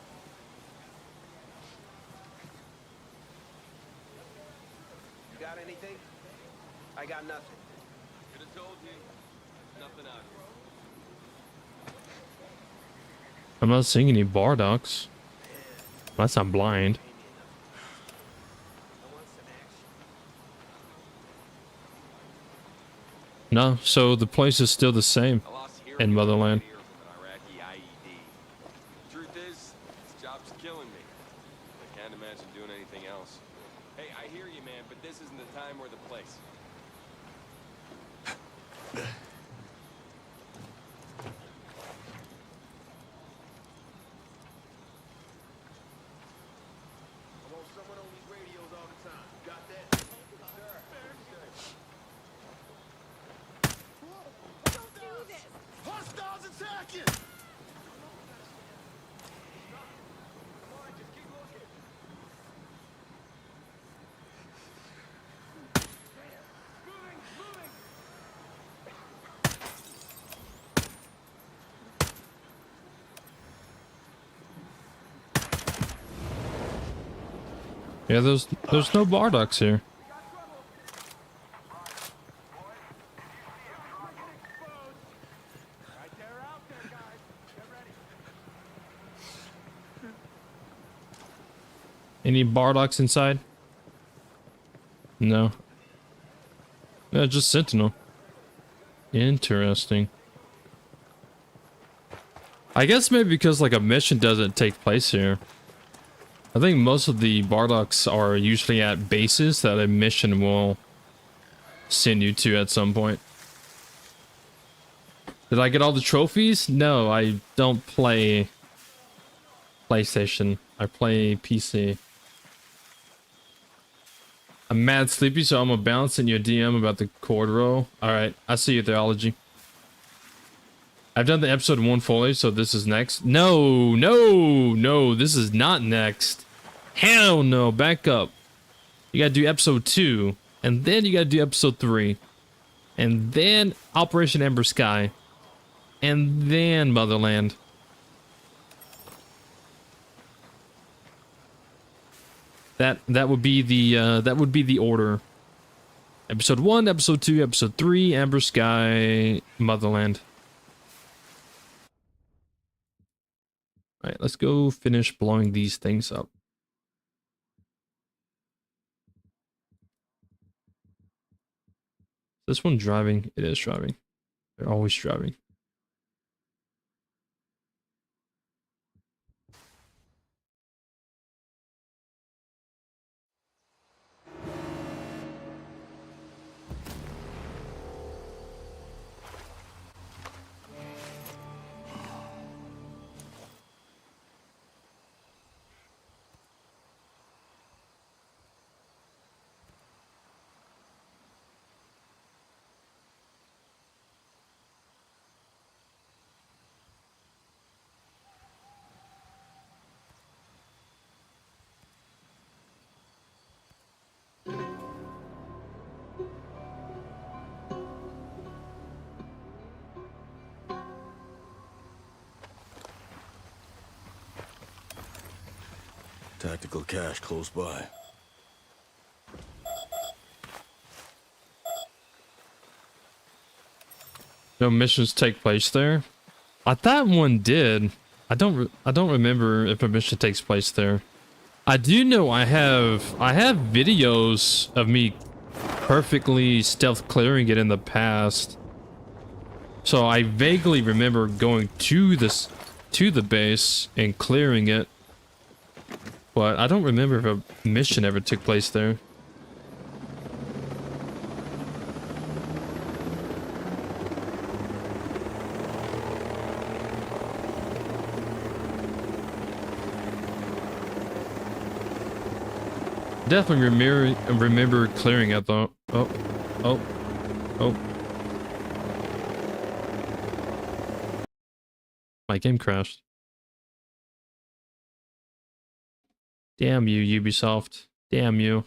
got anything? I got nothing. Could have told you. Nothing out here. I'm not seeing any Bardox. Unless I'm blind. No, so the place is still the same in Motherland. Truth is, this job's killing me. I can't imagine doing anything else. Hey, I hear you, man, but this isn't the time or the place. I want someone on these radios all the time. Got that? Don't do this! Hostiles attacking! Yeah, there's no Bardox here. Any Bardox inside? No. Yeah, just Sentinel. Interesting. I guess maybe because like a mission doesn't take place here. I think most of the Bardox are usually at bases that a mission will send you to at some point. Did I get all the trophies? No, I don't play PlayStation. I play PC. I'm mad sleepy, so I'm gonna bounce in your DM about the cord row. Alright, I see your theology. I've done the episode 1 fully, so this is next. No, no, no, this is not next. Hell no, back up. You gotta do episode 2, and then you gotta do episode 3, and then Operation Ember Sky, and then Motherland. That would be the order. Episode 1, episode 2, episode 3, Ember Sky, Motherland. Alright, let's go finish blowing these things up. This one driving? It is driving. They're always driving. Tactical cache close by. No missions take place there. I thought one did. I don't remember if a mission takes place there. I do know I have videos of me perfectly stealth clearing it in the past. So I vaguely remember going to the base and clearing it. But I don't remember if a mission ever took place there. Definitely remember clearing it though. Oh. My game crashed. Damn you, Ubisoft. Damn you.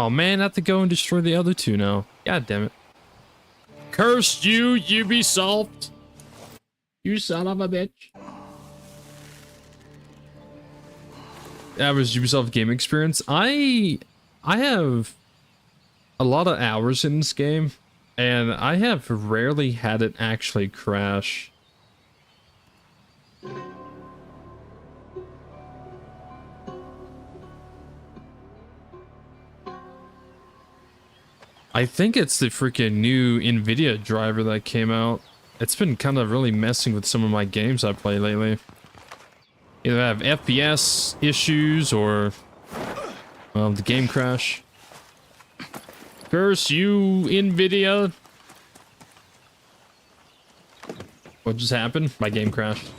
Oh man, I have to go and destroy the other two now. God damn it. Curse you, Ubisoft! You son of a bitch. Average Ubisoft game experience. I have a lot of hours in this game, and I have rarely had it actually crash. I think it's the freaking new NVIDIA driver that came out. It's been kind of really messing with some of my games I play lately. Either I have FPS issues or, well, the game crash. Curse you, NVIDIA. What just happened? My game crashed.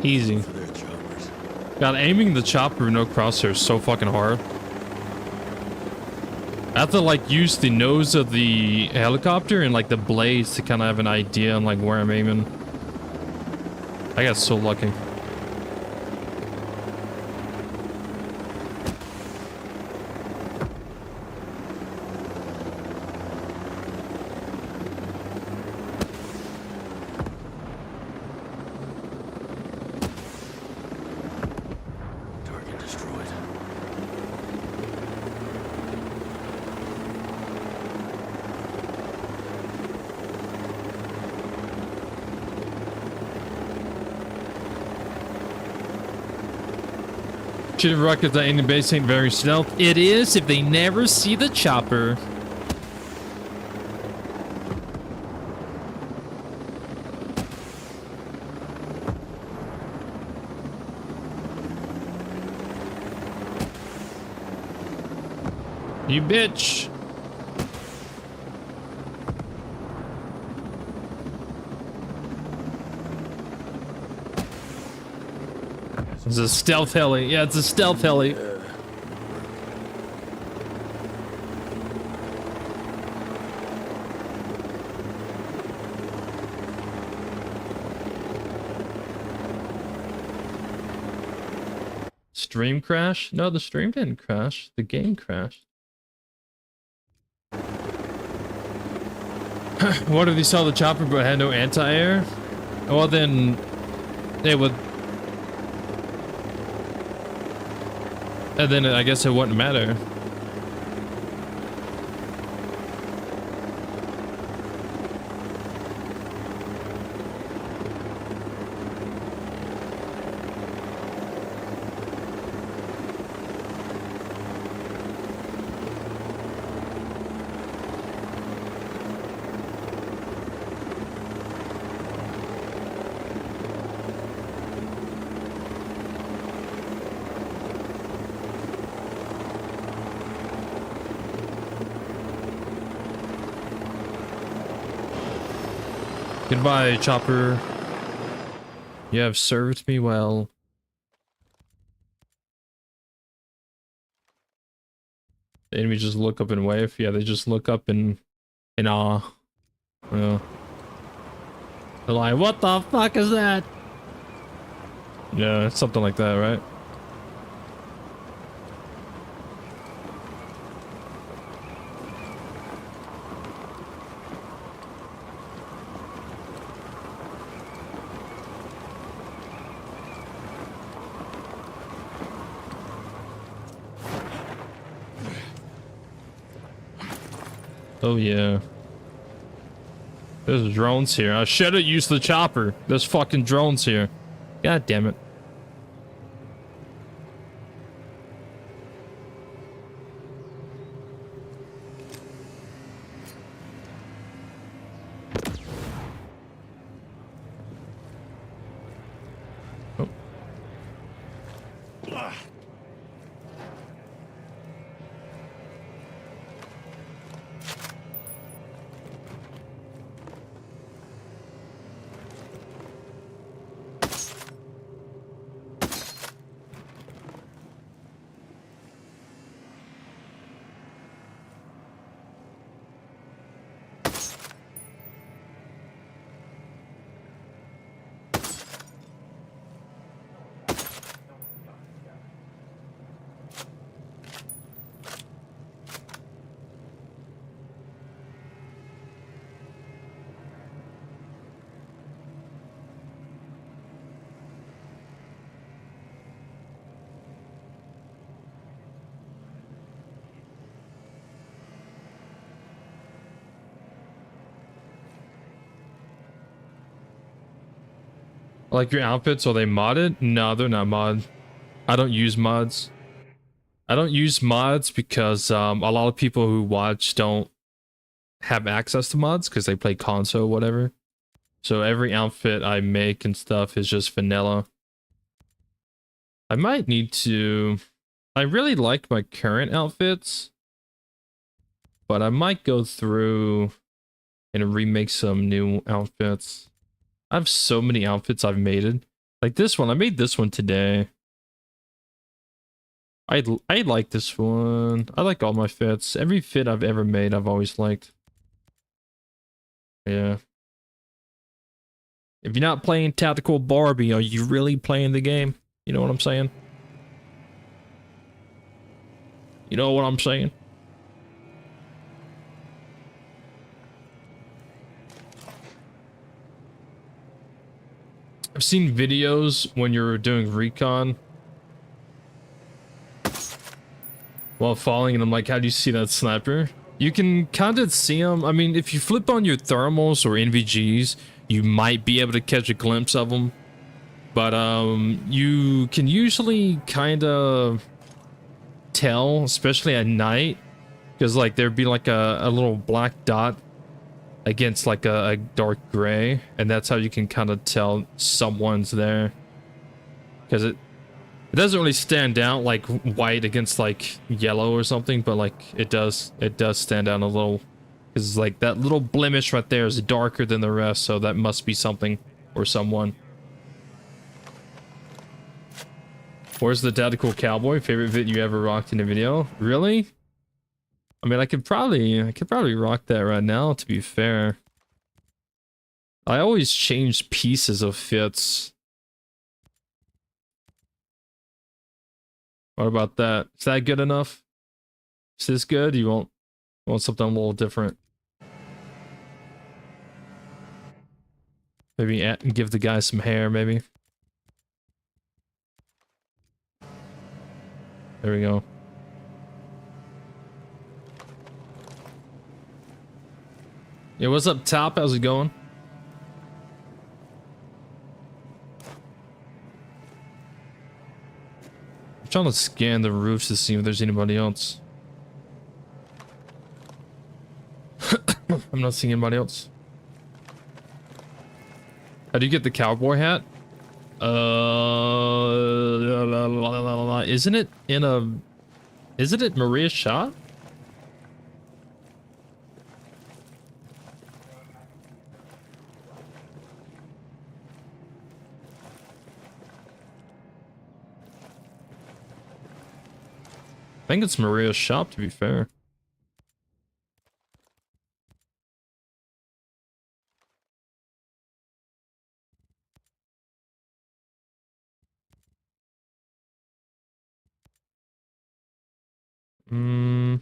Easy. God, aiming the chopper with no crosshair is so fucking hard. I have to like use the nose of the helicopter and like the blades to kind of have an idea on like where I'm aiming. I got so lucky. Shooting rockets at any base ain't very stealth. It is if they never see the chopper. You bitch. It's a stealth heli. Yeah, it's a stealth heli. Stream crash? No, the stream didn't crash. The game crashed. What if they saw the chopper but had no anti-air? Well, then they would. And then I guess it wouldn't matter. Goodbye, chopper. You have served me well. The enemies just look up and wave. Yeah, they just look up in awe. Yeah. They're like, what the fuck is that? Yeah, it's something like that, right? Oh yeah. There's drones here. I should have used the chopper. There's fucking drones here. God damn it. Oh. Like your outfits, are they modded? No, they're not modded. I don't use mods. I don't use mods because a lot of people who watch don't have access to mods because they play console or whatever. So every outfit I make and stuff is just vanilla. I might need to... I really like my current outfits, but I might go through and remake some new outfits. I have so many outfits I've made. Like this one, I made this one today. I like this one. I like all my fits. Every fit I've ever made, I've always liked. Yeah. If you're not playing Tactical Barbie, are you really playing the game? You know what I'm saying? You know what I'm saying? I've seen videos when you're doing recon while falling, and I'm like, how do you see that sniper? You can kind of see them. I mean, if you flip on your thermals or NVGs, you might be able to catch a glimpse of them. But you can usually kind of tell, especially at night, because like there'd be like a little black dot against like a dark gray, and that's how you can kind of tell someone's there, because it doesn't really stand out like white against like yellow or something, but like it does stand out a little, because like that little blemish right there is darker than the rest, so that must be something or someone. Where's the Tactical Cowboy? Favorite vid you ever rocked in a video? Really? I mean, I could probably rock that right now, to be fair. I always change pieces of fits. What about that? Is that good enough? Is this good? You want something a little different? Maybe give the guy some hair, maybe. There we go. Yeah, what's up, Top? How's it going? I'm trying to scan the roofs to see if there's anybody else. I'm not seeing anybody else. How do you get the cowboy hat? Isn't it in a... Isn't it Maria's shot? I think it's Maria's shop, to be fair. Hmm.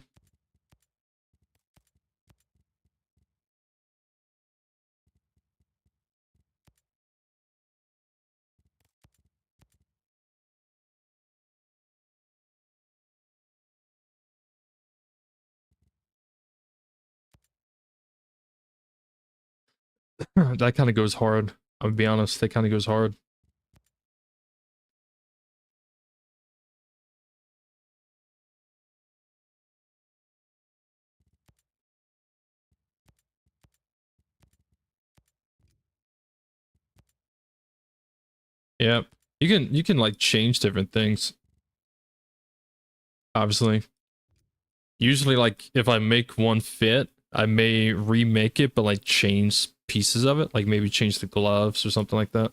That kind of goes hard. I'll be honest, that kind of goes hard. Yeah. You can like change different things. Obviously. Usually like if I make one fit, I may remake it but like change pieces of it, like maybe change the gloves or something like that.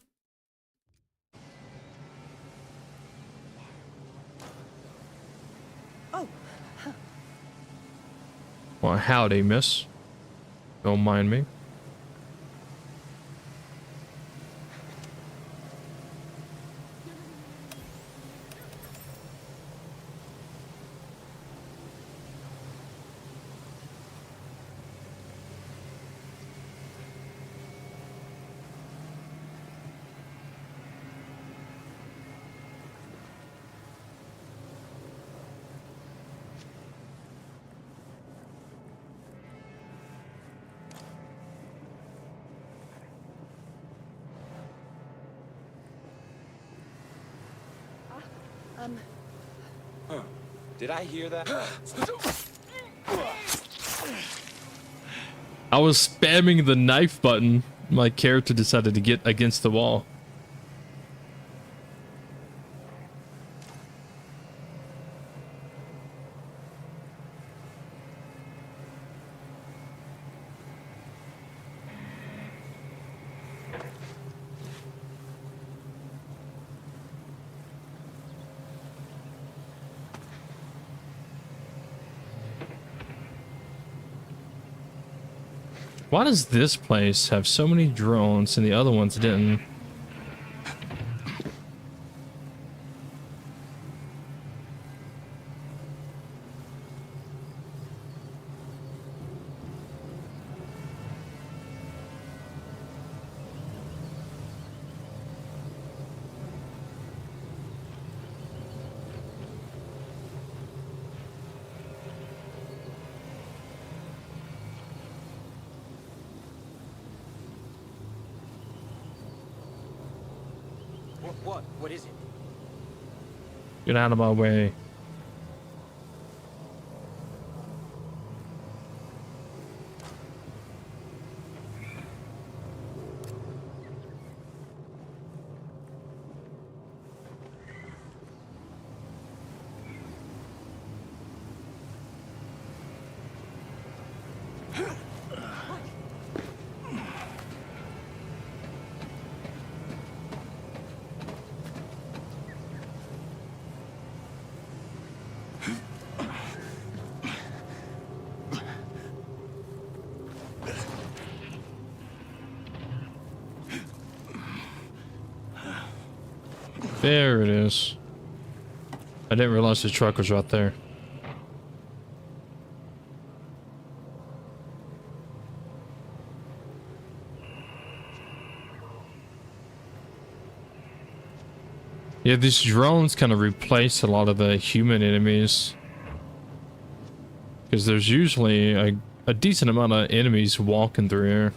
Oh. Well, howdy, miss. Don't mind me. Did I hear that? I was spamming the knife button. My character decided to get against the wall. Why does this place have so many drones and the other ones didn't? What is it? Get out of my way. There it is. I didn't realize the truck was right there. Yeah, these drones kind of replace a lot of the human enemies. Because there's usually a decent amount of enemies walking through here.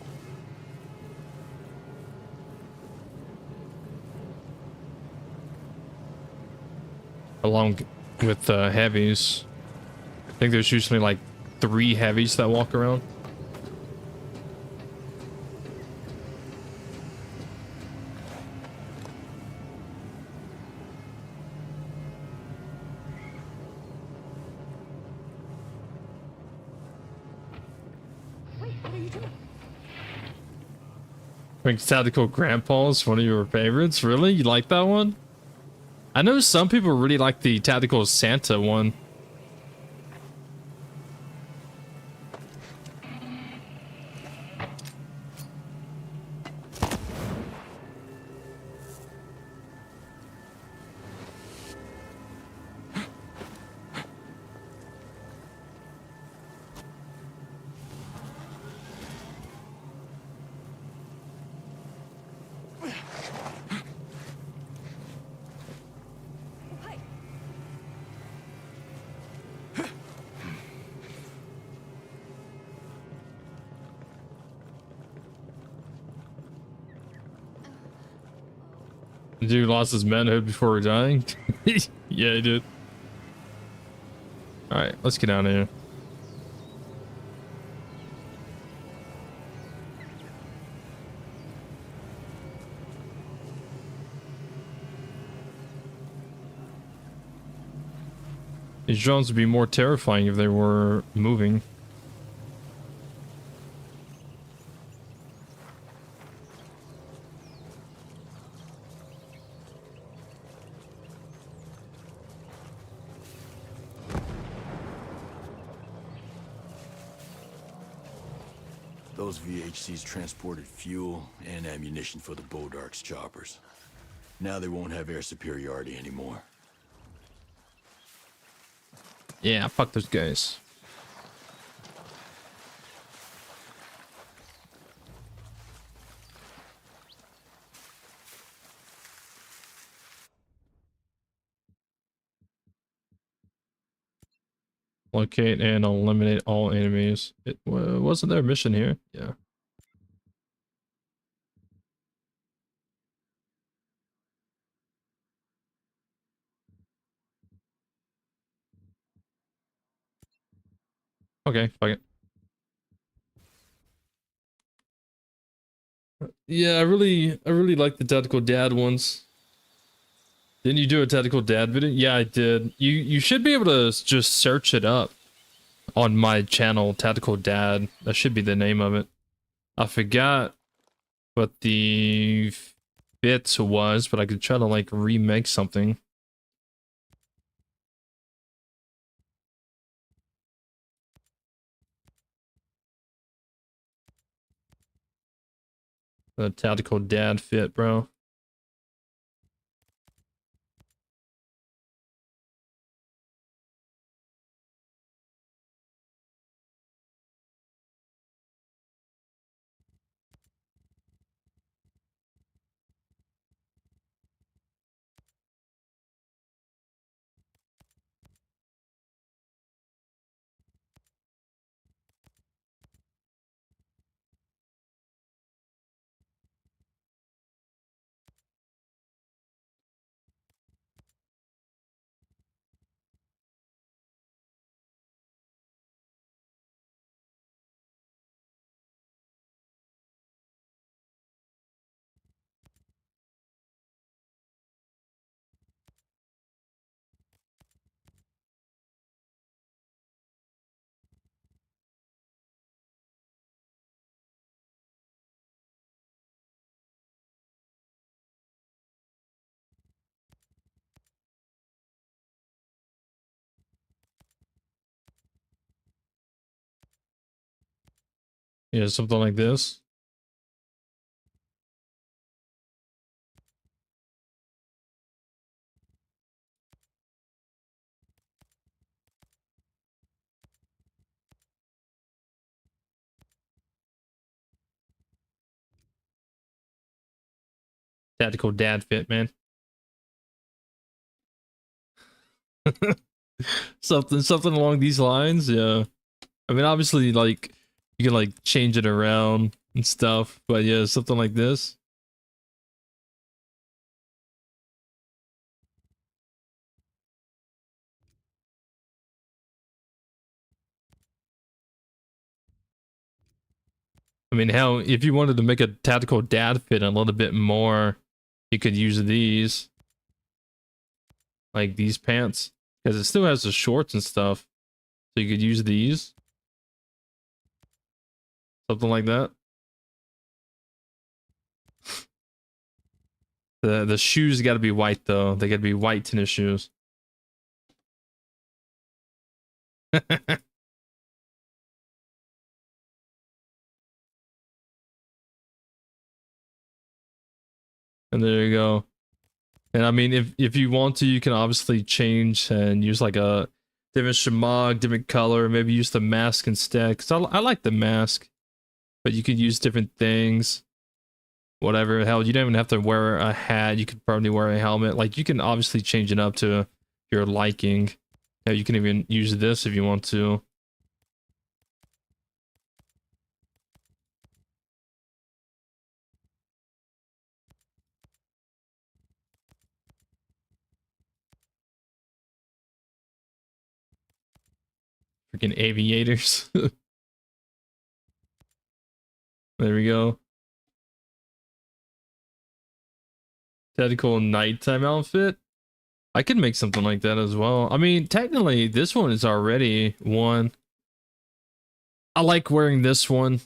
Along with heavies. I think there's usually like 3 heavies that walk around. Wait, what are you doing? I think Tactical Grandpa's one of your favorites. Really? You like that one? I know some people really like the Tactical Santa one. The dude lost his manhood before dying. Yeah, he did. All right, let's get out of here. These drones would be more terrifying if they were moving. Those VHCs transported fuel and ammunition for the Bodark's choppers. Now they won't have air superiority anymore. Yeah, fuck those guys. Locate and eliminate all enemies. It wasn't there a mission here? Yeah. Okay, fuck it. Yeah, I really like the tactical dad ones. Didn't you do a tactical dad video? Yeah, I did. You should be able to just search it up on my channel, Tactical Dad. That should be the name of it. I forgot what the bit was, but I could try to like remake something. The Tactical Dad fit, bro. Yeah, something like this. Tactical Dad fit, man. Something along these lines, yeah. I mean, obviously, like, you can, like, change it around and stuff, but yeah, something like this. I mean, hell, if you wanted to make a Tactical Dad fit a little bit more, you could use these. Like, these pants. Because it still has the shorts and stuff. So you could use these. Something like that. The shoes got to be white though. They got to be white tennis shoes. And there you go. And I mean, if you want to, you can obviously change and use like a different shamag, different color. Maybe use the mask instead. Cause I like the mask, but you could use different things. Whatever. Hell, you don't even have to wear a hat. You could probably wear a helmet. Like you can obviously change it up to your liking. Yeah, you can even use this if you want to. Fucking aviators. There we go. Tactical nighttime outfit. I could make something like that as well. I mean, technically, this one is already one. I like wearing this one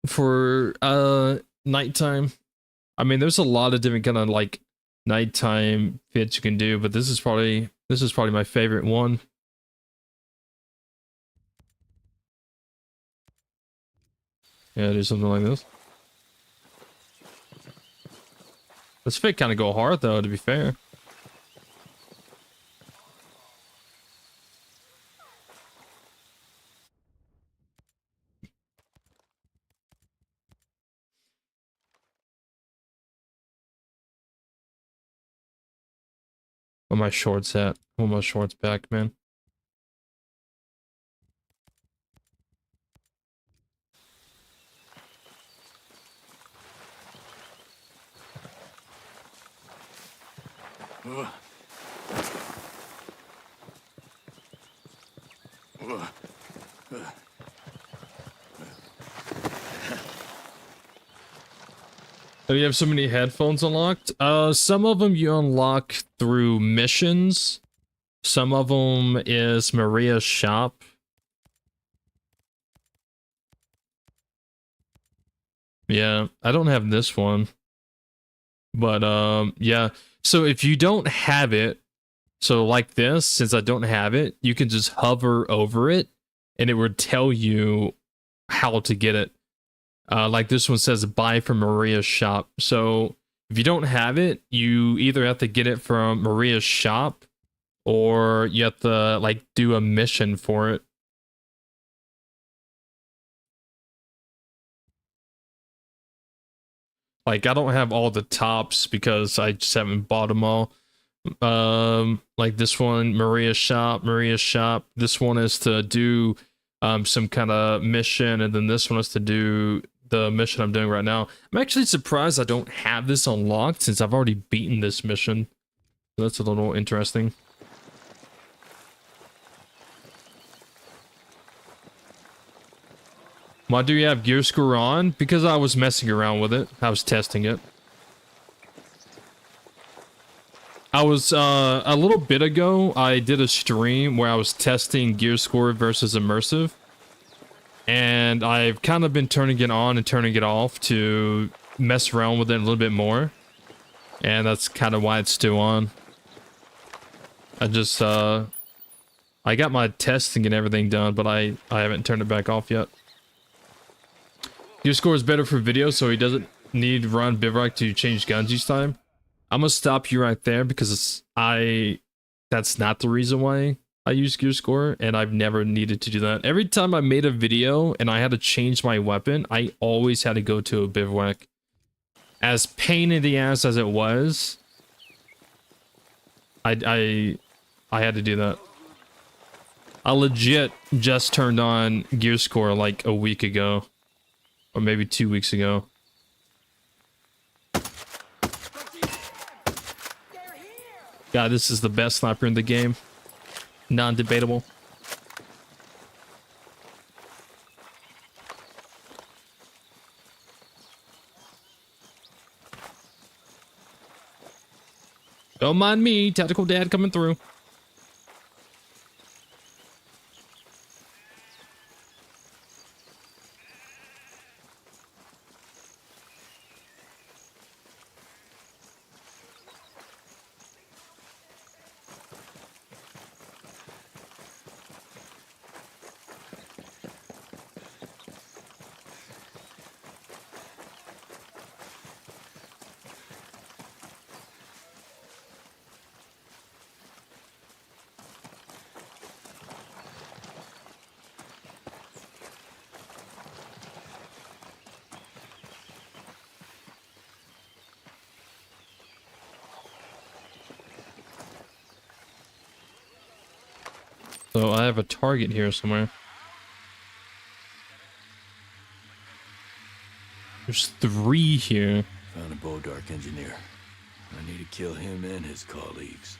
for nighttime. I mean, there's a lot of different kind of like nighttime fits you can do, but this is probably my favorite one. Yeah, do something like this. This fit kind of go hard though, to be fair. Where my shorts at? I want my shorts back, man. Oh, you have so many headphones unlocked? Some of them you unlock through missions. Some of them is Maria's shop. Yeah, I don't have this one. But, yeah. So if you don't have it, so like this, since I don't have it, you can just hover over it, and it would tell you how to get it. Like this one says, buy from Maria's shop. So if you don't have it, you either have to get it from Maria's shop, or you have to like do a mission for it. Like I don't have all the tops because I just haven't bought them all. Like this one, Maria's shop. This one is to do some kind of mission, and then this one is to do the mission I'm doing right now. I'm actually surprised I don't have this unlocked since I've already beaten this mission. So that's a little interesting. Why do you have gear score on? Because I was messing around with it. I was testing it. I was, a little bit ago, I did a stream where I was testing gear score versus immersive. And I've kind of been turning it on and turning it off to mess around with it a little bit more. And that's kind of why it's still on. I just, I got my testing and everything done, but I haven't turned it back off yet. Gear score is better for video, so he doesn't need to run bivouac to change guns each time. I'm gonna stop you right there because that's not the reason why I use gear score, and I've never needed to do that. Every time I made a video and I had to change my weapon, I always had to go to a bivouac. As pain in the ass as it was, I had to do that. I legit just turned on gear score like a week ago, or maybe 2 weeks ago. God, this is the best sniper in the game. Non-debatable. Don't mind me, tactical dad coming through. So I have a target here somewhere. There's 3 here. Found a Bodark engineer. I need to kill him and his colleagues.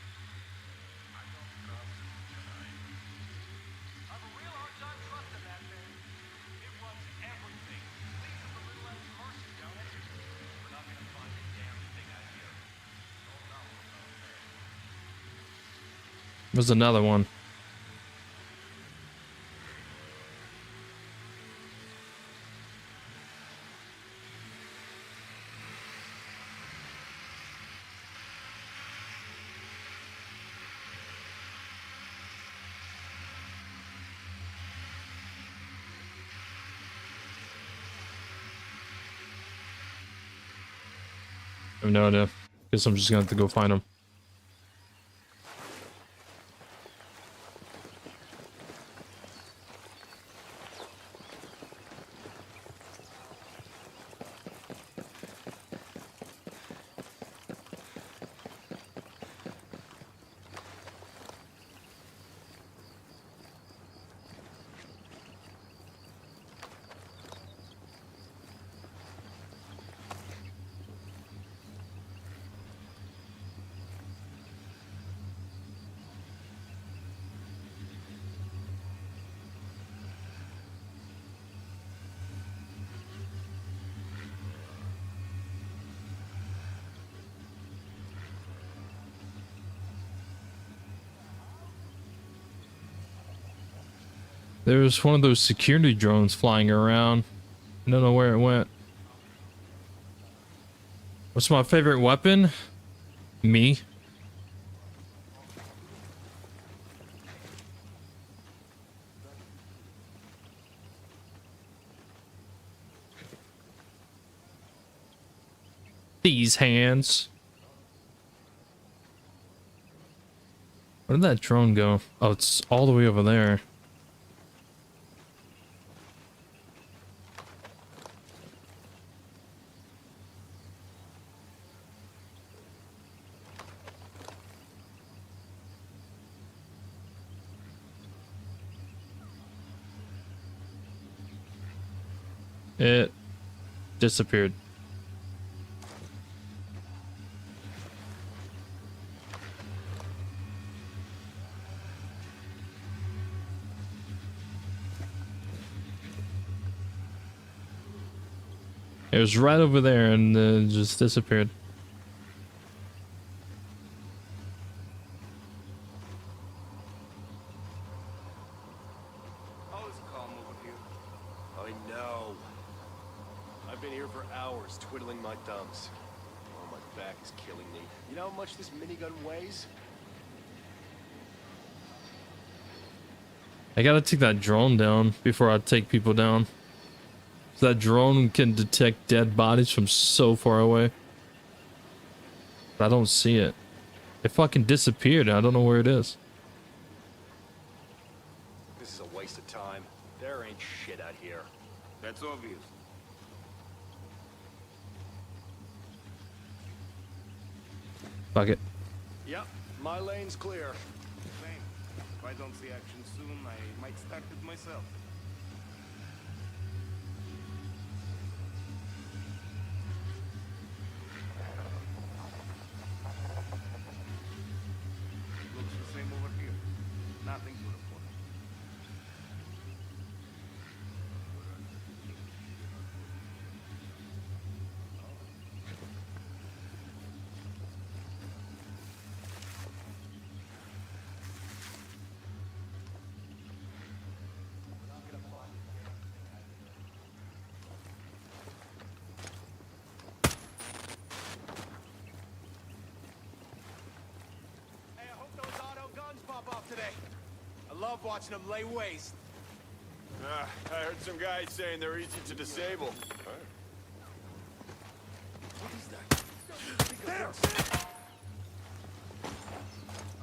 There's another one. I have no idea. Guess I'm just gonna have to go find him. There's one of those security drones flying around. I don't know where it went. What's my favorite weapon? Me. These hands. Where did that drone go? Oh, it's all the way over there. It disappeared. It was right over there and just disappeared. Oh, it's calm over here. I know. I've been here for hours twiddling my thumbs. Oh, my back is killing me. You know how much this minigun weighs? I gotta take that drone down before I take people down. So that drone can detect dead bodies from so far away. But I don't see it. It fucking disappeared. I don't know where it is. This is a waste of time. There ain't shit out here. That's obvious. Fuck it. Yep, my lane's clear. Same. If I don't see action soon, I might start it myself. Looks the same over here. Nothing to report. Hey, I hope those auto guns pop off today. I love watching them lay waste. I heard some guys saying they're easy to disable.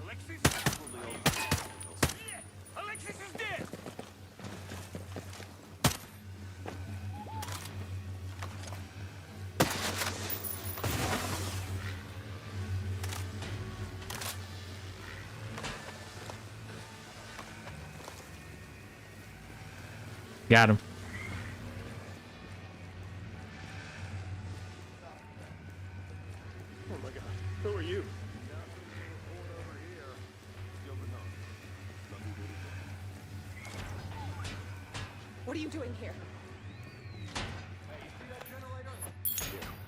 Alexis? Alexis is dead! Got him. Oh my god, who are you? What are you doing here?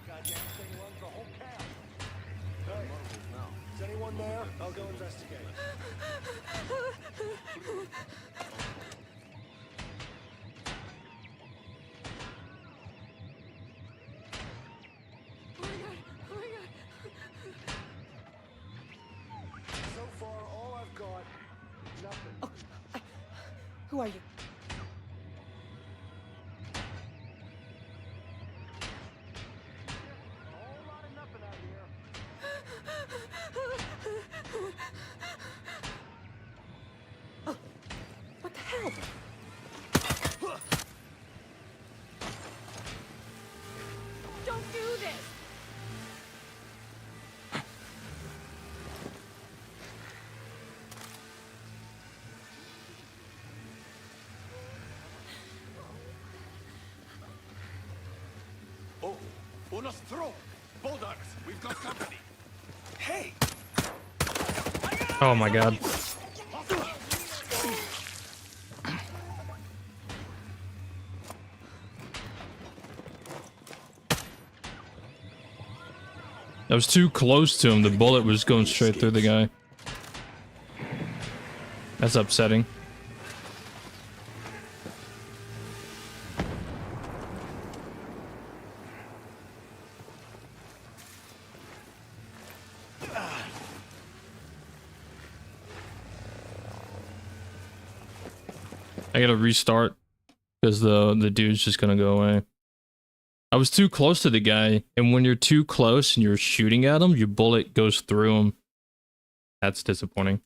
Goddamn thing runs the whole camp. Hey, does anyone in there? I'll go investigate. So far, all I've got, nothing. Oh, who are you? A whole lot of nothing out here. Oh, what the hell? Don't do this! Oh, unos throw. Bulldogs, we've got company. Hey! Oh my god. I was too close to him. The bullet was going straight through the guy. That's upsetting. I gotta restart because the dude's just gonna go away. I was too close to the guy, and when you're too close and you're shooting at him, your bullet goes through him. That's disappointing.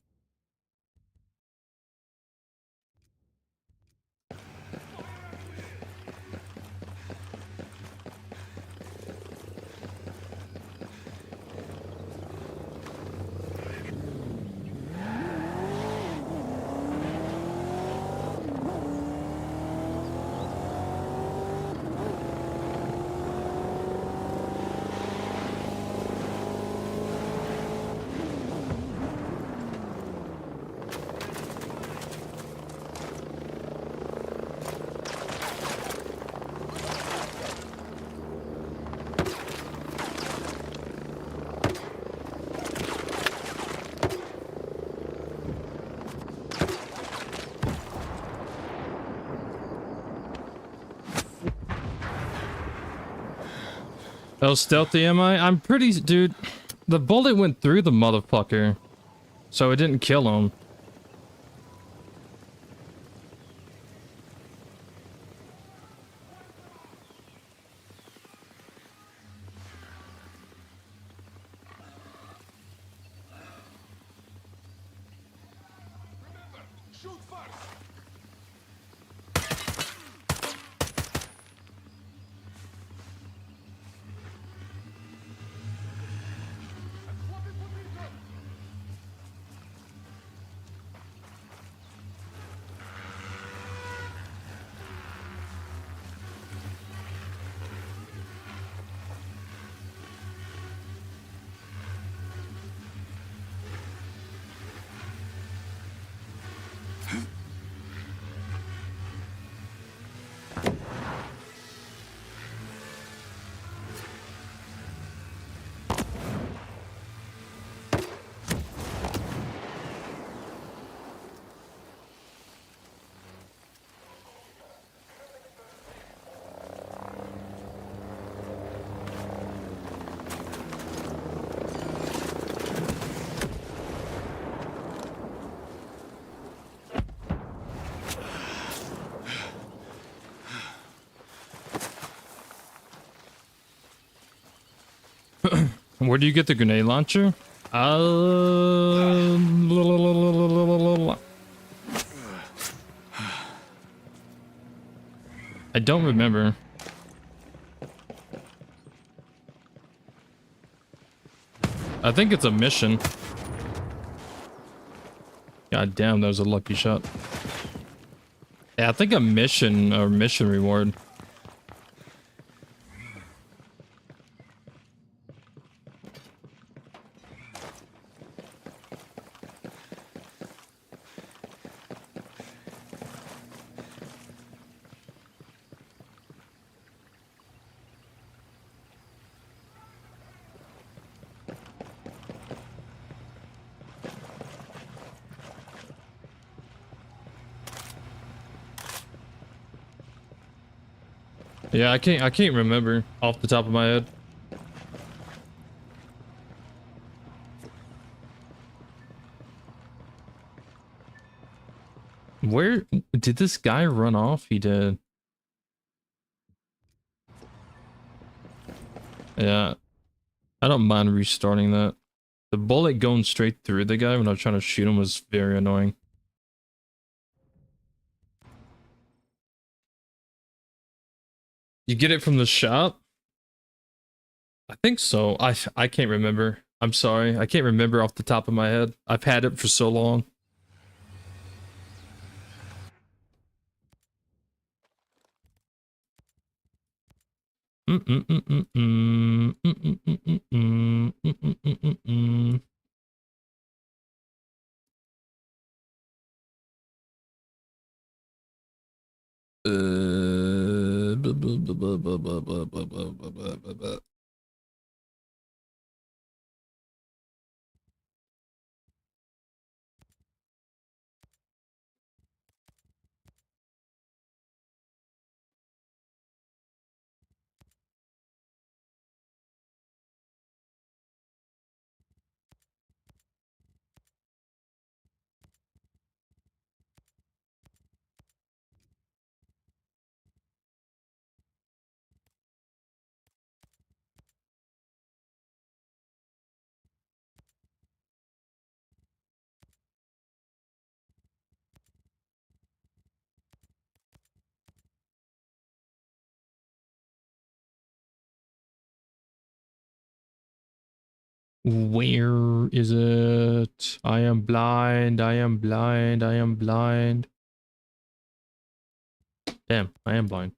Oh, stealthy am I? I'm pretty, dude. The bullet went through the motherfucker, so it didn't kill him. Shoot first! Where do you get the grenade launcher? I don't remember. I think it's a mission. God damn, that was a lucky shot. Yeah, I think a mission or mission reward. Yeah, I can't remember off the top of my head. Where did this guy run off? He did. Yeah, I don't mind restarting that. The bullet going straight through the guy when I was trying to shoot him was very annoying. You get it from the shop? I think so. I can't remember. I'm sorry. I can't remember off the top of my head. I've had it for so long. Where is it? I am blind. I am blind. I am blind. Damn, I am blind.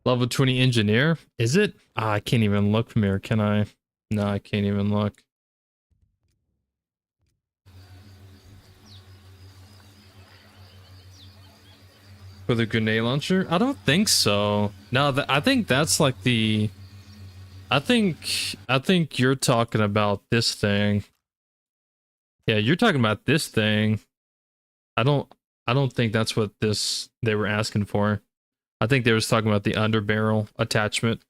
Level 20 engineer? Is it? Ah, I can't even look from here, can I? No, I can't even look. For the grenade launcher? I don't think so. No, I think that's like the... I think you're talking about this thing. Yeah, you're talking about this thing. I don't think that's what they were asking for. I think they was talking about the underbarrel attachment.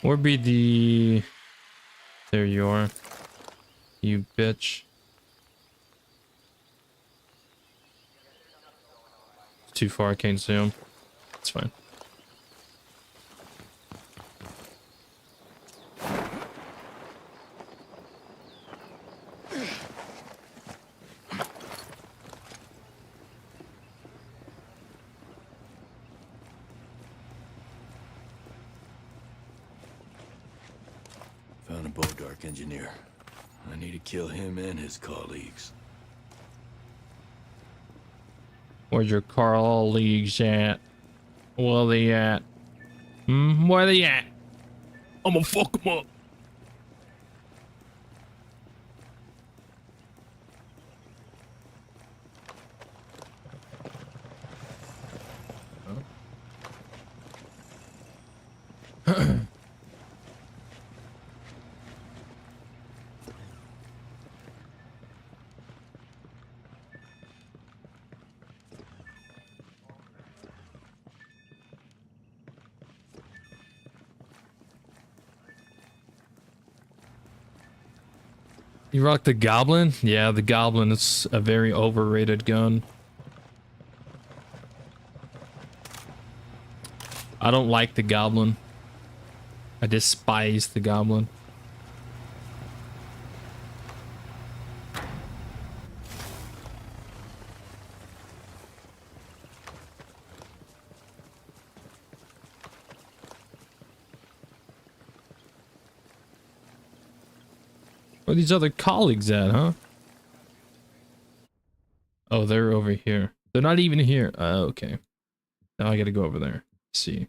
Or be the... There you are. You bitch. Too far, I can't see him. It's fine. Found a Bodark engineer. I need to kill him and his colleagues. Where's your colleagues at? Where they at? Where they at? I'ma fuck them up. You rock the Goblin? Yeah, the Goblin is a very overrated gun. I don't like the Goblin. I despise the Goblin. Where are these other colleagues at, huh? Oh, they're over here. They're not even here. Okay. Now I gotta go over there. See.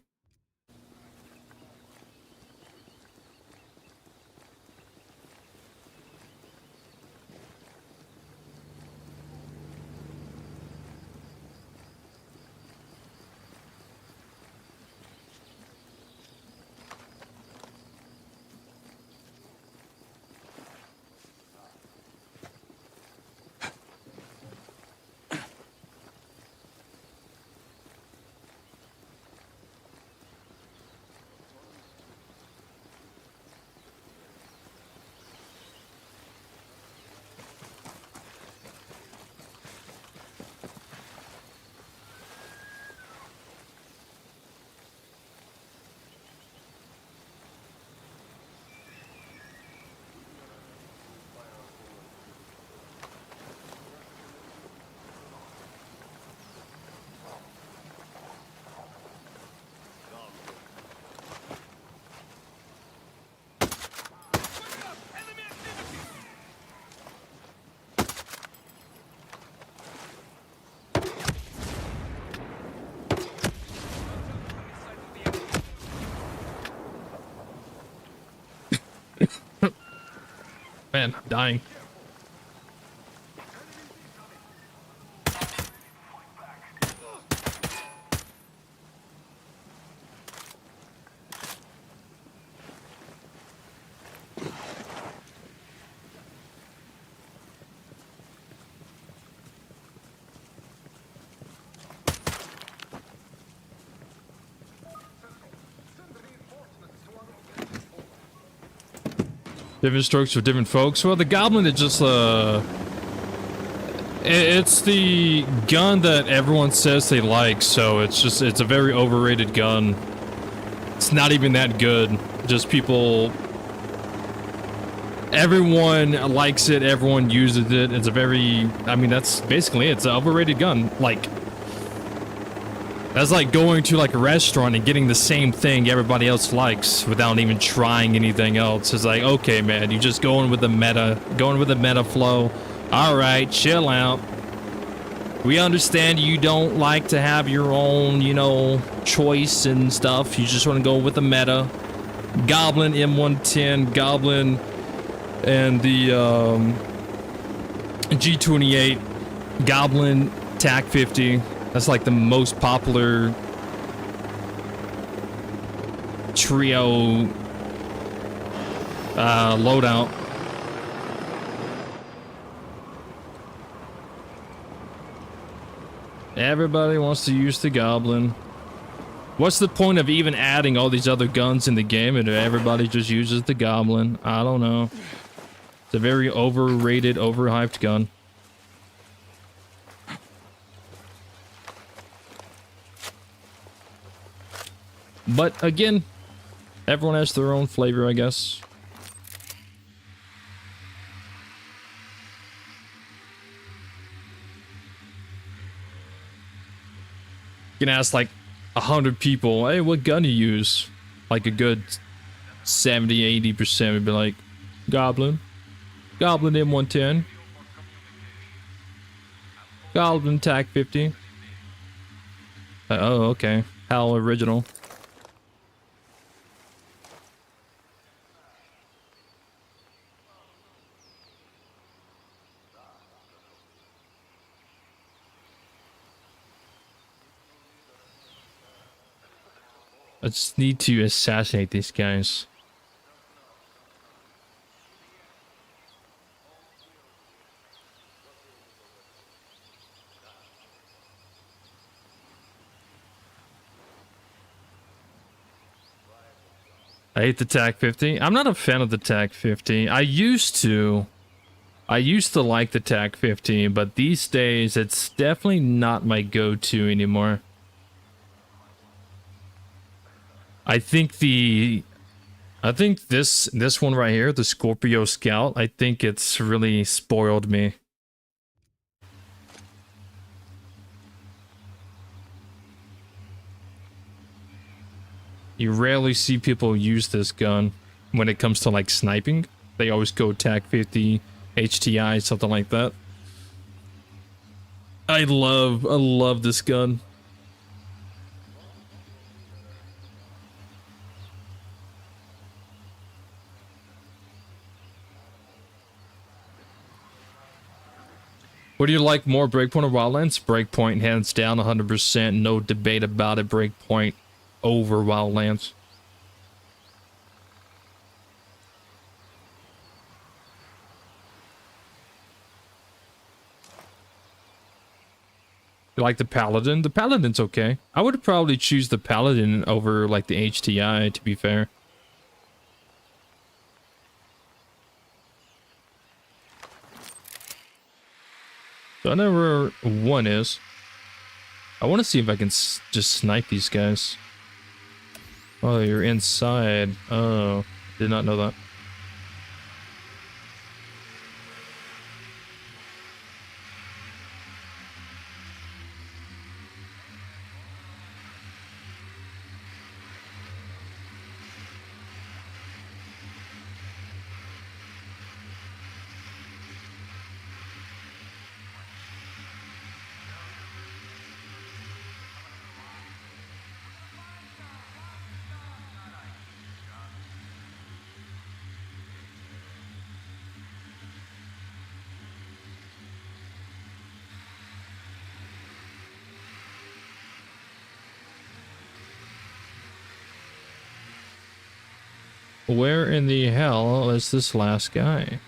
Man, I'm dying. Different strokes for different folks. Well, the Goblin is just it's the gun that everyone says they like, so it's a very overrated gun. It's not even that good. Just people, everyone likes it, everyone uses it. It's a very, I mean, that's basically it. It's an overrated gun. Like, that's like going to like a restaurant and getting the same thing everybody else likes without even trying anything else. It's like, okay, man, you're just going with the meta flow. All right, chill out. We understand you don't like to have your own, you know, choice and stuff. You just want to go with the meta. Goblin M110, Goblin, and the G28, Goblin TAC 50. That's like the most popular trio loadout. Everybody wants to use the Goblin. What's the point of even adding all these other guns in the game if everybody just uses the Goblin? I don't know. It's a very overrated, overhyped gun. But again, everyone has their own flavor, I guess. You can ask like 100 people, hey, what gun do you use? Like a good 70-80% would be like Goblin, Goblin M110, Goblin TAC 50. Oh, okay. How original. I just need to assassinate these guys. I hate the TAC 50. I'm not a fan of the TAC 50. I used to like the TAC 50, but these days it's definitely not my go-to anymore. I think this one right here, the Scorpio Scout, I think it's really spoiled me. You rarely see people use this gun when it comes to like sniping. They always go TAC 50, HTI, something like that. I love this gun. What do you like more, Breakpoint or Wildlands? Breakpoint, hands down, 100%, no debate about it. Breakpoint over Wildlands. You like the Paladin? The Paladin's okay. I would probably choose the Paladin over like the HTI, to be fair. So I know where one is. I want to see if I can just snipe these guys. Oh, you're inside. Oh, did not know that. Where in the hell is this last guy?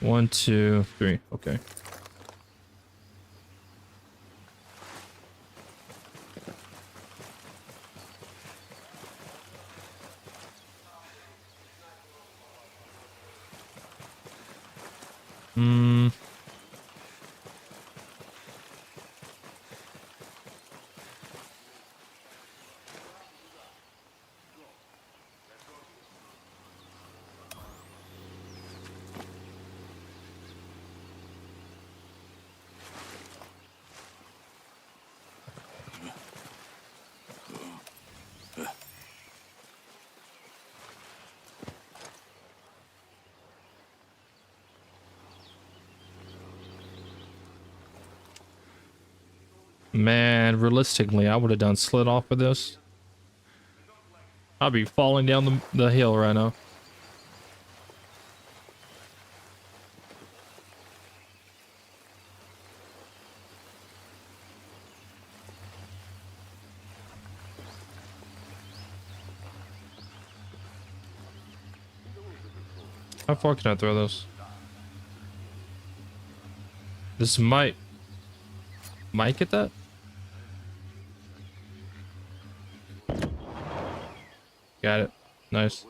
One, two, three. Okay. Man, realistically, I would have done slid off for this. I'd be falling down the hill right now. How far can I throw this? This might get that? Got it. Nice.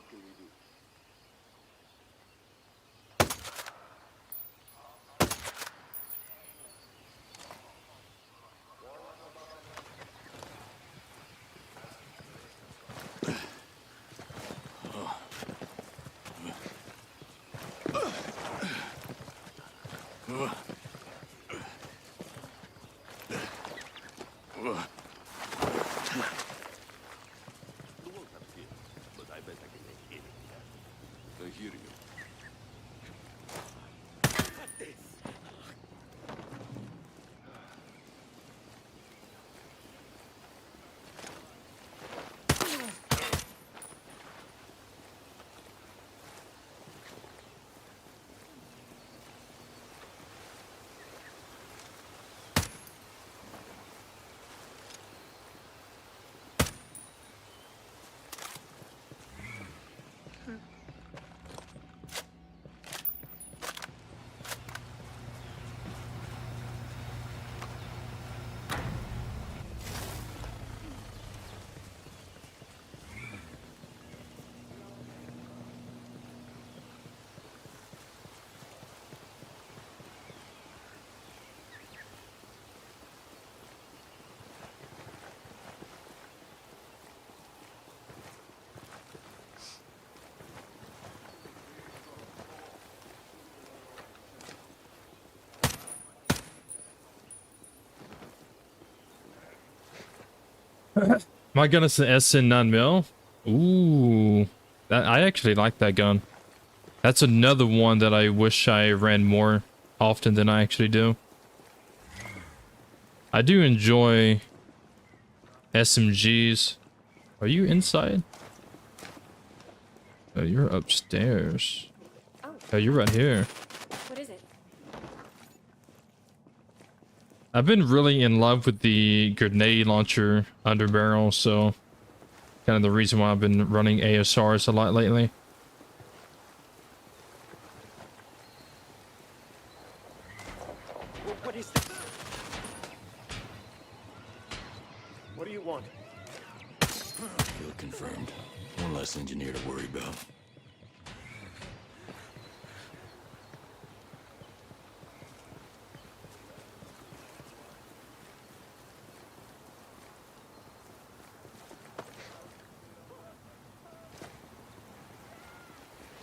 I hear you. My gun is an SN 9mm. Ooh, I actually like that gun. That's another one that I wish I ran more often than I actually do. I do enjoy SMGs. Are you inside? Oh, you're upstairs. Oh, you're right here. What is it? I've been really in love with the grenade launcher underbarrel, so kind of the reason why I've been running ASRs a lot lately. What is this? What do you want? Kill confirmed. One less engineer to worry about.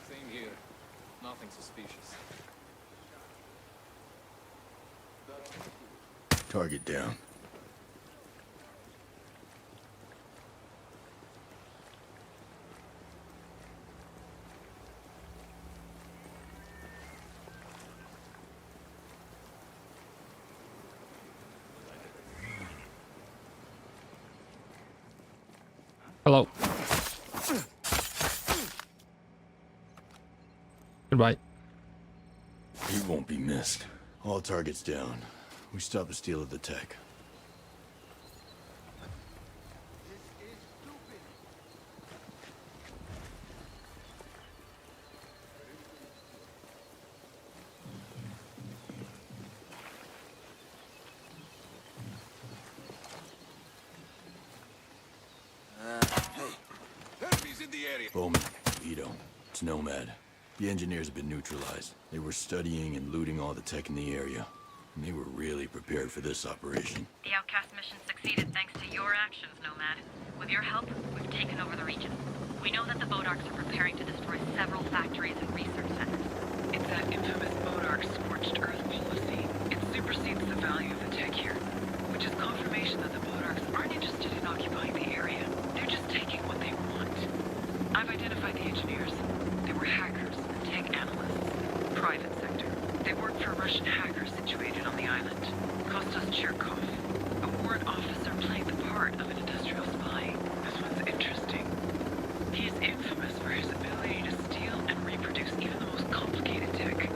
Same here. Nothing suspicious. Target down. Hello. Goodbye. He won't be missed. All targets down. We stop the steal of the tech. Enemies in the area. Bowman, Ito, it's Nomad. The engineers have been neutralized. They were studying and looting all the tech in the area. And they were really prepared for this operation. The Outcast mission succeeded thanks to your actions, Nomad. With your help, we've taken over the region. We know that the Bodarks are preparing to destroy several factories and research centers. It's that infamous Bodark scorched earth policy. It supersedes the value of the tech here, which is confirmation that the Bodarks aren't interested in occupying the area. They're just taking what they want. I've identified the engineers. They were hackers and tech analysts. Private sector. They worked for Russian hackers situated on the island. Kostas Cherkov, a warrant officer playing the part of an industrial spy. This one's interesting. He is infamous for his ability to steal and reproduce even the most complicated tech,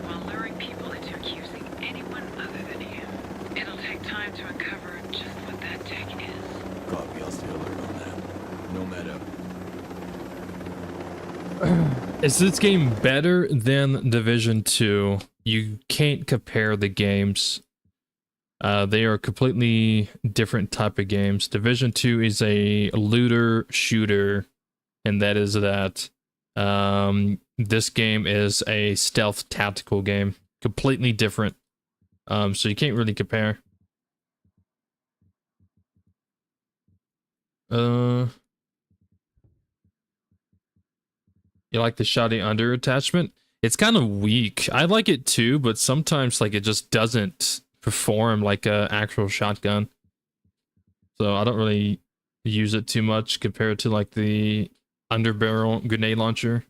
while luring people into accusing anyone other than him. It'll take time to uncover just what that tech is. Copy, I'll stay alert on that. Nomad up. Is this game better than Division 2? You can't compare the games. They are completely different type of games. Division 2 is a looter shooter, and that is that. This game is a stealth tactical game. Completely different. So you can't really compare. You like the shoddy under attachment? It's kind of weak. I like it too, but sometimes like it just doesn't perform like a actual shotgun. so I don't really use it too much compared to like the underbarrel grenade launcher.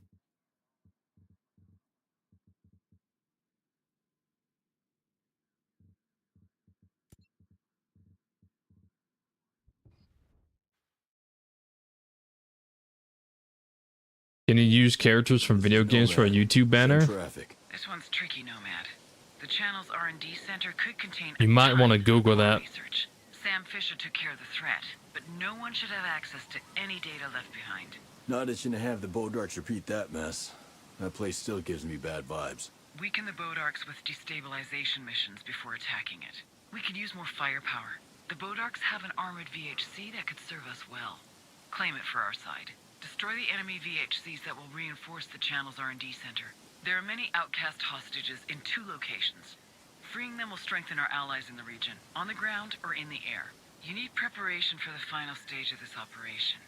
Can you use characters from video games for a YouTube banner? This one's tricky, Nomad. The channel's R&D center could contain. You might want to Google that. Research. Sam Fisher took care of the threat, but no one should have access to any data left behind. Not itching to have the Bodarks repeat that mess. That place still gives me bad vibes. Weaken the Bodarks with destabilization missions before attacking it. We could use more firepower. The Bodarks have an armored VHC that could serve us well. Claim it for our side. Destroy the enemy VHCs that will reinforce the channel's R&D center. There are many outcast hostages in 2 locations. Freeing them will strengthen our allies in the region, on the ground or in the air. You need preparation for the final stage of this operation.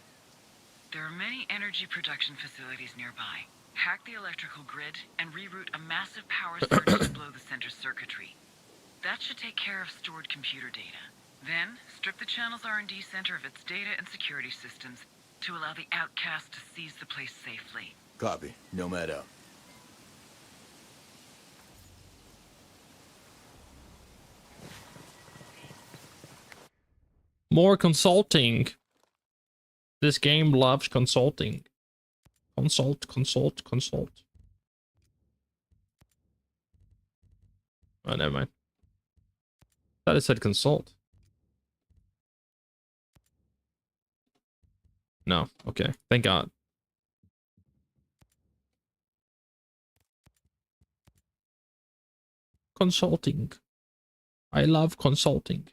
There are many energy production facilities nearby. Hack the electrical grid and reroute a massive power surge to blow the center's circuitry. That should take care of stored computer data. Then, strip the channel's R&D center of its data and security systems to allow the outcast to seize the place safely. Copy. Nomad out. More consulting. This game loves consulting. Consult, consult, consult. Oh, never mind. Thought it said consult. No, okay. Thank God. Consulting. I love consulting.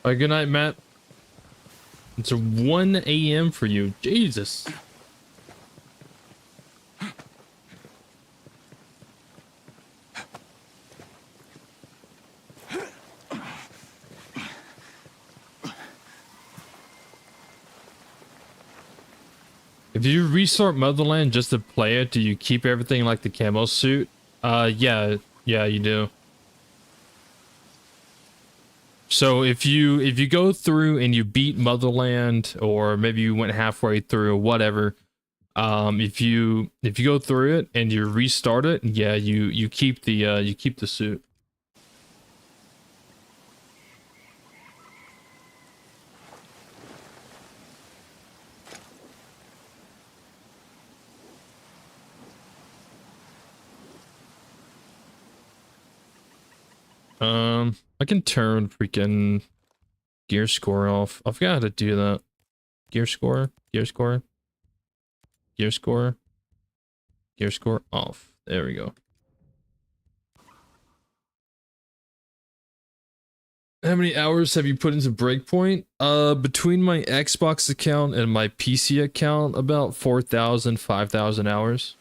Good night, Matt. It's a 1 a.m. for you. Jesus. If you restart Motherland just to play it, do you keep everything like the camo suit? Yeah, you do. So if you go through and you beat Motherland, or maybe you went halfway through or whatever, if you go through it and you restart it, yeah, you keep the suit. I can turn freaking gear score off. I forgot how to do that. Gear score off. There we go. How many hours have you put into Breakpoint? Between my Xbox account and my PC account, about 4,000, 5,000 hours.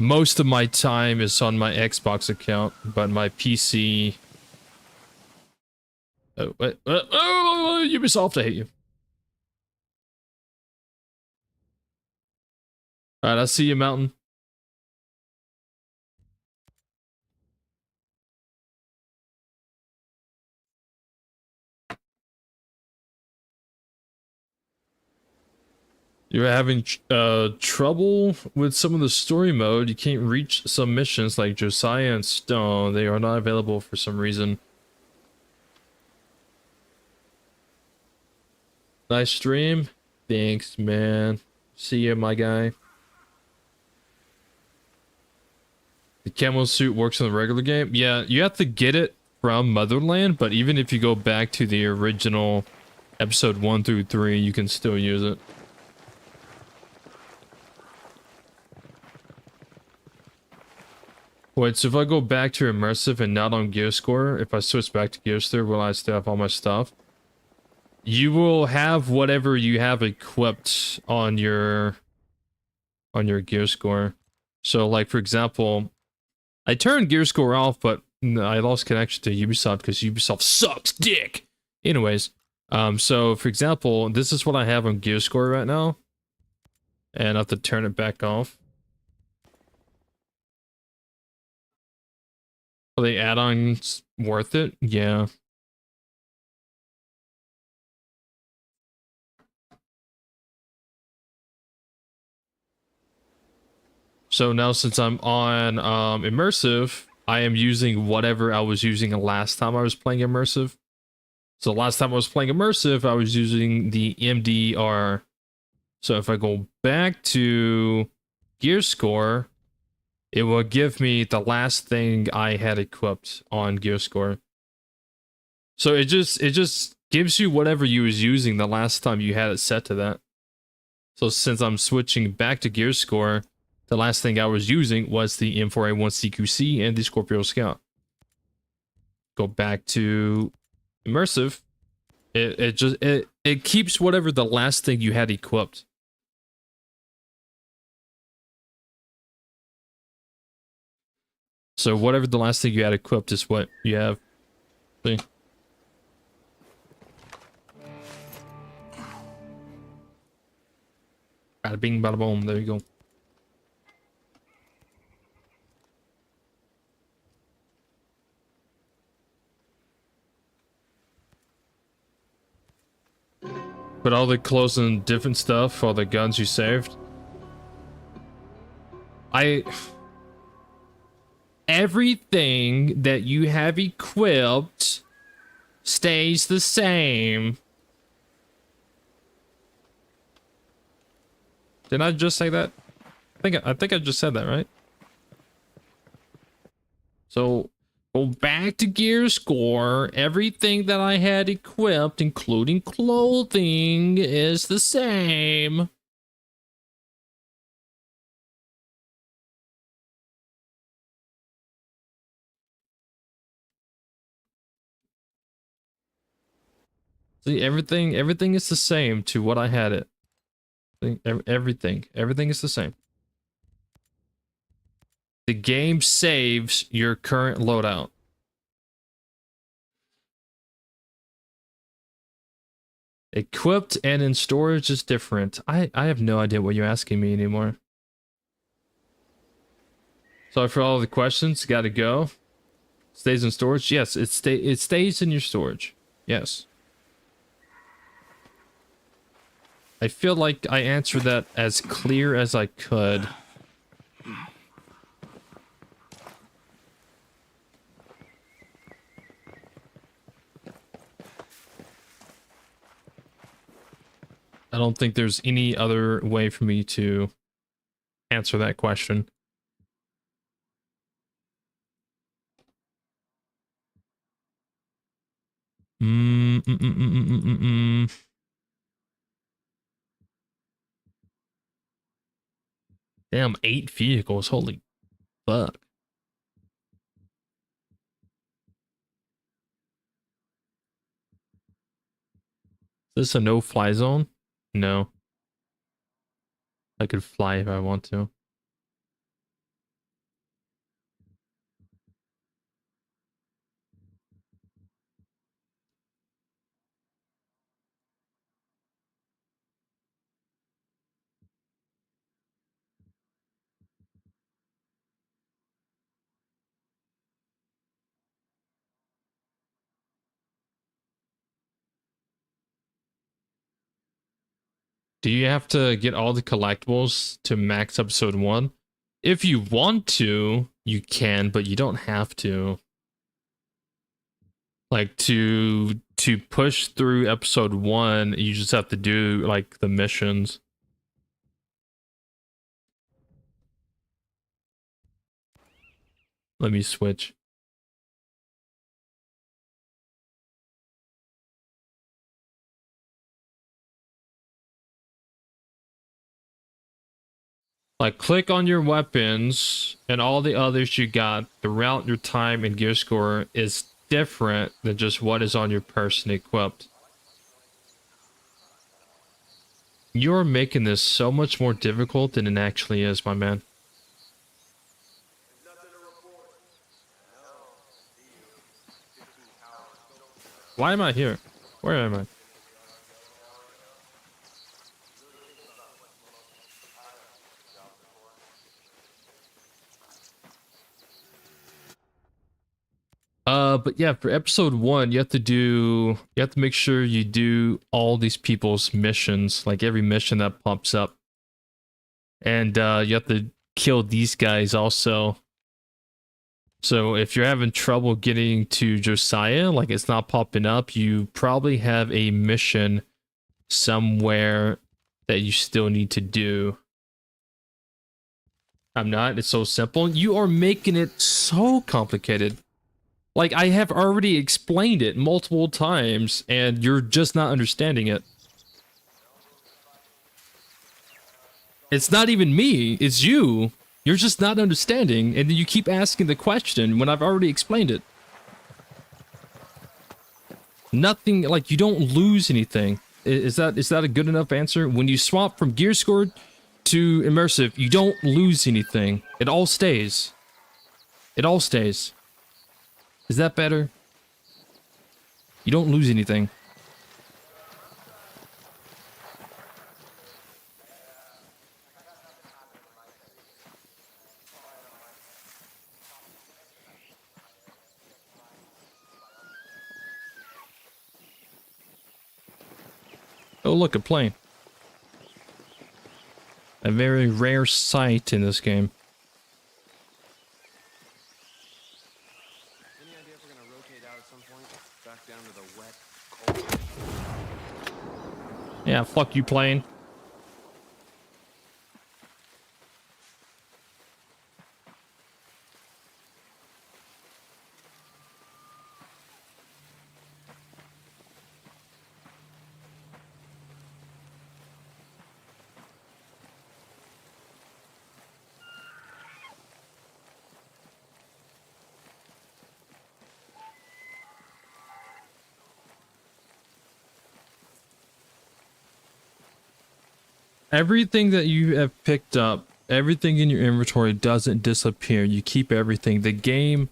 Most of my time is on my Xbox account, but my PC... Oh, Ubisoft, I hate you. Alright, I'll see you, Mountain. You're having trouble with some of the story mode. You can't reach some missions like Josiah and Stone. They are not available for some reason. Nice stream. Thanks, man. See you, my guy. The camo suit works in the regular game. Yeah, you have to get it from Motherland, but even if you go back to the original episode 1 through 3, you can still use it. Wait, so if I go back to Immersive and not on Gear Score, if I switch back to Gear Score, will I still have all my stuff? You will have whatever you have equipped on your Gear Score. So, like, for example, I turned Gear Score off, but I lost connection to Ubisoft because Ubisoft sucks dick! Anyways, so, for example, this is what I have on Gear Score right now. And I have to turn it back off. Are the add-ons worth it? Yeah. So now since I'm on Immersive, I am using whatever I was using the last time I was playing Immersive. So last time I was playing Immersive, I was using the MDR. So if I go back to Gear Score, it will give me the last thing I had equipped on Gear Score. So it just gives you whatever you was using the last time you had it set to that. So since I'm switching back to Gear Score, the last thing I was using was the M4A1 CQC and the Scorpio Scout. Go back to Immersive. It keeps whatever the last thing you had equipped. So whatever the last thing you had equipped is what you have. See? Bada bing, bada boom. There you go. Put all the clothes and different stuff for the guns you saved. Everything that you have equipped stays the same. Did I just say that? I think I just said that, right? So go back to Gear Score. Everything that I had equipped, including clothing, is the same. See, everything is the same to what I had it. See, everything is the same. The game saves your current loadout. Equipped and in storage is different. I have no idea what you're asking me anymore. Sorry for all the questions. Gotta go. Stays in storage? Yes, it stays in your storage. Yes. I feel like I answered that as clear as I could. I don't think there's any other way for me to answer that question. Damn, 8 vehicles. Holy fuck. Is this a no-fly zone? No. I could fly if I want to. Do you have to get all the collectibles to max episode 1? If you want to, you can, but you don't have to. Like to push through episode 1, you just have to do like the missions. Let me switch. Like, click on your weapons, and all the others you got throughout your time in gear score is different than just what is on your person equipped. You're making this so much more difficult than it actually is, my man. Why am I here? Where am I? But yeah, for episode 1, you have to make sure you do all these people's missions, like every mission that pops up. And you have to kill these guys also. So if you're having trouble getting to Josiah, like it's not popping up, you probably have a mission somewhere that you still need to do. I'm not, it's so simple. You are making it so complicated. Like, I have already explained it multiple times, and you're just not understanding it. It's not even me, it's you. You're just not understanding, and you keep asking the question when I've already explained it. Nothing, like, you don't lose anything. Is that a good enough answer? When you swap from gear score to immersive, you don't lose anything. It all stays. It all stays. Is that better? You don't lose anything. Oh, look, a plane. A very rare sight in this game. Any idea if we're gonna rotate out at some point? Back down to the wet, cold. Yeah, fuck you, plane. Everything that you have picked up, everything in your inventory doesn't disappear. You keep everything. The game...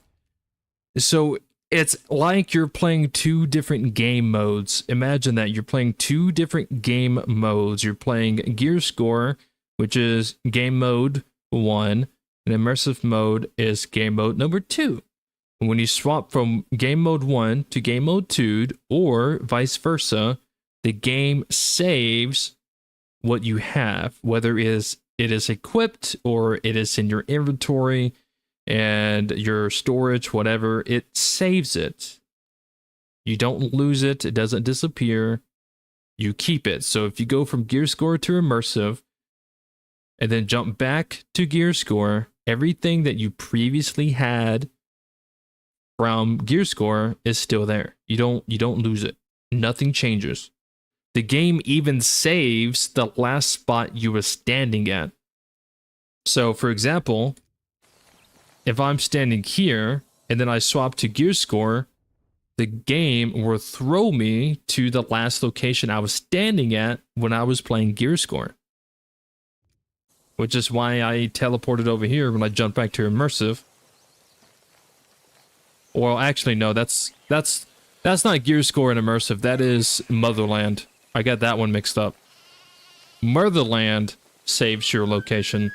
So, it's like you're playing 2 different game modes. Imagine that. You're playing 2 different game modes. You're playing Gear Score, which is game mode 1, and Immersive mode is game mode number 2. When you swap from game mode 1 to game mode 2, or vice versa, the game saves what you have, whether it is equipped or it is in your inventory and your storage, whatever, it saves it. You don't lose it. It doesn't disappear. You keep it. So if you go from gear score to immersive and then jump back to gear score, everything that you previously had from gear score is still there. You don't lose it. Nothing changes. The game even saves the last spot you were standing at. So, for example, if I'm standing here and then I swap to gear score, the game will throw me to the last location I was standing at when I was playing gear score. Which is why I teleported over here when I jumped back to immersive. Well, actually, no, that's not gear score and immersive. That is Motherland. I got that one mixed up. Motherland saves your location.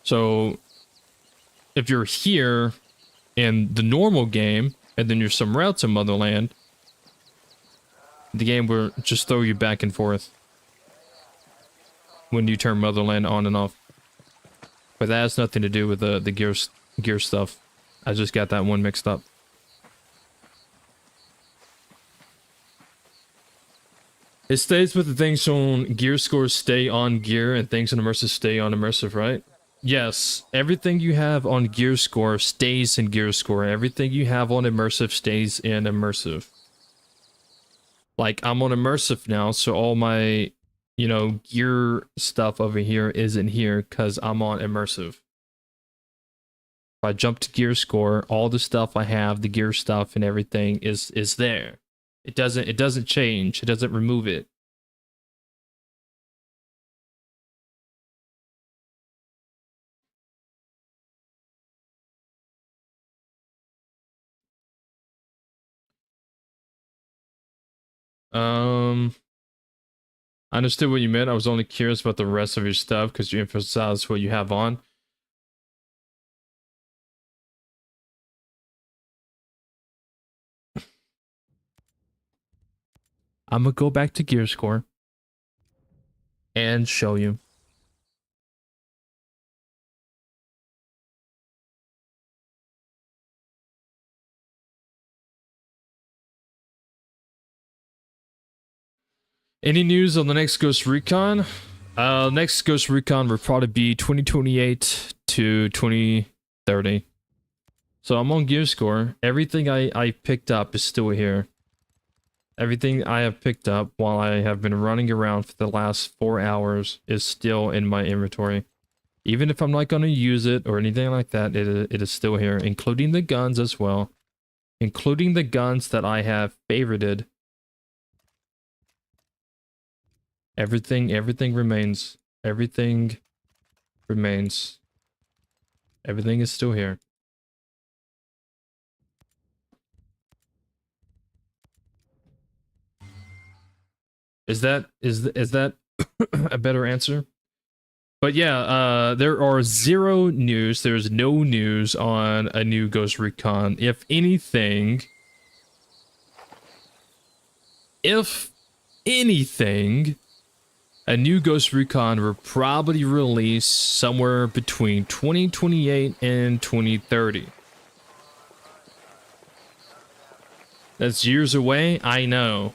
So, if you're here in the normal game, and then you're somewhere else in Motherland, The game will just throw you back and forth when you turn Motherland on and off. But that has nothing to do with the gear stuff. I just got that one mixed up. It stays with the things on gear scores stay on gear and things on immersive stay on immersive, right? Yes, everything you have on gear score stays in gear score. Everything you have on immersive stays in immersive. Like, I'm on immersive now, so all my, you know, gear stuff over here isn't here because I'm on immersive. If I jump to gear score, all the stuff I have, the gear stuff and everything is there. It doesn't change. It doesn't remove it. I understood what you meant. I was only curious about the rest of your stuff because you emphasized what you have on. I'm gonna go back to gear score and show you. Any news on the next Ghost Recon? Next Ghost Recon will probably be 2028 to 2030. So I'm on gear score. Everything I picked up is still here. Everything I have picked up while I have been running around for the last 4 hours is still in my inventory. Even if I'm not going to use it or anything like that, it is still here, including the guns as well. Including the guns that I have favorited. Everything remains. Everything remains. Everything is still here. Is that a better answer? But yeah, there are zero news. There's no news on a new Ghost Recon. If anything, a new Ghost Recon will probably release somewhere between 2028 and 2030. That's years away, I know.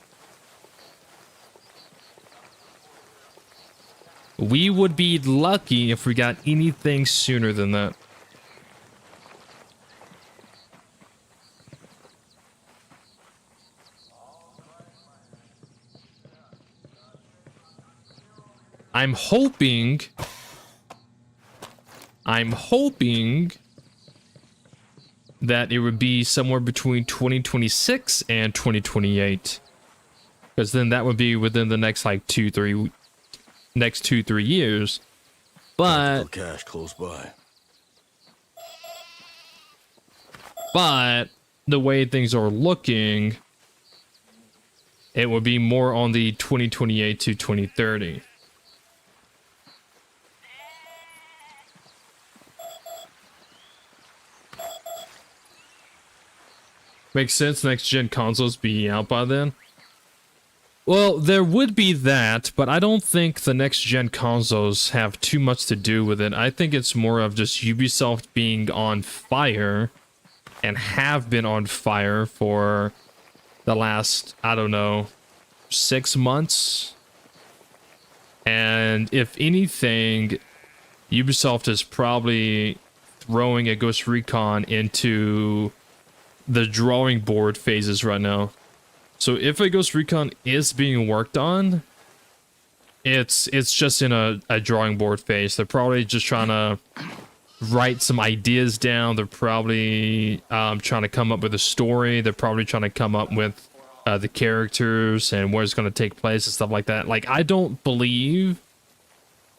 We would be lucky if we got anything sooner than that. I'm hoping that it would be somewhere between 2026 and 2028. Because then that would be within the next like 2-3 years. But cash close by. But the way things are looking, it would be more on the 2028 to 2030. Makes sense, next gen consoles be out by then. Well, there would be that, but I don't think the next gen consoles have too much to do with it. I think it's more of just Ubisoft being on fire and have been on fire for the last, I don't know, 6 months. And if anything, Ubisoft is probably throwing a Ghost Recon into the drawing board phases right now. So if a Ghost Recon is being worked on, it's just in a drawing board phase. They're probably just trying to write some ideas down. They're probably trying to come up with a story. They're probably trying to come up with the characters and where it's going to take place and stuff like that. Like, I don't believe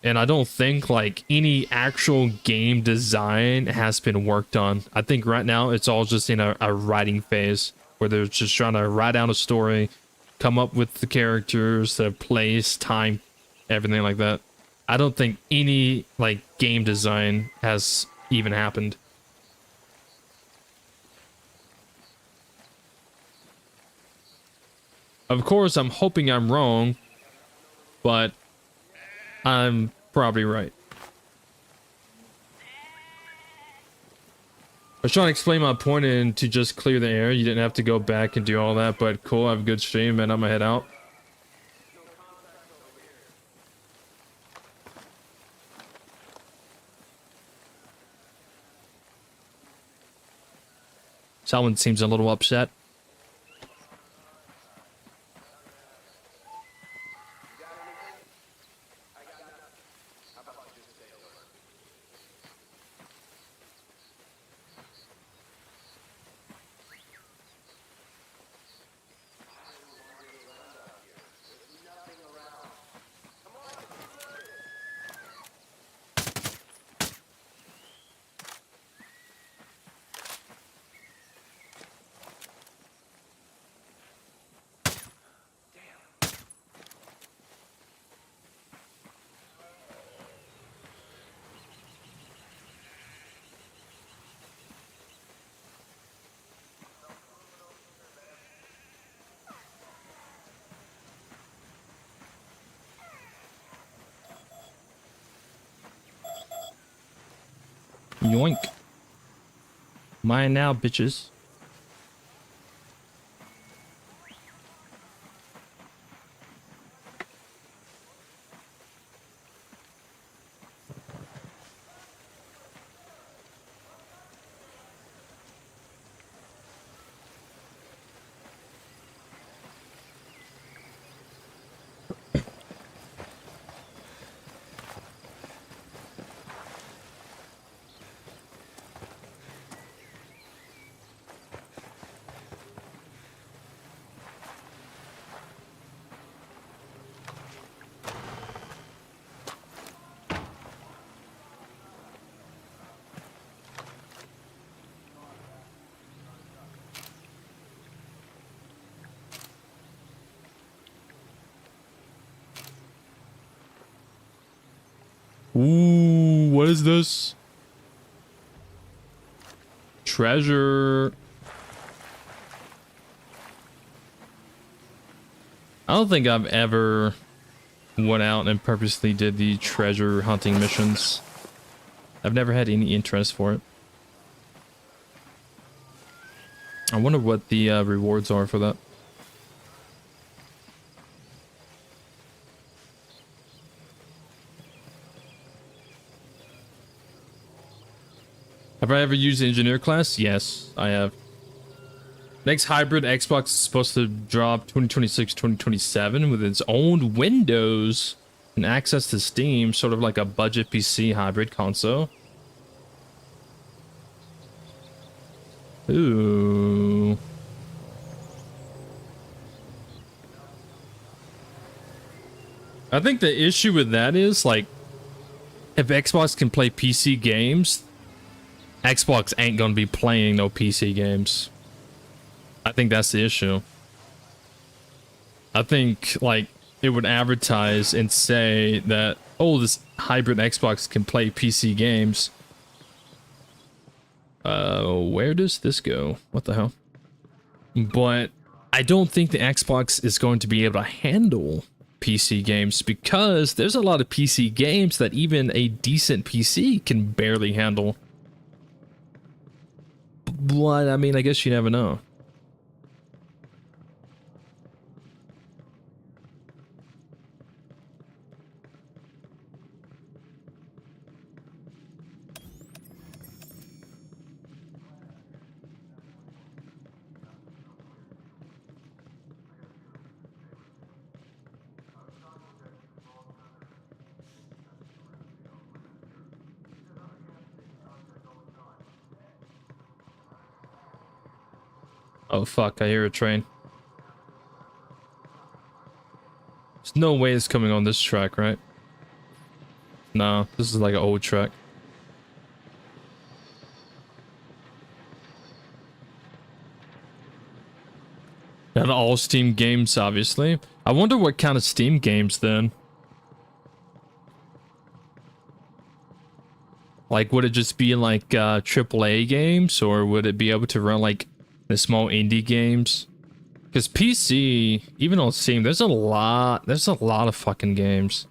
and I don't think like any actual game design has been worked on. I think right now it's all just in a writing phase where they're just trying to write down a story, come up with the characters, the place, time, everything like that. I don't think any like game design has even happened. Of course, I'm hoping I'm wrong, but I'm probably right. I was trying to explain my point and to just clear the air. You didn't have to go back and do all that, but cool. I have a good stream, and I'm gonna head out. Salmon seems a little upset. Yoink. Mine now, bitches. Ooh, what is this? Treasure. I don't think I've ever went out and purposely did the treasure hunting missions. I've never had any interest for it. I wonder what the rewards are for that. Have I ever used the engineer class? Yes, I have. Next hybrid Xbox is supposed to drop 2026-2027 with its own Windows and access to Steam, sort of like a budget PC hybrid console. Ooh. I think the issue with that is, like, if Xbox can play PC games, Xbox ain't gonna be playing no PC games. I think that's the issue. I think, like, it would advertise and say that, oh, this hybrid Xbox can play PC games. Where does this go? What the hell? But I don't think the Xbox is going to be able to handle PC games, because there's a lot of PC games that even a decent PC can barely handle. But, I mean, I guess you never know. Oh fuck, I hear a train. There's no way it's coming on this track, right? No, this is like an old track. Yeah, the all Steam games, obviously. I wonder what kind of Steam games then. Like, would it just be like AAA games, or would it be able to run like the small indie games? Because PC, even on Steam, there's a lot of fucking games.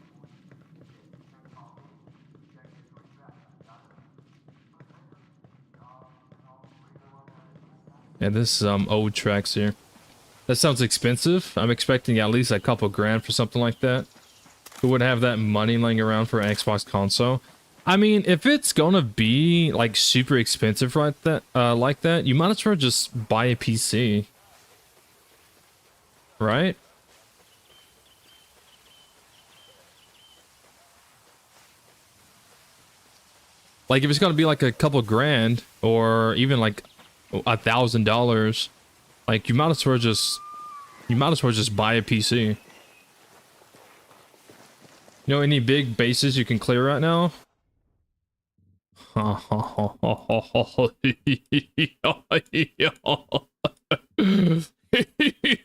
Yeah, this is old tracks here. That sounds expensive. I'm expecting at least a couple grand for something like that. Who would have that money laying around for an Xbox console? I mean, if it's gonna be like super expensive like that, you might as well just buy a PC. Right? Like if it's gonna be like a couple grand or even like $1,000, like you might as well just buy a PC. You know any big bases you can clear right now?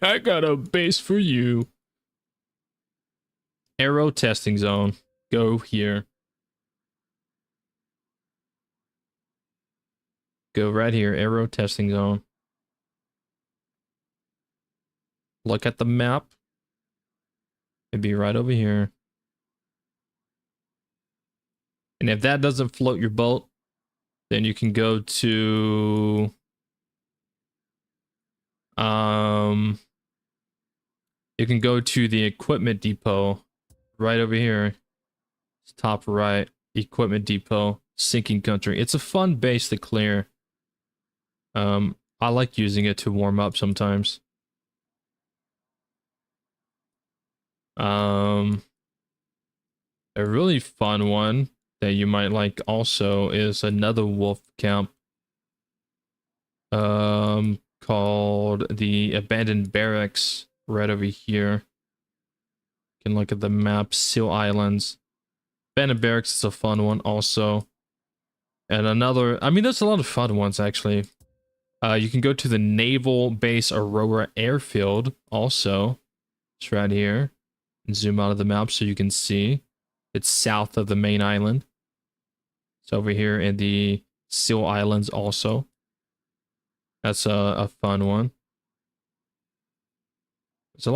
I got a base for you. Aero testing zone. Go here. Go right here. Aero testing zone. Look at the map. It'd be right over here. And if that doesn't float your boat, then you can go to you can go to the equipment depot right over here. It's top right. Equipment depot. Sinking country. It's a fun base to clear. I like using it to warm up sometimes. A really fun one that you might like also is another wolf camp. Called the Abandoned Barracks right over here. You can look at the map. Seal Islands. Abandoned Barracks is a fun one also. And another, I mean, there's a lot of fun ones actually. You can go to the Naval Base Aurora Airfield also. It's right here. Zoom out of the map so you can see. It's south of the main island. It's over here in the Seal Islands also. That's a fun one. There's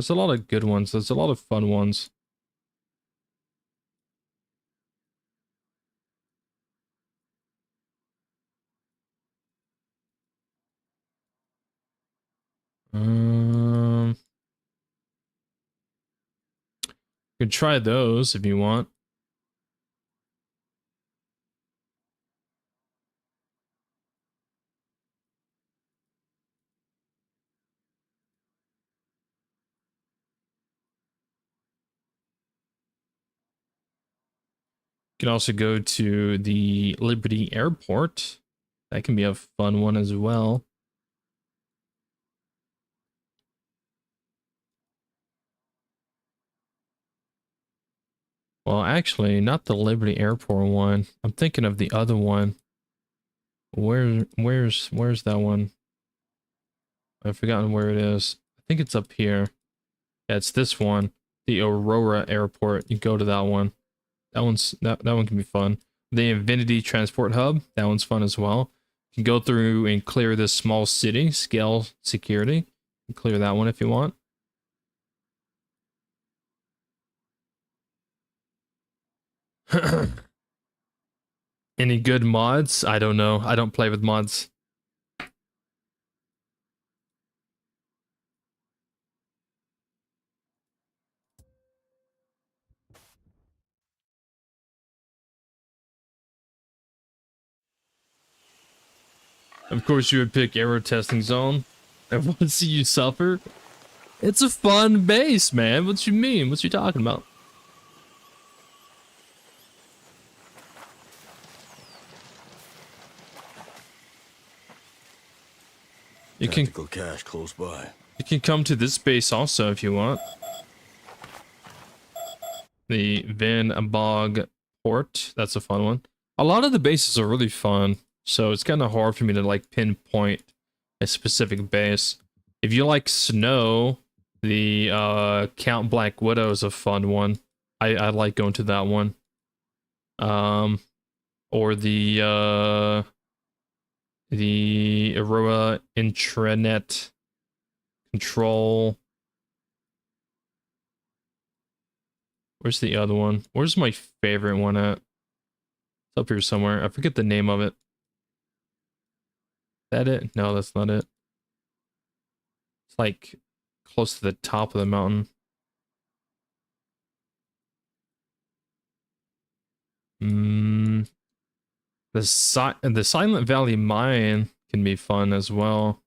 a lot of good ones. There's a lot of fun ones. You can try those if you want. You can also go to the Liberty Airport. That can be a fun one as well. Well, actually, not the Liberty Airport one. I'm thinking of the other one. Where's that one? I've forgotten where it is. I think it's up here. Yeah, it's this one. The Aurora Airport. You go to that one. That one can be fun. The Infinity Transport Hub. That one's fun as well. You can go through and clear this small city. Scale security. You can clear that one if you want. Any good mods? I don't know. I don't play with mods. Of course you would pick Aero Testing Zone. I want to see you suffer. It's a fun base, man. What you mean? What you talking about? You can Tactical cache close by. You can come to this base also if you want. The Van Bog Port. That's a fun one. A lot of the bases are really fun, so it's kind of hard for me to like pinpoint a specific base. If you like snow, the Count Black Widow is a fun one. I like going to that one. Or the Aurora Intranet control. Where's the other one? Where's my favorite one at? It's up here somewhere. I forget the name of it. Is that it? No, that's not it. It's like close to the top of the mountain. The Silent Valley Mine can be fun as well.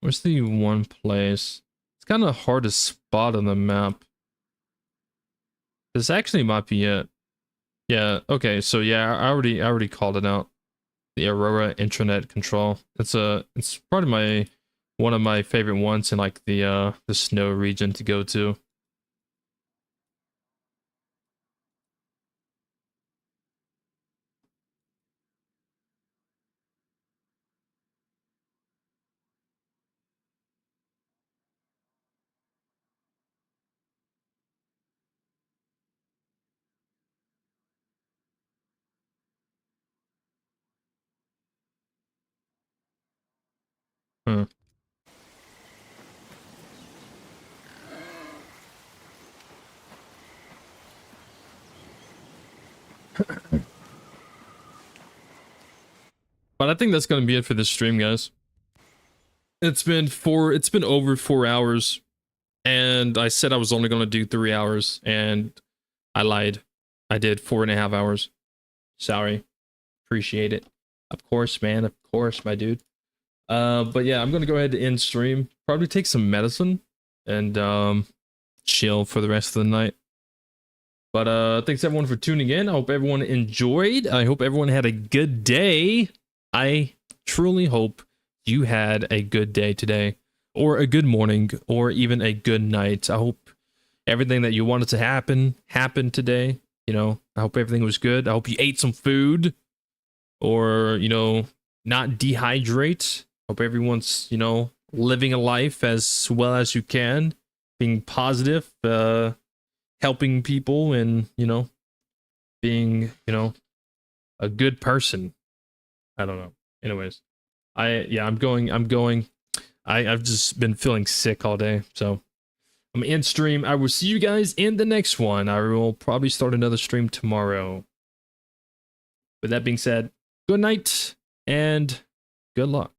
Where's the one place? It's kind of hard to spot on the map. This actually might be it. Yeah, okay, so yeah, I already called it out. The Aurora Intranet Control. It's probably one of my favorite ones in like the snow region to go to. Huh. But I think that's gonna be it for this stream, guys. It's been over 4 hours, and I said I was only gonna do 3 hours, and I lied. I did 4.5 hours. Sorry. Appreciate it. Of course, man. Of course, my dude. But yeah, I'm gonna go ahead and end stream. Probably take some medicine and chill for the rest of the night. But thanks everyone for tuning in. I hope everyone enjoyed. I hope everyone had a good day. I truly hope you had a good day today, or a good morning, or even a good night. I hope everything that you wanted to happen happened today. You know, I hope everything was good. I hope you ate some food, or, you know, not dehydrate. Hope everyone's, you know, living a life as well as you can, being positive, helping people, and, you know, being, you know, a good person. I don't know. Anyways, I'm going. I've just been feeling sick all day, so I'm in stream. I will see you guys in the next one. I will probably start another stream tomorrow. With that being said, good night and good luck.